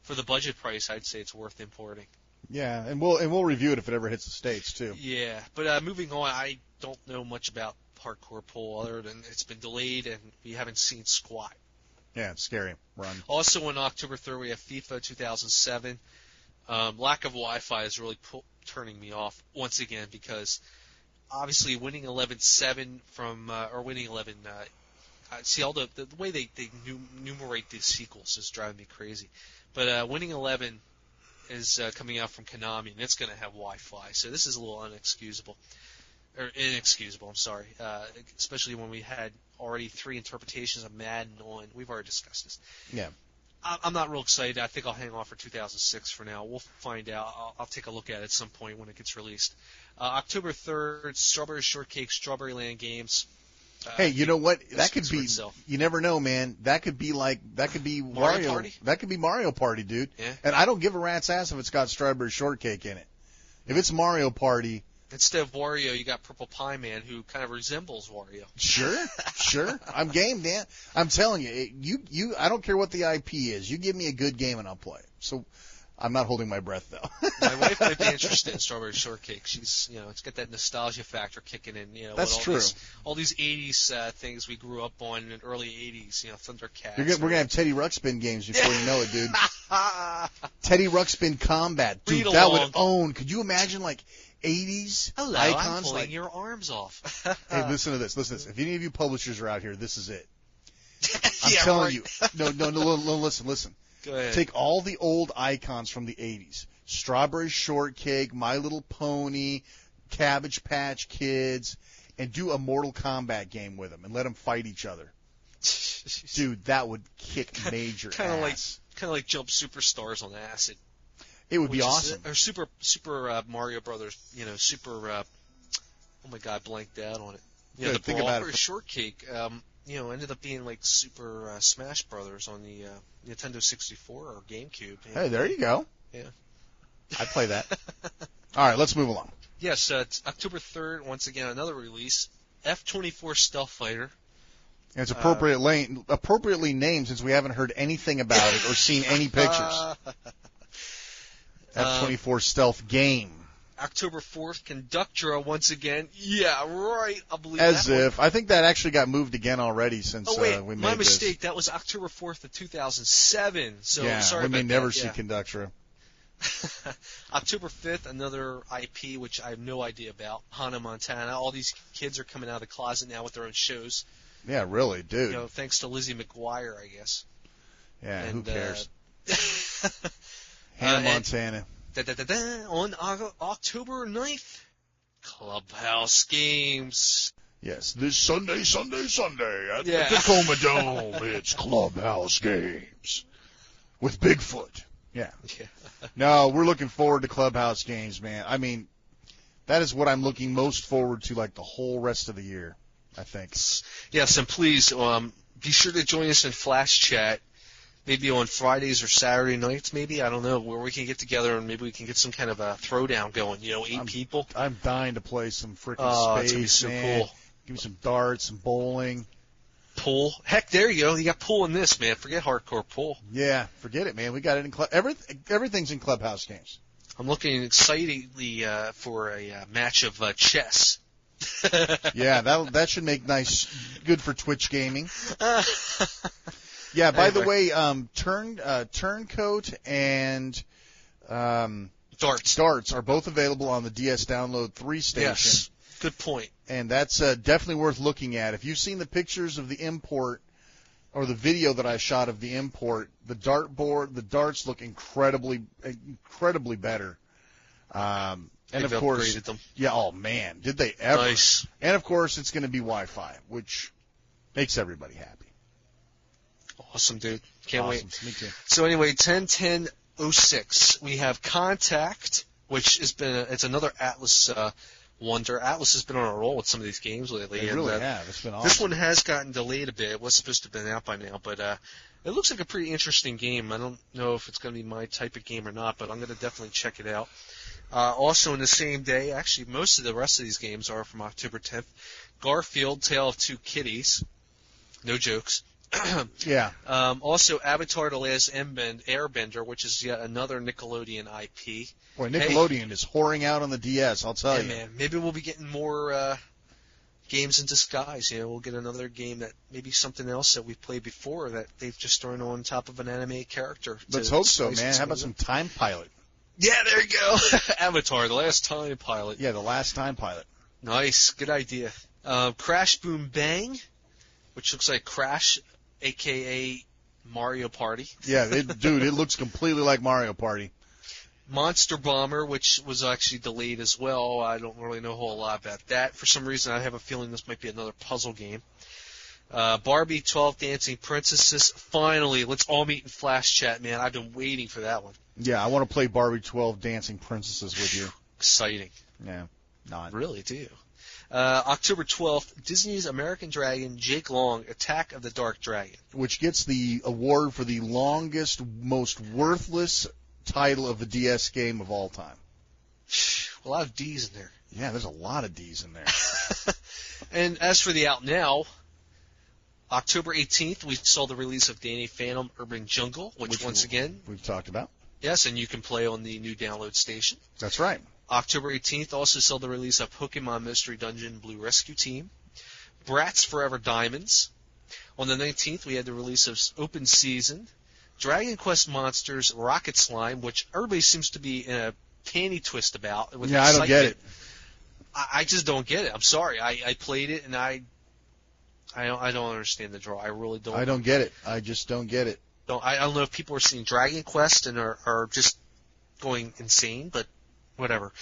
for the budget price, I'd say it's worth importing. Yeah, and we'll review it if it ever hits the States too. Yeah, but moving on, I don't know much about Hardcore Pool other than it's been delayed and we haven't seen squat. Yeah, it's scary. Run. Also on October 3rd, we have FIFA 2007. Lack of Wi-Fi is really turning me off once again because obviously winning 11-7 from or winning 11. See all the way they numerate these sequels is driving me crazy. But winning 11 is coming out from Konami and it's going to have Wi-Fi, so this is a little inexcusable. I'm sorry. Especially when we had already 3 interpretations of Madden on. We've already discussed this. Yeah. I'm not real excited. I think I'll hang off for 2006 for now. We'll find out. I'll take a look at it at some point when it gets released. October 3rd, Strawberry Shortcake, Strawberry Land Games. Hey, you know what? That could be. Itself. You never know, man. That could be Mario Party. That could be Mario Party, dude. Yeah. And I don't give a rat's ass if it's got Strawberry Shortcake in it. If it's Mario Party. Instead of Wario, you got Purple Pie Man, who kind of resembles Wario. Sure. I'm game, Dan. I'm telling you, I don't care what the IP is. You give me a good game and I'll play it. So, I'm not holding my breath though. My wife might be interested in Strawberry Shortcake. She's, it's got that nostalgia factor kicking in. That's true. All these '80s things we grew up on in the early '80s. Thundercats. We're gonna have Teddy Ruxpin games before you know it, dude. Teddy Ruxpin Combat, dude. That would own. Could you imagine like 80s Hello, icons? I'm pulling your arms off. Hey, listen to this. If any of you publishers are out here, this is it. I'm Yeah, telling right. you. No, listen. Go ahead. Take all the old icons from the 80s. Strawberry Shortcake, My Little Pony, Cabbage Patch Kids, and do a Mortal Kombat game with them and let them fight each other. Dude, that would kick major ass. Kind of like Jump Superstars on acid. It would be awesome. Or Super Mario Brothers, oh my God, blanked out on it. Yeah, the think about Strawberry it. Shortcake, ended up being like Super Smash Brothers on the Nintendo 64 or GameCube. Hey, there you go. Yeah. I'd play that. All right, let's move along. Yes, it's October 3rd, once again, another release. F-24 Stealth Fighter. And it's appropriately named since we haven't heard anything about it or seen any pictures. F-24 Stealth Game. October 4th, Conductra once again. Yeah, right. I believe As that if. I think that actually got moved again already since Oh, wait, we made my this. mistake. That was October 4th of 2007. So Yeah, sorry we may about never that. see Yeah. Conductra. October 5th, another IP which I have no idea about. Hannah Montana. All these kids are coming out of the closet now with their own shows. Yeah, really, dude. Thanks to Lizzie McGuire, I guess. Yeah, who And, cares? Hannah Montana. On October 9th, Clubhouse Games. Yes, this Sunday at Yeah. the Tacoma Dome, it's Clubhouse Games with Bigfoot. Yeah. No, we're looking forward to Clubhouse Games, man. I mean, that is what I'm looking most forward to, like the whole rest of the year, I think. Yes, and please be sure to join us in Flash Chat. Maybe on Fridays or Saturday nights, maybe, I don't know, where we can get together and maybe we can get some kind of a throwdown going, 8 people. I'm dying to play some freaking It's space, going to be so man. cool. Give me some darts, some bowling. Pool. Heck, there you go. You got pool in this, man. Forget hardcore pool. Yeah, forget it, man. We got it in everything's in Clubhouse Games. I'm looking excitedly for a match of chess. Yeah, that should make good for Twitch gaming. Yeah, by the way, Turncoat and Darts are both available on the DS Download 3 station. Yes, good point. And that's definitely worth looking at. If you've seen the pictures of the import or the video that I shot of the import, the darts look incredibly better. And They've of course, upgraded them. Yeah, oh man, did they ever? Nice. And of course, it's going to be Wi-Fi, which makes everybody happy. Awesome, dude. Can't wait. Me too. So anyway, 10/10/06, we have Contact, which it's another Atlas wonder. Atlas has been on a roll with some of these games lately. They really have. It's been awesome. This one has gotten delayed a bit. It was supposed to have been out by now, but It looks like a pretty interesting game. I don't know if it's going to be my type of game or not, but I'm going to definitely check it out. Also in the same day, actually most of the rest of these games are from October 10th, Garfield, Tale of Two Kitties. No jokes. Yeah. Also Avatar: The Last Airbender, which is yet another Nickelodeon IP. Boy, Nickelodeon is whoring out on the DS, I'll tell you. Man, maybe we'll be getting more games in disguise. We'll get another game that maybe something else that we've played before that they've just thrown on top of an anime character. Let's hope so, man. How about some Time Pilot? Yeah, there you go. Avatar: The Last Time Pilot. Yeah, The Last Time Pilot. Nice, good idea. Crash Boom Bang, which looks like Crash, a.k.a. Mario Party. Yeah, dude, it looks completely like Mario Party. Monster Bomber, which was actually delayed as well. I don't really know a whole lot about that. For some reason, I have a feeling this might be another puzzle game. Barbie 12 Dancing Princesses. Finally, let's all meet in Flash Chat, man. I've been waiting for that one. Yeah, I want to play Barbie 12 Dancing Princesses with you. Exciting. Yeah, not. Really, do you? October 12th, Disney's American Dragon, Jake Long, Attack of the Dark Dragon. Which gets the award for the longest, most worthless title of the DS game of all time. A lot of D's in there. Yeah, there's a lot of D's in there. And as for the out now, October 18th, we saw the release of Danny Phantom Urban Jungle, which once again, we've talked about. Yes, and you can play on the new download station. That's right. October 18th also saw the release of Pokemon Mystery Dungeon Blue Rescue Team, Bratz Forever Diamonds. On the 19th, we had the release of Open Season, Dragon Quest Monsters Rocket Slime, which everybody seems to be in a panty twist about. With I don't get it. I just don't get it. I'm sorry. I played it, and I don't understand the draw. I really don't. I don't get it. I just don't get it. I don't know if people are seeing Dragon Quest and are just going insane, but whatever.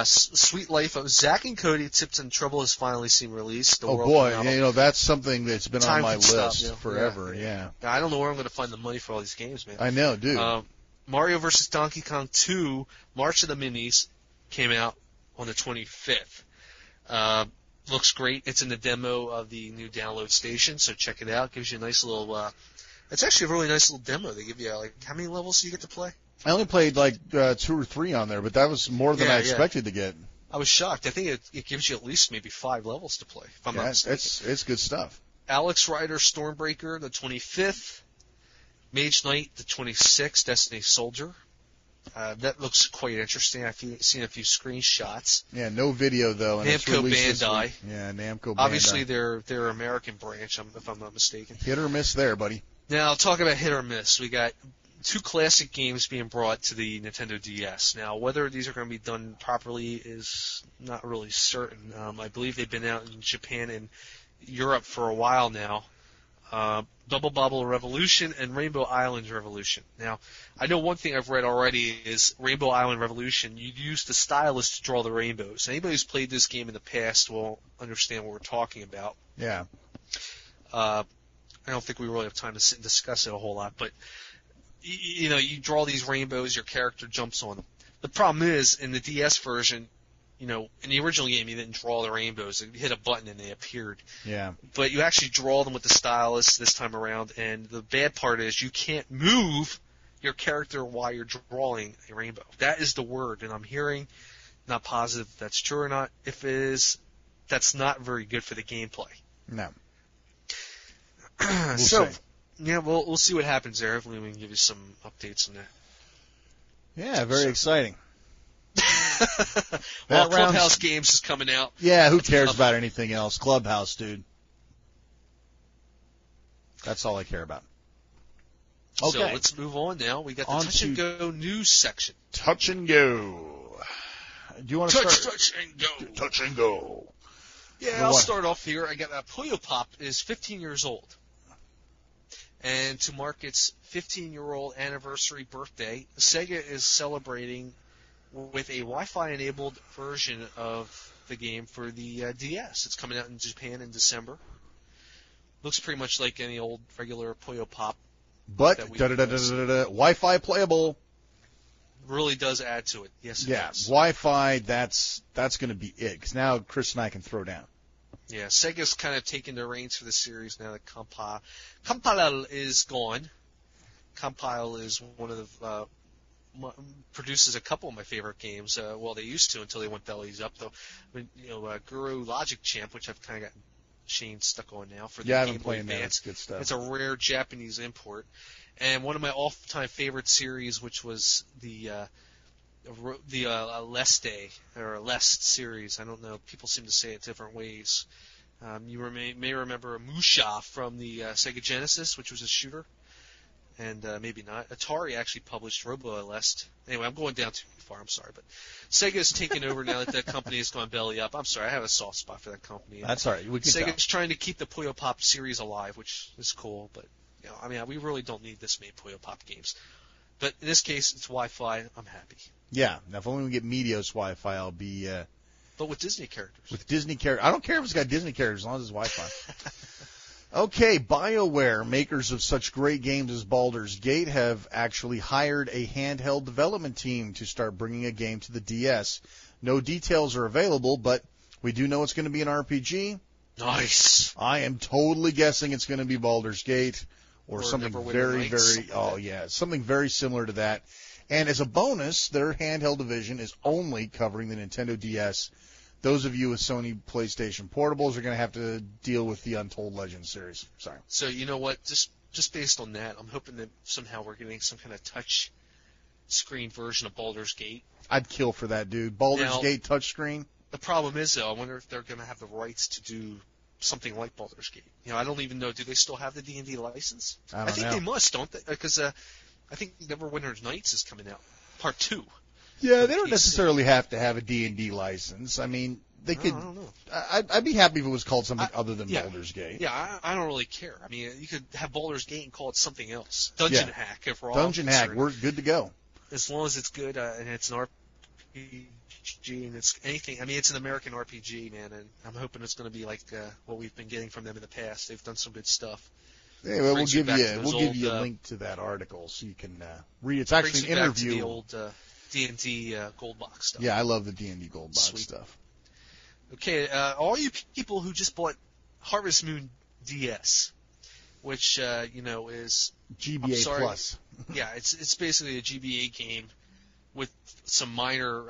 Sweet Life of Zack and Cody Tips in Trouble has finally seen release. That's something that's been on my list forever. Yeah. I don't know where I'm going to find the money for all these games, man. I know, dude. Mario vs. Donkey Kong 2, March of the Minis, came out on the 25th. Looks great. It's in the demo of the new download station, so check it out. Gives you a nice little. It's actually a really nice little demo. They give you how many levels do you get to play? I only played 2 or 3 on there, but that was more than I expected to get. I was shocked. I think it gives you at least maybe 5 levels to play, if I'm not mistaken. It's good stuff. Alex Rider Stormbreaker, the 25th. Mage Knight, the 26th. Destiny Soldier. That looks quite interesting. I've seen a few screenshots. Yeah, no video, though. And Namco Bandai. Yeah, Namco Bandai. Obviously, they're American branch, if I'm not mistaken. Hit or miss there, buddy. Now, talk about hit or miss. We got 2 classic games being brought to the Nintendo DS. Now, whether these are going to be done properly is not really certain. I believe they've been out in Japan and Europe for a while now. Double Bobble Revolution and Rainbow Island Revolution. Now, I know one thing I've read already is Rainbow Island Revolution, you use the stylus to draw the rainbows. Anybody who's played this game in the past will understand what we're talking about. Yeah. I don't think we really have time to sit and discuss it a whole lot, but you draw these rainbows, your character jumps on them. The problem is, in the DS version, in the original game, you didn't draw the rainbows. You hit a button and they appeared. Yeah. But you actually draw them with the stylus this time around, and the bad part is you can't move your character while you're drawing a rainbow. That is the word, and I'm hearing, not positive if that's true or not. If it is, that's not very good for the gameplay. No. We'll see. Yeah, we'll see what happens there. Hopefully we can give you some updates on that. Yeah, very exciting. Well, Clubhouse Games is coming out. Yeah, who cares about anything else? Clubhouse, dude. That's all I care about. Okay. So let's move on now. We got the Touch and Go news section. Touch and Go. Do you want to start? Touch and Go. Touch and Go. Yeah, I'll start off here. I got Puyo Pop is 15 years old. And to mark its 15-year-old anniversary birthday, Sega is celebrating with a Wi-Fi enabled version of the game for the DS. It's coming out in Japan in December. Looks pretty much like any old regular Puyo Pop. But Wi-Fi playable. Really does add to it. Yes, it does. Wi-Fi, that's going to be it. Because now Chris and I can throw down. Yeah, Sega's kind of taken the reins for the series now that Compile is gone. Compile is one of the produces a couple of my favorite games. Well, they used to until they went bellies up, though. Guru Logic Champ, which I've kind of got Shane stuck on now for the Game Boy Advance. That's good stuff. It's a rare Japanese import, and one of my all-time favorite series, which was the Leste or Lest series. I don't know. People seem to say it different ways. You may remember Musha from the Sega Genesis, which was a shooter. And maybe not. Atari actually published Robo-Lest. Anyway, I'm going down too far. I'm sorry, but Sega's taken over now that company has gone belly up. I'm sorry, I have a soft spot for that company. That's all right. Sega's trying to keep the Puyo Pop series alive, which is cool. But we really don't need this many Puyo Pop games. But in this case, it's Wi-Fi. I'm happy. Yeah. Now, if only we get Meteos Wi-Fi, I'll be. But with Disney characters. With Disney characters, I don't care if it's got Disney characters as long as it's Wi-Fi. Okay, BioWare, makers of such great games as Baldur's Gate, have actually hired a handheld development team to start bringing a game to the DS. No details are available, but we do know it's going to be an RPG. Nice. I am totally guessing it's going to be Baldur's Gate or something something very similar to that. And as a bonus, their handheld division is only covering the Nintendo DS. Those of you with Sony PlayStation Portables are going to have to deal with the Untold Legends series. Sorry. So you know what? Just based on that, I'm hoping that somehow we're getting some kind of touch screen version of Baldur's Gate. I'd kill for that, dude. Baldur's Gate touchscreen. The problem is, though, I wonder if they're going to have the rights to do something like Baldur's Gate. I don't even know. Do they still have the D&D license? I think they must, don't they? Because I think Neverwinter's Nights is coming out, Part 2. Yeah, they don't necessarily have to have a D&D license. I mean, they could. I don't know. I'd be happy if it was called something other than Baldur's Gate. Yeah, I don't really care. I mean, you could have Baldur's Gate and call it something else. Dungeon Hack, if we're all Dungeon Hack, we're good to go. As long as it's good and it's an RPG and it's anything. I mean, it's an American RPG, man, and I'm hoping it's going to be like what we've been getting from them in the past. They've done some good stuff. Yeah, well, we'll give you a link to that article so you can read. It's actually an interview. Back to the old D&D Gold Box stuff. Yeah, I love the D&D Gold Box stuff. Okay, all you people who just bought Harvest Moon DS, which is GBA Plus. Yeah, it's basically a GBA game with some minor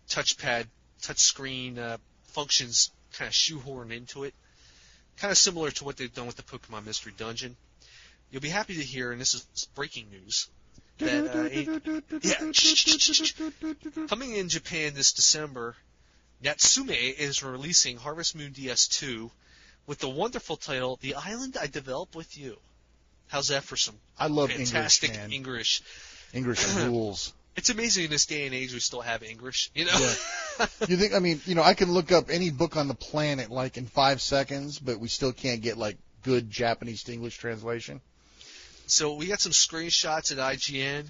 touchscreen functions kind of shoehorned into it, kind of similar to what they've done with the Pokemon Mystery Dungeon. You'll be happy to hear, and this is breaking news, that coming in Japan this December, Natsume is releasing Harvest Moon DS2 with the wonderful title, The Island I Developed With You. How's that for some fantastic English? English rules. It's amazing in this day and age we still have English, Yeah. You think, I can look up any book on the planet like in 5 seconds, but we still can't get like good Japanese to English translation. So we got some screenshots at IGN.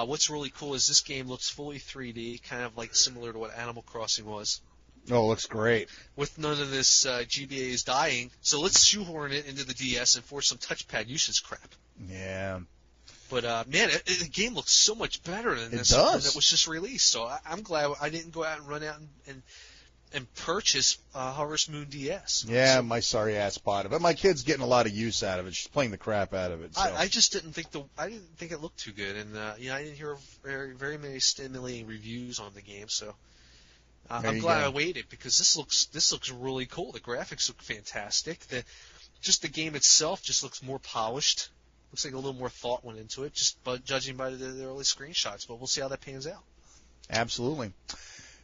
What's really cool is this game looks fully 3D, kind of like similar to what Animal Crossing was. Oh, it looks great. With none of this GBA's dying. So let's shoehorn it into the DS and force some touchpad usage crap. Yeah. But, man, the game looks so much better than this one that was just released. So I'm glad I didn't go out and run out and purchase Harvest Moon DS. Yeah, my sorry ass bought it. But my kid's getting a lot of use out of it. She's playing the crap out of it. So. I just didn't think it looked too good. And, I didn't hear very many stimulating reviews on the game. So I'm glad I waited because this looks really cool. The graphics look fantastic. The game itself just looks more polished. Looks like a little more thought went into it, just judging by the early screenshots. But we'll see how that pans out. Absolutely.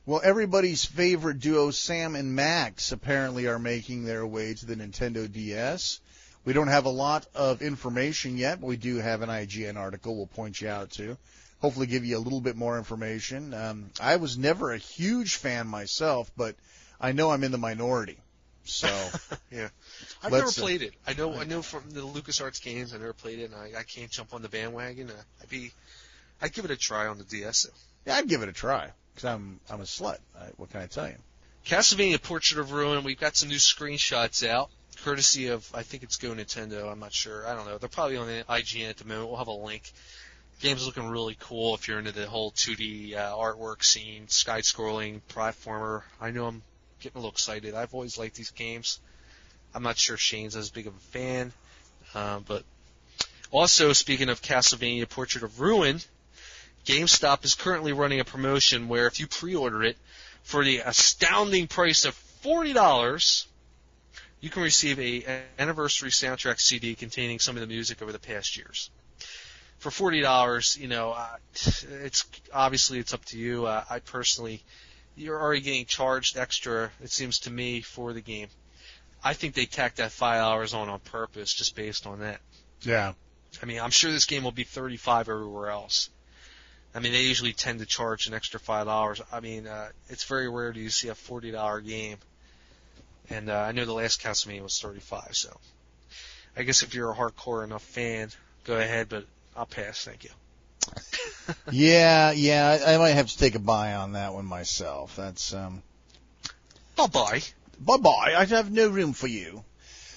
Well, everybody's favorite duo, Sam and Max, apparently are making their way to the Nintendo DS. We don't have a lot of information yet, but we do have an IGN article we'll point you out to. Hopefully give you a little bit more information. I was never a huge fan myself, but I know I'm in the minority. So yeah, I've never played it. I know from the LucasArts games, I never played it, and I can't jump on the bandwagon. I'd give it a try on the DS. Yeah, I'd give it a try because I'm a slut. What can I tell you? Castlevania: Portrait of Ruin. We've got some new screenshots out, courtesy of I think it's Go Nintendo. I'm not sure. I don't know. They're probably on the IGN at the moment. We'll have a link. Game's looking really cool if you're into the whole 2D artwork scene, side-scrolling platformer. I know I'm getting a little excited. I've always liked these games. I'm not sure Shane's as big of a fan, but also, speaking of Castlevania Portrait of Ruin, GameStop is currently running a promotion where if you pre-order it for the astounding price of $40, you can receive an anniversary soundtrack CD containing some of the music over the past years. For $40, it's obviously it's up to you. I personally, you're already getting charged extra, it seems to me, for the game. I think they tacked that $5 on purpose just based on that. Yeah. I mean, I'm sure this game will be $35 everywhere else. I mean, they usually tend to charge an extra $5. I mean, it's very rare to see a $40 game. And I know the last Castlevania was $35, so I guess if you're a hardcore enough fan, go ahead, but I'll pass, thank you. Yeah, I might have to take a buy on that one myself. That's Bye-bye. Bye-bye. I have no room for you.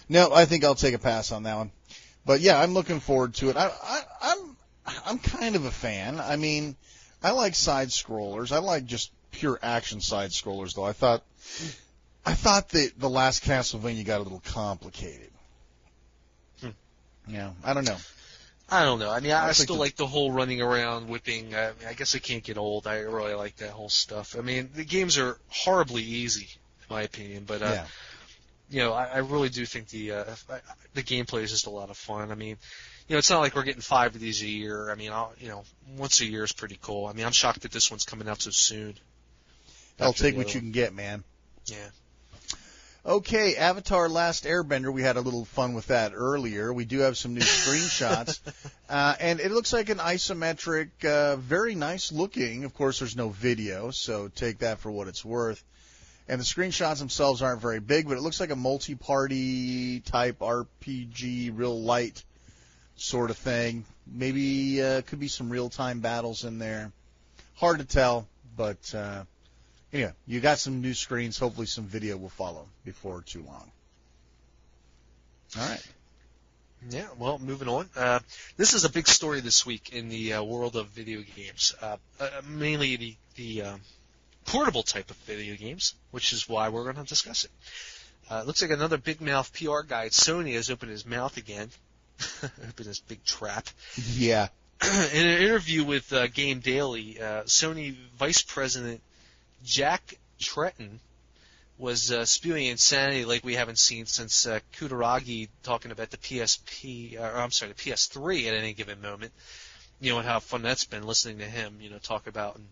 No, I think I'll take a pass on that one. But yeah, I'm looking forward to it. I'm kind of a fan. I mean, I like side scrollers. I like just pure action side scrollers, though. I thought that the last Castlevania got a little complicated. Yeah, I don't know. I mean, I still like the whole running around, whipping. I guess it can't get old. I really like that whole stuff. I mean, the games are horribly easy, in my opinion, but I really do think the gameplay is just a lot of fun. I mean, it's not like we're getting 5 of these a year. I mean, once a year is pretty cool. I mean, I'm shocked that this one's coming out so soon. I'll take what you can get, man. Yeah. Okay, Avatar Last Airbender, we had a little fun with that earlier. We do have some new screenshots, and it looks like an isometric, very nice looking. Of course, there's no video, so take that for what it's worth. And the screenshots themselves aren't very big, but it looks like a multi-party type RPG, real light sort of thing. Maybe could be some real-time battles in there. Hard to tell, but anyway, you got some new screens. Hopefully some video will follow before too long. All right. Yeah, well, moving on. This is a big story this week in the world of video games, mainly the portable type of video games, which is why we're going to discuss it. It looks like another big mouth PR guy at Sony has opened his mouth again. Opened his big trap. Yeah. In an interview with Game Daily, Sony Vice President Jack Tretton was spewing insanity like we haven't seen since Kutaragi talking about the the PS3 at any given moment. And how fun that's been listening to him, talk about and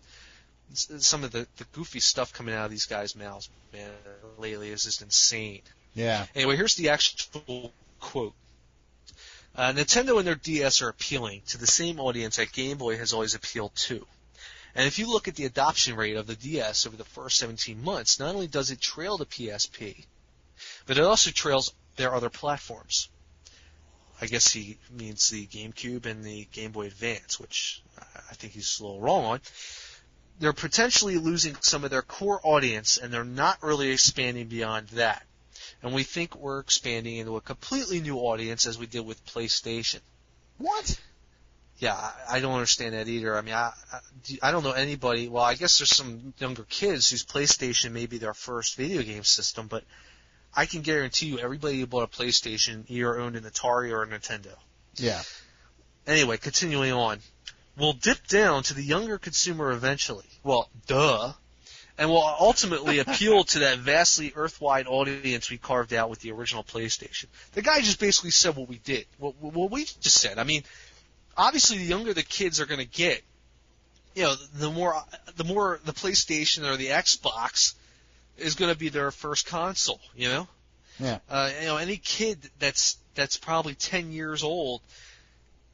some of the goofy stuff coming out of these guys' mouths, man, lately is just insane. Yeah. Anyway, here's the actual quote. Nintendo and their DS are appealing to the same audience that Game Boy has always appealed to. And if you look at the adoption rate of the DS over the first 17 months, not only does it trail the PSP, but it also trails their other platforms. I guess he means the GameCube and the Game Boy Advance, which I think he's a little wrong on. They're potentially losing some of their core audience, and they're not really expanding beyond that. And we think we're expanding into a completely new audience as we did with PlayStation. What? Yeah, I don't understand that either. I mean, I don't know anybody. Well, I guess there's some younger kids whose PlayStation may be their first video game system, but I can guarantee you everybody who bought a PlayStation either owned an Atari or a Nintendo. Yeah. Anyway, continuing on. We'll dip down to the younger consumer eventually. Well, duh. And will ultimately appeal to that vastly earth-wide audience we carved out with the original PlayStation. The guy just basically said what we did, what we just said. I mean, obviously, the younger the kids are going to get, the more the PlayStation or the Xbox is going to be their first console. Yeah. Any kid that's probably 10 years old,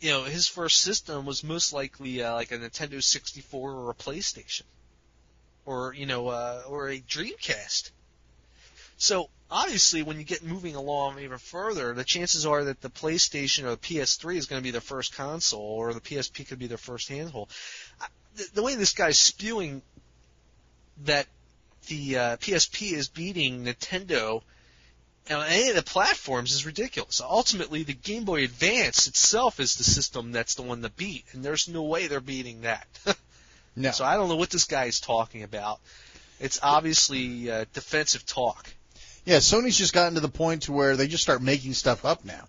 his first system was most likely like a Nintendo 64 or a PlayStation. Or a Dreamcast. So obviously, when you get moving along even further, the chances are that the PlayStation or the PS3 is going to be their first console, or the PSP could be their first handheld. The way this guy's spewing that the PSP is beating Nintendo on any of the platforms is ridiculous. Ultimately, the Game Boy Advance itself is the system that's the one to beat, and there's no way they're beating that. No. So I don't know what this guy is talking about. It's obviously defensive talk. Yeah, Sony's just gotten to the point to where they just start making stuff up now.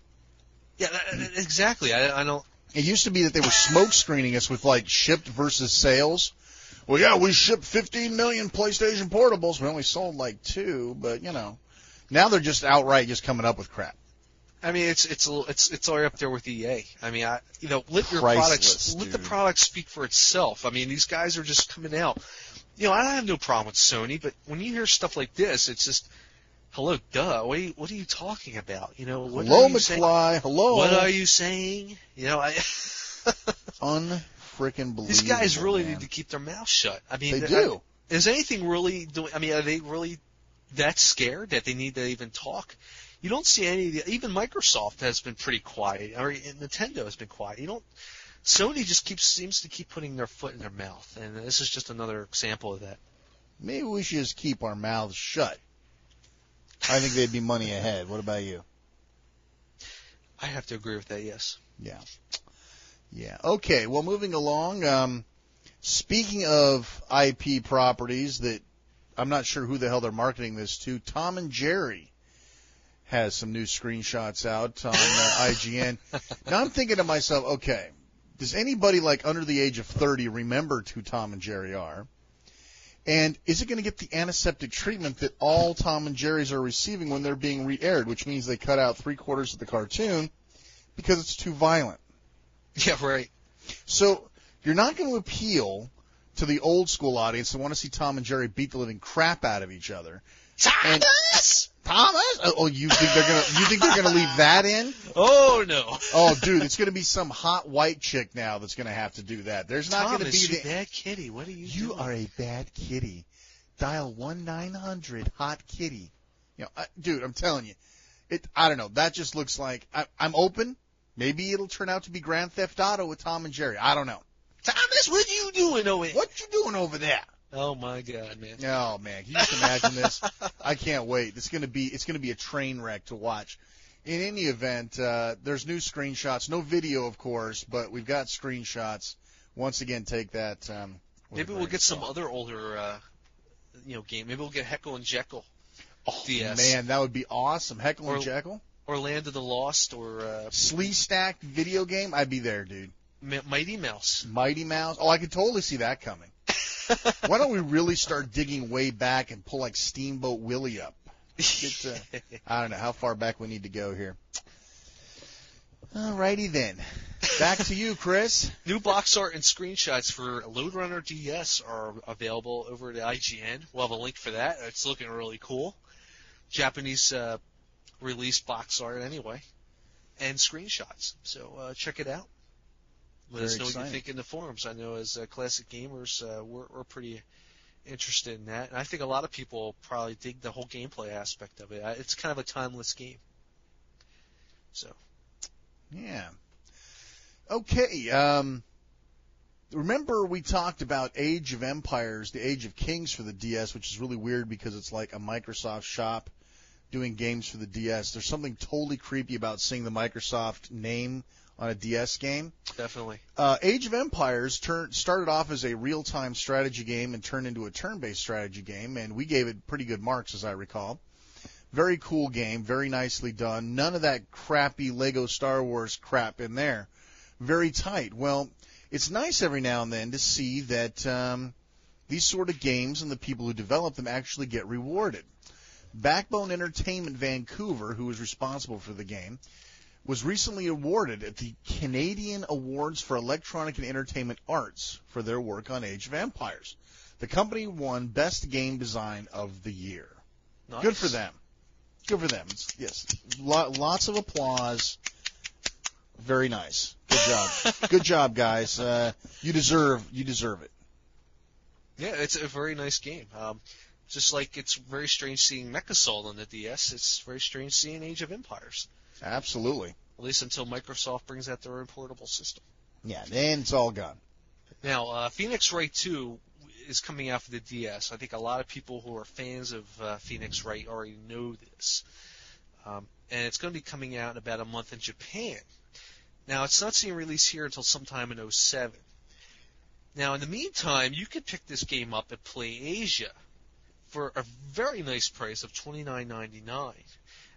Yeah, exactly. I don't. It used to be that they were smoke screening us with like shipped versus sales. Well, yeah, we shipped 15 million PlayStation Portables. We only sold like 2, but you know, now they're just outright just coming up with crap. I mean, it's already up there with EA. I mean, let your Priceless, products, let the dude. product speak for itself. I mean, these guys are just coming out. You know, I have no problem with Sony, but when you hear stuff like this, it's just, hello, duh. What are you talking about? You know, what Hello, are you saying? McFly. Hello. What are you saying? You know, Unfrickin' believable. these guys really man. need to keep their mouth shut. I mean, They do. Is anything really doing? I mean, are they really that scared that they need to even talk? You don't see any. Even Microsoft has been pretty quiet, or Nintendo has been quiet. You don't. Sony just seems to keep putting their foot in their mouth, and this is just another example of that. Maybe we should just keep our mouths shut. I think they'd be money ahead. What about you? I have to agree with that. Yes. Yeah. Okay. Well, moving along. Speaking of IP properties that I'm not sure who the hell they're marketing this to, Tom and Jerry has some new screenshots out on IGN. Now I'm thinking to myself, okay, does anybody like under the age of 30 remember who Tom and Jerry are? And is it going to get the antiseptic treatment that all Tom and Jerry's are receiving when they're being re-aired, which means they cut out 3/4 of the cartoon because it's too violent? Yeah, right. So you're not going to appeal to the old school audience that want to see Tom and Jerry beat the living crap out of each other. Thomas? Oh, you think they're gonna leave that in? Oh no. Oh, dude, it's gonna be some hot white chick now that's gonna have to do that. There's not gonna be you bad kitty. What are you doing? You are a bad kitty. Dial 1-900 hot kitty. You know, dude, I'm telling you, I don't know. That just looks like I'm open. Maybe it'll turn out to be Grand Theft Auto with Tom and Jerry. I don't know. Thomas, what are you doing over there? What you doing over there? Oh my God, man! Oh man, can you just imagine this? I can't wait. It's gonna be a train wreck to watch. In any event, there's new screenshots, no video, of course, but we've got screenshots. Once again, take that. Maybe we'll get some other older, game. Maybe we'll get Heckle and Jekyll. Oh DS. Man, that would be awesome. Heckle and Jekyll, or Land of the Lost, or Slee Stack video game. I'd be there, dude. Mighty Mouse. Mighty Mouse. Oh, I could totally see that coming. Why don't we really start digging way back and pull like Steamboat Willie up? I don't know how far back we need to go here. Alrighty then. Back to you, Chris. New box art and screenshots for Lode Runner DS are available over at IGN. We'll have a link for that. It's looking really cool. Japanese release box art anyway, and screenshots. So check it out. Let us know what you think in the forums. I know as classic gamers, we're pretty interested in that. And I think a lot of people probably dig the whole gameplay aspect of it. It's kind of a timeless game. So. Yeah. Okay. Remember we talked about Age of Empires, the Age of Kings for the DS, which is really weird because it's like a Microsoft shop doing games for the DS. There's something totally creepy about seeing the Microsoft name on a DS game. Definitely. Age of Empires started off as a real-time strategy game and turned into a turn-based strategy game, and we gave it pretty good marks, as I recall. Very cool game, very nicely done. None of that crappy Lego Star Wars crap in there. Very tight. Well, it's nice every now and then to see that these sort of games and the people who develop them actually get rewarded. Backbone Entertainment Vancouver, who was responsible for the game, was recently awarded at the Canadian Awards for Electronic and Entertainment Arts for their work on Age of Empires. The company won Best Game Design of the Year. Nice. Good for them. Good for them. Yes. Lots of applause. Very nice. Good job. Good job, guys. You deserve it. Yeah, it's a very nice game. Just like it's very strange seeing MechAssault on the DS, it's very strange seeing Age of Empires. Absolutely. At least until Microsoft brings out their own portable system. Yeah, then it's all gone. Now, Phoenix Wright 2 is coming out for the DS. I think a lot of people who are fans of Phoenix Wright already know this. And it's going to be coming out in about a month in Japan. Now, it's not seeing release here until sometime in 2007. Now, in the meantime, you can pick this game up at Play Asia. for a very nice price of $29.99.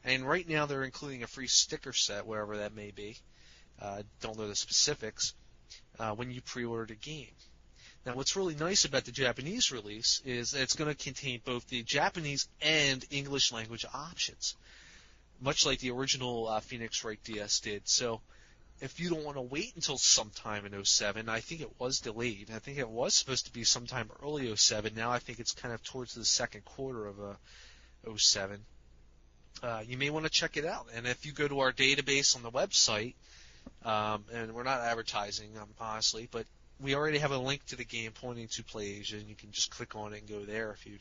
And right now they're including a free sticker set, wherever that may be. Don't know the specifics, when you pre-order the game. Now, what's really nice about the Japanese release is that it's going to contain both the Japanese and English language options, much like the original Phoenix Wright DS did. So if you don't want to wait until sometime in 07, I think it was delayed. I think it was supposed to be sometime early 07. Now I think it's kind of towards the second quarter of 07. You may want to check it out. And if you go to our database on the website, and we're not advertising, honestly, but we already have a link to the game pointing to PlayAsia, and you can just click on it and go there if you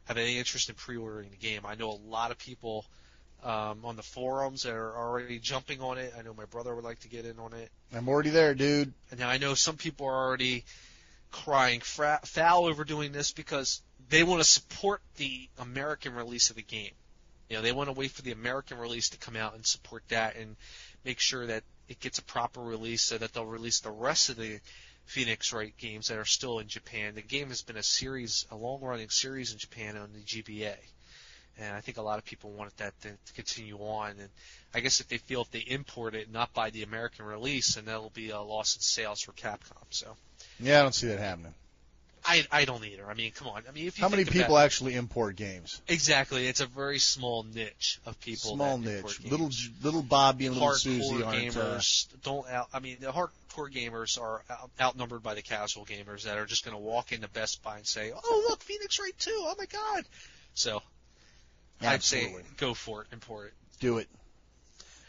have any interest in pre-ordering the game. I know a lot of people on the forums that are already jumping on it. I know my brother would like to get in on it. I'm already there, dude. And now I know some people are already crying foul over doing this because they want to support the American release of the game. You know, they want to wait for the American release to come out and support that and make sure that it gets a proper release so that they'll release the rest of the Phoenix Wright games that are still in Japan. The game has been a long-running series in Japan on the GBA. And I think a lot of people want that to continue on. And I guess if they import it and not buy the American release, then that'll be a loss in sales for Capcom. So yeah, I don't see that happening. I don't either. I mean, come on. I mean, if you how many people actually import games? Exactly, it's a very small niche of people. Small that niche, games. little Bobby and little hardcore Susie aren't. Gamers don't out. I mean, the hardcore gamers are outnumbered by the casual gamers that are just going to walk into Best Buy and say, "Oh, look, Phoenix Wright 2! Oh my God!" So, absolutely. I'd say go for it, import it. Do it.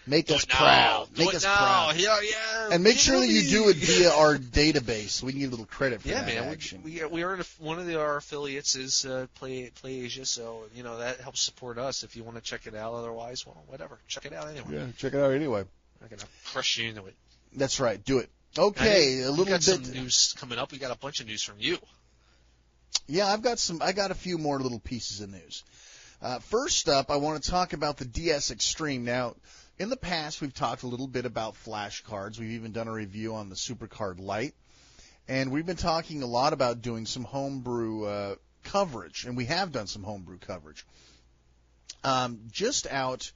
Make us now. proud. Do Make it us now. proud. Yeah, yeah. And make sure that you do it via our database. So we can get a little credit for that man, action. We are one of our affiliates is PlayAsia, so that helps support us. If you want to check it out, otherwise, well, whatever, check it out anyway. Yeah, check it out anyway. I'm gonna crush you into it. That's right. Do it. Okay, a little bit. Some news coming up. We got a bunch of news from you. Yeah, I got a few more little pieces of news. First up, I want to talk about the DS Extreme. Now, in the past, we've talked a little bit about flashcards. We've even done a review on the Supercard Lite. And we've been talking a lot about doing some homebrew coverage, and we have done some homebrew coverage. Just out,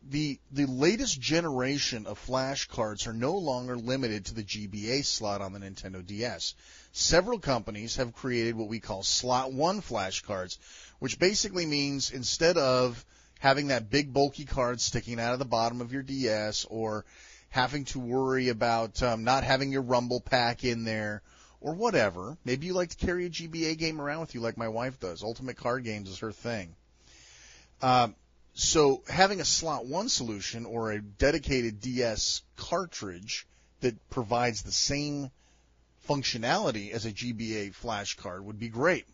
the latest generation of flashcards are no longer limited to the GBA slot on the Nintendo DS. Several companies have created what we call Slot 1 flashcards, which basically means instead of having that big bulky card sticking out of the bottom of your DS or having to worry about not having your Rumble Pack in there or whatever. Maybe you like to carry a GBA game around with you like my wife does. Ultimate Card Games is her thing. So having a Slot 1 solution or a dedicated DS cartridge that provides the same functionality as a GBA flash card would be great.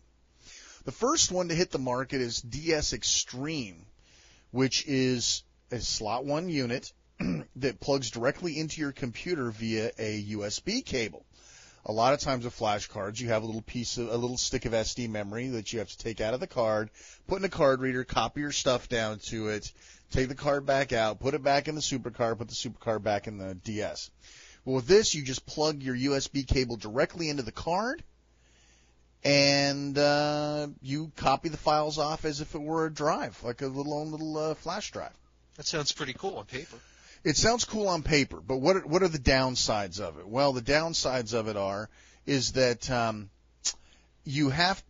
The first one to hit the market is DS Extreme, which is a Slot 1 unit that plugs directly into your computer via a USB cable. A lot of times with flash cards, you have a little stick of SD memory that you have to take out of the card, put in a card reader, copy your stuff down to it, take the card back out, put it back in the supercard, put the supercard back in the DS. Well, with this, you just plug your USB cable directly into the card, and you copy the files off as if it were a drive, like a little flash drive. That sounds pretty cool on paper. It sounds cool on paper, but what are the downsides of it? Well, the downsides of it is that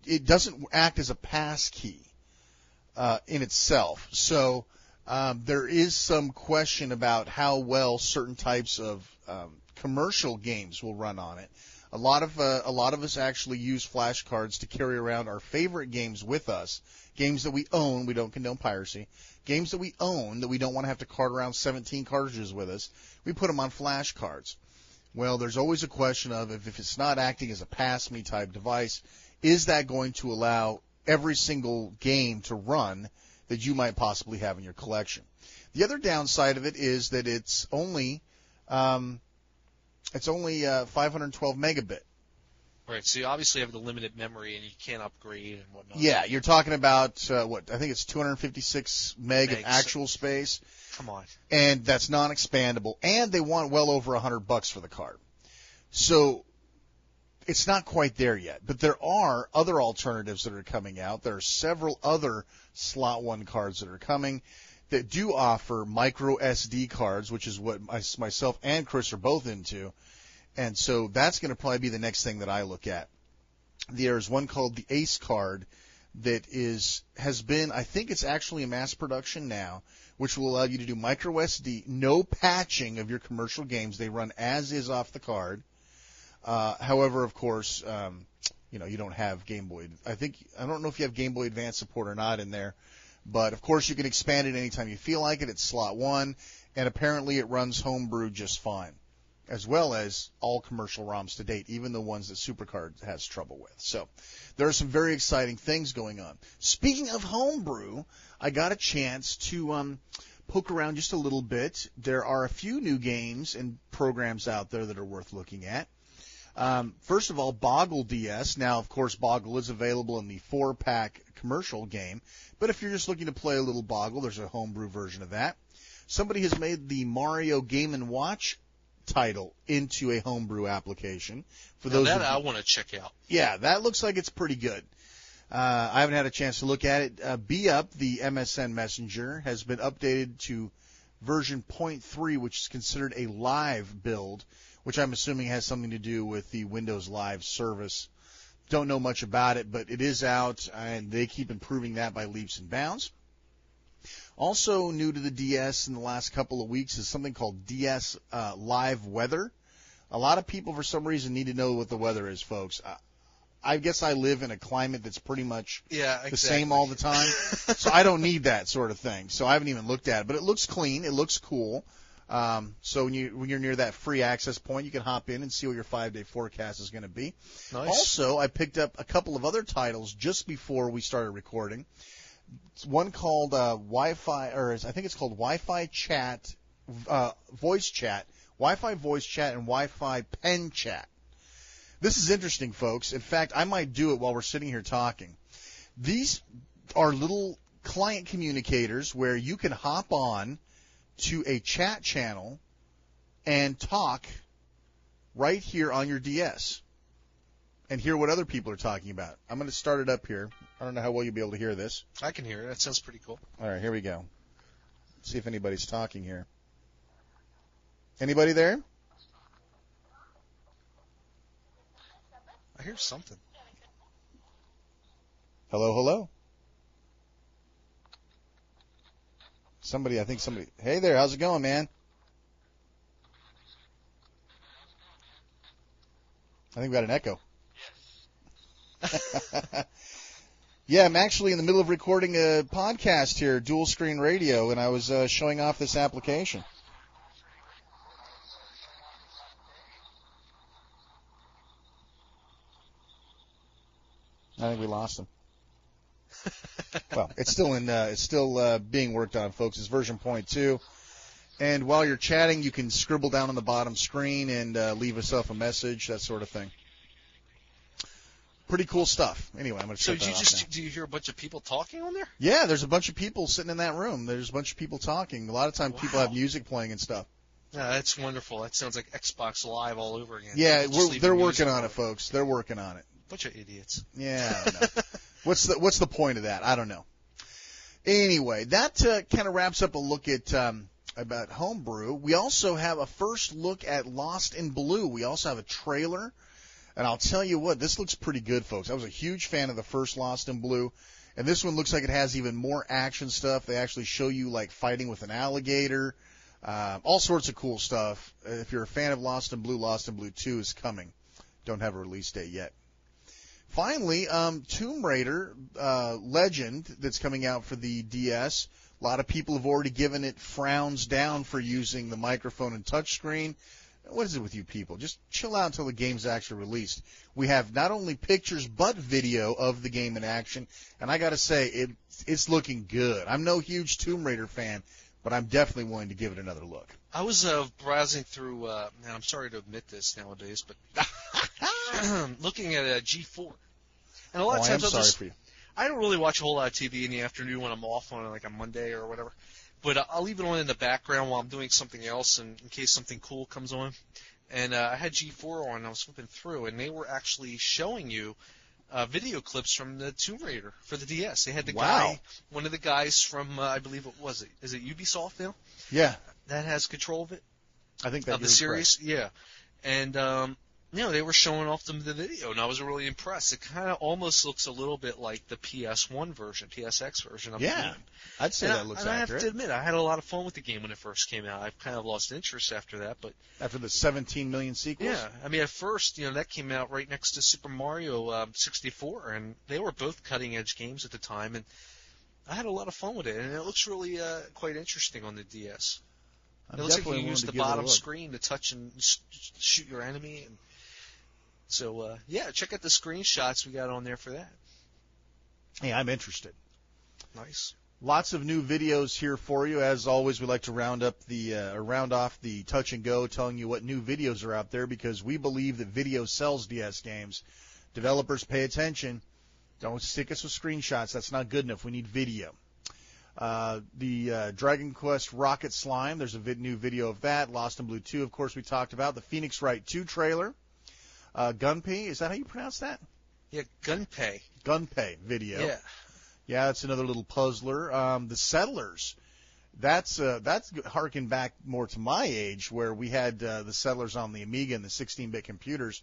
it doesn't act as a pass key in itself. So there is some question about how well certain types of commercial games will run on it. A lot of us actually use flashcards to carry around our favorite games with us, games that we own. We don't condone piracy. Games that we own that we don't want to have to cart around 17 cartridges with us. We put them on flashcards. Well, there's always a question of if it's not acting as a pass-me type device, is that going to allow every single game to run that you might possibly have in your collection? The other downside of it is that it's only 512 megabit. Right, so you obviously have the limited memory and you can't upgrade and whatnot. Yeah, you're talking about, I think it's 256 meg of actual space. Come on. And that's non-expandable. And they want well over $100 for the card. So it's not quite there yet, but there are other alternatives that are coming out. There are several other Slot 1 cards that are coming that do offer micro SD cards, which is what myself and Chris are both into. And so that's going to probably be the next thing that I look at. There's one called the Ace card that has been, I think it's actually in mass production now, which will allow you to do micro SD, no patching of your commercial games. They run as is off the card. However, of course, you don't have Game Boy. I don't know if you have Game Boy Advance support or not in there, but of course you can expand it anytime you feel like it. It's Slot 1, and apparently it runs homebrew just fine, as well as all commercial ROMs to date, even the ones that SuperCard has trouble with. So there are some very exciting things going on. Speaking of homebrew, I got a chance to poke around just a little bit. There are a few new games and programs out there that are worth looking at. First of all, Boggle DS. Now, of course, Boggle is available in the 4-pack commercial game, but if you're just looking to play a little Boggle, there's a homebrew version of that. Somebody has made the Mario Game & Watch title into a homebrew application. For those that I want to check out. Yeah, that looks like it's pretty good. I haven't had a chance to look at it. Be Up, the MSN Messenger, has been updated to version 0.3, which is considered a live build, which I'm assuming has something to do with the Windows Live service. Don't know much about it, but it is out, and they keep improving that by leaps and bounds. Also new to the DS in the last couple of weeks is something called DS Live Weather. A lot of people, for some reason, need to know what the weather is, folks. I guess I live in a climate that's pretty much the same all the time, so I don't need that sort of thing. So I haven't even looked at it, but it looks clean. It looks cool. So when you're near that free access point, you can hop in and see what your 5-day forecast is going to be. Nice. Also, I picked up a couple of other titles just before we started recording. One called Wi-Fi, or I think it's called Wi-Fi Chat, Voice Chat, Wi-Fi Voice Chat, and Wi-Fi Pen Chat. This is interesting, folks. In fact, I might do it while we're sitting here talking. These are little client communicators where you can hop on to a chat channel and talk right here on your DS and hear what other people are talking about. I'm going to start it up here. I don't know how well you'll be able to hear this. I can hear it. That sounds pretty cool. All right, here we go. Let's see if anybody's talking here. Anybody there? I hear something. Hello, hello. Somebody. Hey there, how's it going, man? I think we got an echo. Yes. Yeah, I'm actually in the middle of recording a podcast here, Dual Screen Radio, and I was showing off this application. I think we lost him. Well, it's still being worked on, folks. It's version 0.2. And while you're chatting, you can scribble down on the bottom screen and leave yourself a message, that sort of thing. Pretty cool stuff. Anyway, I'm going to shut that off now. Do you hear a bunch of people talking on there? Yeah, there's a bunch of people sitting in that room. There's a bunch of people talking. A lot of times people have music playing and stuff. Yeah, that's wonderful. That sounds like Xbox Live all over again. Yeah, they're working on it, folks. They're working on it. Bunch of idiots. Yeah, I don't know. What's the point of that? I don't know. Anyway, that kind of wraps up a look at about homebrew. We also have a first look at Lost in Blue. We also have a trailer, and I'll tell you what, this looks pretty good, folks. I was a huge fan of the first Lost in Blue, and this one looks like it has even more action stuff. They actually show you like fighting with an alligator, all sorts of cool stuff. If you're a fan of Lost in Blue 2 is coming. Don't have a release date yet. Finally, Tomb Raider Legend that's coming out for the DS. A lot of people have already given it frowns down for using the microphone and touchscreen. What is it with you people? Just chill out until the game's actually released. We have not only pictures but video of the game in action, and I got to say, it's looking good. I'm no huge Tomb Raider fan, but I'm definitely willing to give it another look. I was browsing through, and I'm sorry to admit this nowadays, but looking at G4. And a lot of times for you. I don't really watch a whole lot of TV in the afternoon when I'm off on like a Monday or whatever. But I'll leave it on in the background while I'm doing something else in case something cool comes on. And I had G4 on, and I was flipping through, and they were actually showing you video clips from the Tomb Raider for the DS. They had the guy, one of the guys from, I believe is it Ubisoft now? Yeah. That has control of it? I think that of the series, correct. Yeah. And they were showing off them the video, and I was really impressed. It kind of almost looks a little bit like the PS1 version, PSX version of the game. I'd say that looks accurate. I have to admit, I had a lot of fun with the game when it first came out. I've kind of lost interest after that, but after the 17 million sequels. Yeah, I mean, at first, that came out right next to Super Mario 64, and they were both cutting-edge games at the time, and I had a lot of fun with it, and it looks really quite interesting on the DS. It looks like you can use the bottom screen to touch and shoot your enemy. And so, check out the screenshots we got on there for that. Hey, I'm interested. Nice. Lots of new videos here for you. As always, we like to round off the touch and go, telling you what new videos are out there, because we believe that video sells DS games. Developers, pay attention. Don't stick us with screenshots. That's not good enough. We need video. The Dragon Quest Rocket Slime, there's a new video of that. Lost in Blue 2, of course, we talked about. The Phoenix Wright 2 trailer. Gunpei, is that how you pronounce that? Yeah, Gunpei. Gunpei video. Yeah. Yeah, that's another little puzzler. The Settlers, that's harking back more to my age, where we had the Settlers on the Amiga and the 16-bit computers.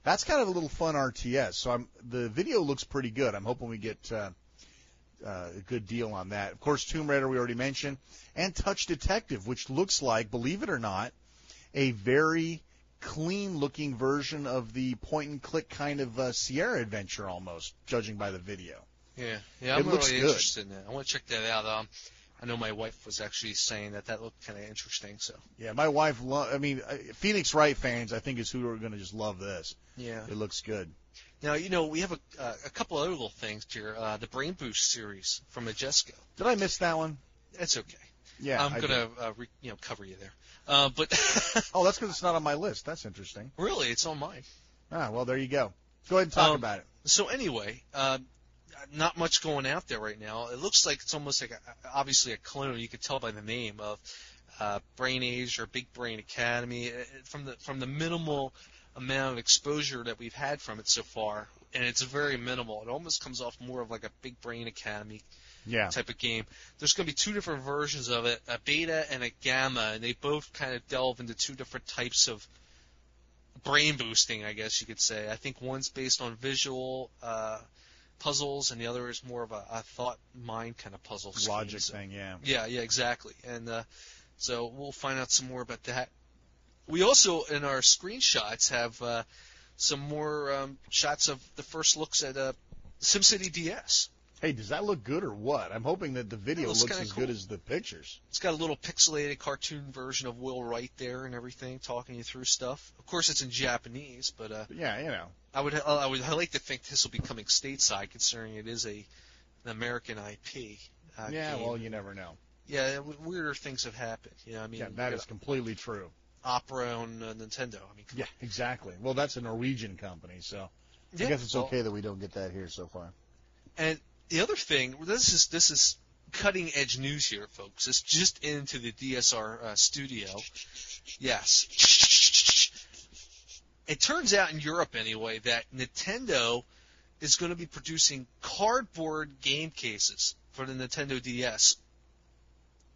That's kind of a little fun RTS. So the video looks pretty good. I'm hoping we get a good deal on that. Of course, Tomb Raider we already mentioned, and Touch Detective, which looks like, believe it or not, a very clean-looking version of the point-and-click kind of Sierra adventure, almost, judging by the video. Yeah, I'm really interested in that. I want to check that out. I know my wife was actually saying that looked kind of interesting. So yeah, my wife Phoenix Wright fans, I think, is who are going to just love this. Yeah, it looks good. Now, we have a couple other little things here. The Brain Boost series from Majesco. Did I miss that one? It's okay. Yeah, I'm going to cover you there. But oh, that's because it's not on my list. That's interesting. Really, it's on mine. Ah, well, there you go. Go ahead and talk about it. So anyway, not much going out there right now. It looks like it's almost like obviously a clone. You could tell by the name of Brain Age or Big Brain Academy. From the minimal amount of exposure that we've had from it so far, and it's very minimal. It almost comes off more of like a Big Brain Academy type of game. There's going to be two different versions of it, a beta and a gamma, and they both kind of delve into two different types of brain boosting, I guess you could say. I think one's based on visual puzzles, and the other is more of a thought mind kind of puzzle scheme. Logic thing, yeah. Yeah, exactly. And so we'll find out some more about that. We also, in our screenshots, have some more shots of the first looks at SimCity DS. Hey, does that look good or what? I'm hoping that the video looks as good as the pictures. It's got a little pixelated cartoon version of Will Wright there and everything, talking you through stuff. Of course, it's in Japanese, but yeah, I would like to think this will be coming stateside, considering it is an American IP. Yeah, game. well, you never know. Yeah, weirder things have happened. Yeah, that is completely true. Opera on Nintendo. Yeah, exactly. Well, that's a Norwegian company, so I guess it's okay that we don't get that here so far. And the other thing, this is cutting edge news here, folks. It's just into the DSR studio. Yes. It turns out in Europe, anyway, that Nintendo is going to be producing cardboard game cases for the Nintendo DS.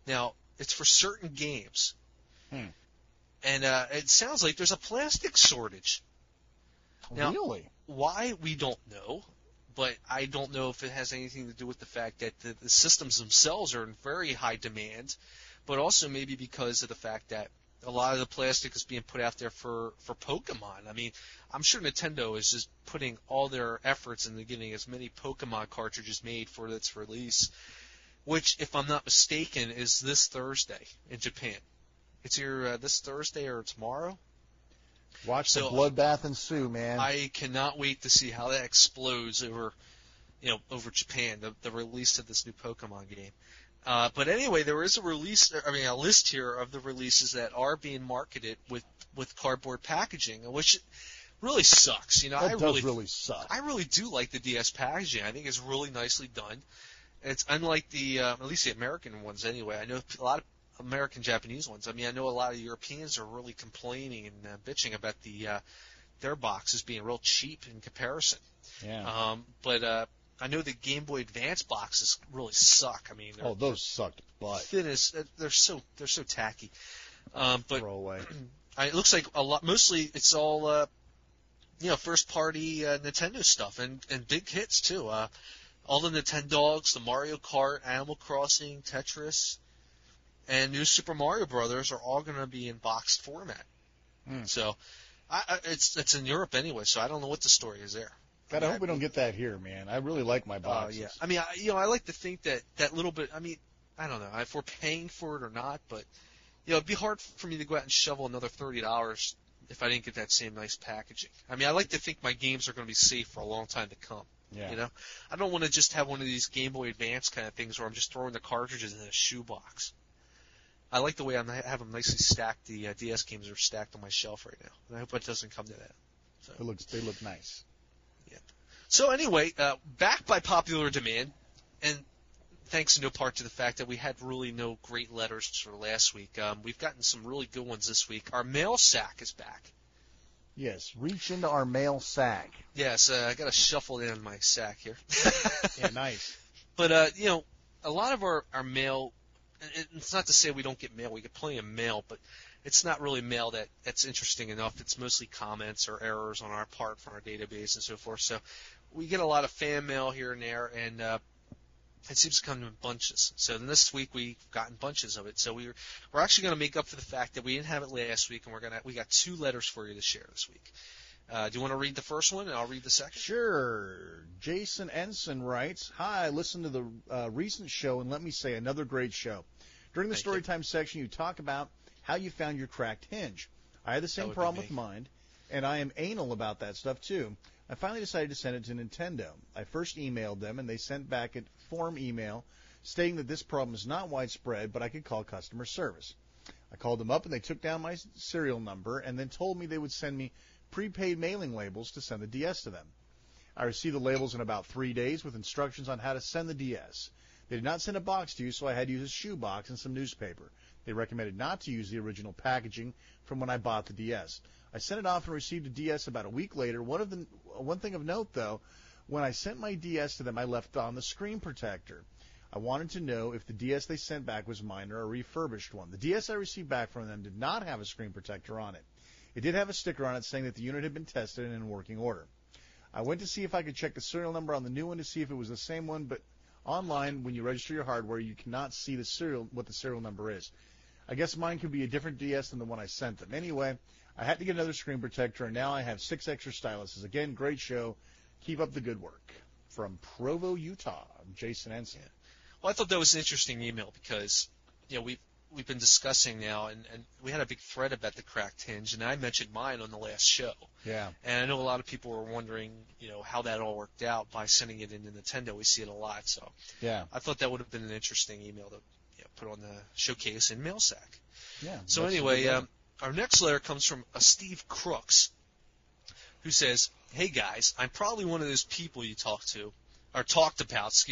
Now, it's for certain games. And it sounds like there's a plastic shortage. Now, really? Why, we don't know. But I don't know if it has anything to do with the fact that the systems themselves are in very high demand, but also maybe because of the fact that a lot of the plastic is being put out there for Pokemon. I mean, I'm sure Nintendo is just putting all their efforts into getting as many Pokemon cartridges made for its release, which, if I'm not mistaken, is this Thursday in Japan. It's either this Thursday or tomorrow. Watch the bloodbath ensue, man. I cannot wait to see how that explodes over Japan, the release of this new Pokemon game. But anyway, there is a list here of the releases that are being marketed with cardboard packaging, which really sucks. That does really suck. I really do like the DS packaging. I think it's really nicely done. It's unlike the at least the American ones anyway. I know a American Japanese ones. I mean, I know a lot of Europeans are really complaining and bitching about their boxes being real cheap in comparison. Yeah. But I know the Game Boy Advance boxes really suck. I mean, those sucked butt. Thin as they're so tacky. But throw away. It looks like a lot. Mostly, it's all first party Nintendo stuff and big hits too. All the Nintendogs, the Mario Kart, Animal Crossing, Tetris, and New Super Mario Brothers are all going to be in boxed format. So, it's in Europe anyway. So I don't know what the story is there. God, I hope we don't get that here, man. I really like my boxes. Yeah. I mean, I like to think that little bit. I mean, I don't know if we're paying for it or not, but it'd be hard for me to go out and shovel another $30 if I didn't get that same nice packaging. I mean, I like to think my games are going to be safe for a long time to come. Yeah. I don't want to just have one of these Game Boy Advance kind of things where I'm just throwing the cartridges in a shoebox. I like the way I have them nicely stacked. The DS games are stacked on my shelf right now, and I hope it doesn't come to that. So. They look nice. Yeah. So anyway, back by popular demand, and thanks in no part to the fact that we had really no great letters for last week, we've gotten some really good ones this week. Our mail sack is back. Yes, reach into our mail sack. Yes, I got to shuffle it in my sack here. Yeah, nice. But, a lot of our mail, it's not to say we don't get mail. We get plenty of mail, but it's not really mail that's interesting enough. It's mostly comments or errors on our part from our database and so forth. So we get a lot of fan mail here and there, and it seems to come in bunches. So then this week we've gotten bunches of it. So we're actually going to make up for the fact that we didn't have it last week, and we got 2 letters for you to share this week. Do you want to read the first one, and I'll read the second? Sure. Jason Ensign writes, "Hi, I listened to the recent show, and let me say, another great show. During the Storytime section, you talk about how you found your cracked hinge. I had the same problem with mine, and I am anal about that stuff, too. I finally decided to send it to Nintendo. I first emailed them, and they sent back a form email stating that this problem is not widespread, but I could call customer service. I called them up, and they took down my serial number and then told me they would send me prepaid mailing labels to send the DS to them. I received the labels in about 3 days with instructions on how to send the DS. They did not send a box to you, so I had to use a shoebox and some newspaper. They recommended not to use the original packaging from when I bought the DS. I sent it off and received a DS about a week later. One thing of note, though, when I sent my DS to them, I left on the screen protector. I wanted to know if the DS they sent back was mine or a refurbished one. The DS I received back from them did not have a screen protector on it. It did have a sticker on it saying that the unit had been tested and in working order. I went to see if I could check the serial number on the new one to see if it was the same one, but online, when you register your hardware, you cannot see what the serial number is. I guess mine could be a different DS than the one I sent them. Anyway, I had to get another screen protector, and now I have 6 extra styluses. Again, great show. Keep up the good work." From Provo, Utah, Jason Ensign. Well, I thought that was an interesting email because, we've been discussing now, and we had a big thread about the cracked hinge, and I mentioned mine on the last show. Yeah. And I know a lot of people were wondering, how that all worked out by sending it into Nintendo. We see it a lot, so yeah, I thought that would have been an interesting email to put on the showcase in MailSack. Yeah. So anyway, our next letter comes from Steve Crooks, who says, "Hey guys, I'm probably one of those people you talked about,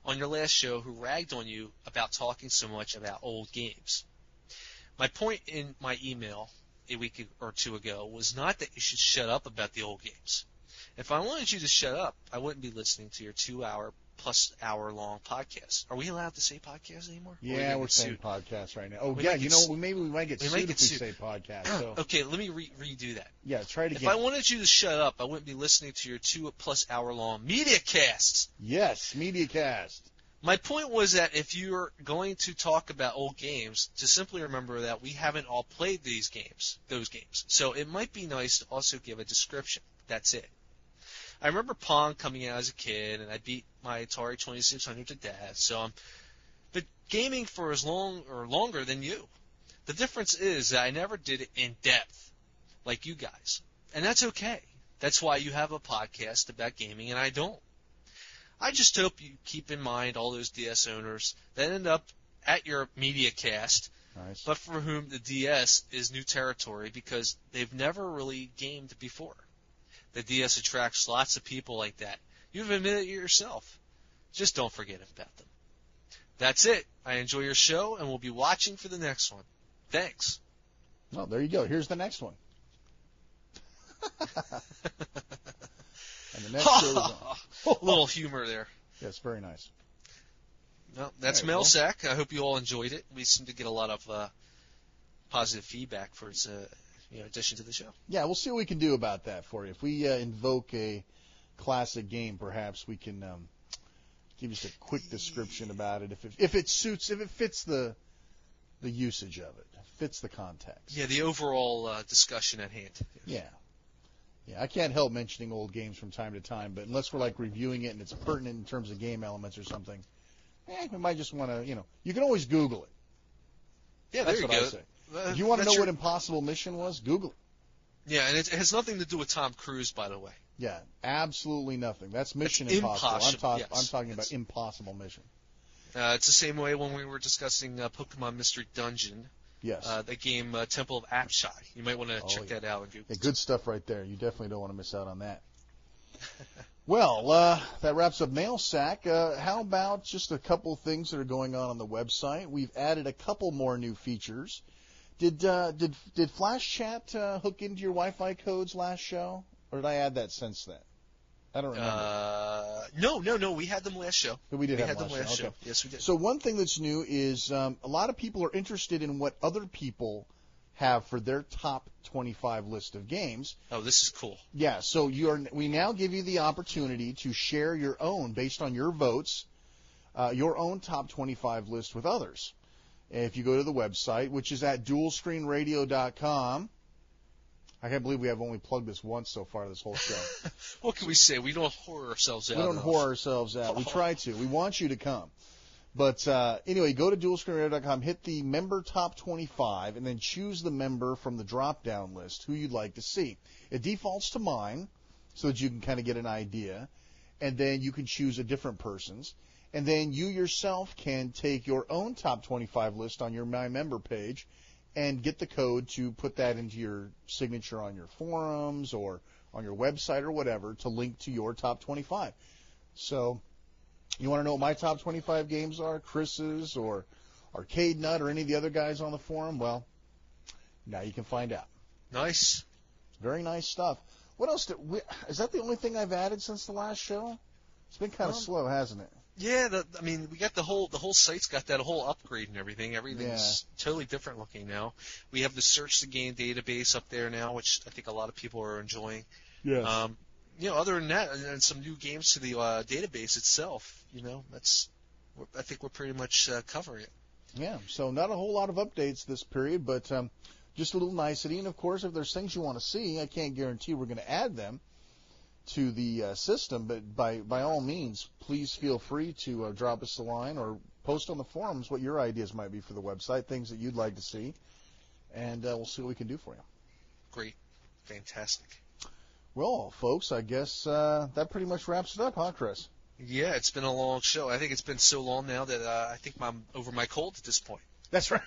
on your last show who ragged on you about talking so much about old games. My point in my email a week or 2 ago was not that you should shut up about the old games. If I wanted you to shut up, I wouldn't be listening to your 2-hour-plus-hour-long podcast." Are we allowed to say podcast anymore? Yeah, we're saying podcast right now. Oh, yeah, maybe we might get sued if we say podcast. So. Okay, let me redo that. Yeah, try it again. If I wanted you to shut up, I wouldn't be listening to your 2-plus-hour-long media casts. Yes, media cast. My point was that if you're going to talk about old games, to simply remember that we haven't all played those games. So it might be nice to also give a description. That's it. I remember Pong coming out as a kid, and I beat my Atari 2600 to death. So I'm been gaming for as long or longer than you. The difference is that I never did it in depth like you guys, and that's okay. That's why you have a podcast about gaming, and I don't. I just hope you keep in mind all those DS owners that end up at your media cast, nice, but for whom the DS is new territory because they've never really gamed before. The DS attracts lots of people like that. You've admitted it yourself. Just don't forget about them. That's it. I enjoy your show, and we'll be watching for the next one. Thanks. Well, there you go. Here's the next one. And the next show is on. A little humor there. Yes, very nice. Well, that's All right, Mail well. Sack. I hope you all enjoyed it. We seem to get a lot of positive feedback for its addition to the show. Yeah, we'll see what we can do about that for you. If we invoke a classic game, perhaps we can give just a quick description about it. If it fits the usage of it, fits the context. Yeah, the overall discussion at hand. Yeah. Yeah, I can't help mentioning old games from time to time, but unless we're like reviewing it and it's pertinent in terms of game elements or something, we might just want to, you can always Google it. Yeah, That's there what you I go. say. If you want to know what Impossible Mission was, Google it. Yeah, and it has nothing to do with Tom Cruise, by the way. Yeah, absolutely nothing. That's Mission It's Impossible. yes. I'm talking about Impossible Mission. It's the same way when we were discussing Pokemon Mystery Dungeon. Yes. The game Temple of Apshai. You might want to check that out on Google. Yeah, good stuff right there. You definitely don't want to miss out on that. Well, that wraps up Mail Sack. How about just a couple things that are going on the website? We've added a couple more new features. Did Flash Chat hook into your Wi-Fi codes last show, or did I add that since then? I don't remember. No. We had them last show. We did have them last show. Okay. Yes, we did. So one thing that's new is a lot of people are interested in what other people have for their top 25 list of games. Oh, this is cool. Yeah, so we now give you the opportunity to share your own, based on your votes, your own top 25 list with others. If you go to the website, which is at dualscreenradio.com. I can't believe we have only plugged this once so far this whole show. What can we say? We don't whore ourselves out. We don't whore ourselves out. We try to. We want you to come. But anyway, go to dualscreenradio.com, hit the member top 25, and then choose the member from the drop-down list who you'd like to see. It defaults to mine so that you can kind of get an idea, and then you can choose a different person's. And then you yourself can take your own top 25 list on your My Member page and get the code to put that into your signature on your forums or on your website or whatever to link to your top 25. So you want to know what my top 25 games are, Chris's or Arcade Nut or any of the other guys on the forum? Well, now you can find out. Nice. Very nice stuff. What else? Is that the only thing I've added since the last show? It's been kind of slow, hasn't it? Yeah, we got the whole site's got that whole upgrade and everything. Everything's totally different looking now. We have the Search the Game database up there now, which I think a lot of people are enjoying. Yes. Other than that, and some new games to the database itself. I think we're pretty much covering it. Yeah. So not a whole lot of updates this period, but just a little nicety. And of course, if there's things you want to see, I can't guarantee we're going to add them to the system, but by all means, please feel free to drop us a line or post on the forums what your ideas might be for the website, things that you'd like to see, and we'll see what we can do for you. Great. Fantastic. Well, folks, I guess that pretty much wraps it up, huh, Chris? Yeah, it's been a long show. I think it's been so long now that I think I'm over my cold at this point. That's right.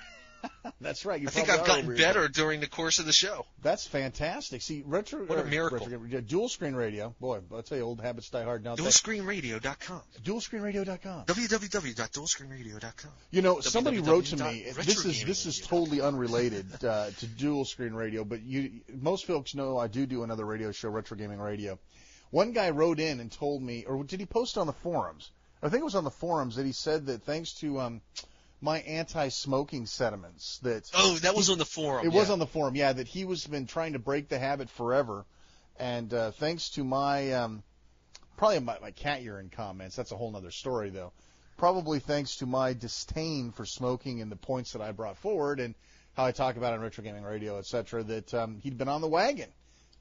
That's right. I think I've gotten better during the course of the show. That's fantastic. See, what a miracle. Dual Screen Radio. Boy, I'll tell you, old habits die hard. Now, DualScreenRadio.com. DualScreenRadio.com. www.dualscreenradio.com. Somebody wrote to me. This is totally unrelated to Dual Screen Radio, but most folks know I do another radio show, Retro Gaming Radio. One guy wrote in and told me, or did he post on the forums? I think it was on the forums that he said that thanks to my anti-smoking sentiments that was on the forum. It was on the forum, yeah. That he was been trying to break the habit forever, and thanks to my probably my cat urine comments. That's a whole other story, though. Probably thanks to my disdain for smoking and the points that I brought forward and how I talk about it on Retro Gaming Radio, etc. That he'd been on the wagon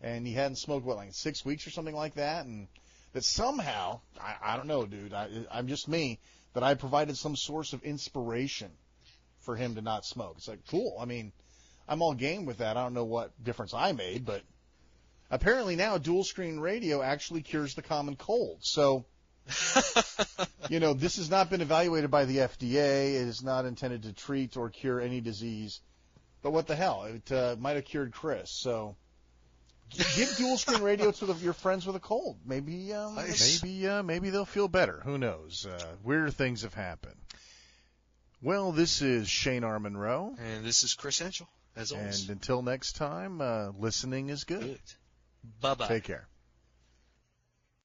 and he hadn't smoked like 6 weeks or something like that, and that somehow I don't know, dude. I'm just me. That I provided some source of inspiration for him to not smoke. It's like, cool. I mean, I'm all game with that. I don't know what difference I made, but apparently now Dual Screen Radio actually cures the common cold. So, this has not been evaluated by the FDA. It is not intended to treat or cure any disease. But what the hell? It might have cured Chris. So give Dual Screen Radio to your friends with a cold. Maybe they'll feel better. Who knows? Weird things have happened. Well, this is Shane R. Monroe. And this is Chris Henschel, as always. And until next time, listening is good. Bye-bye. Take care.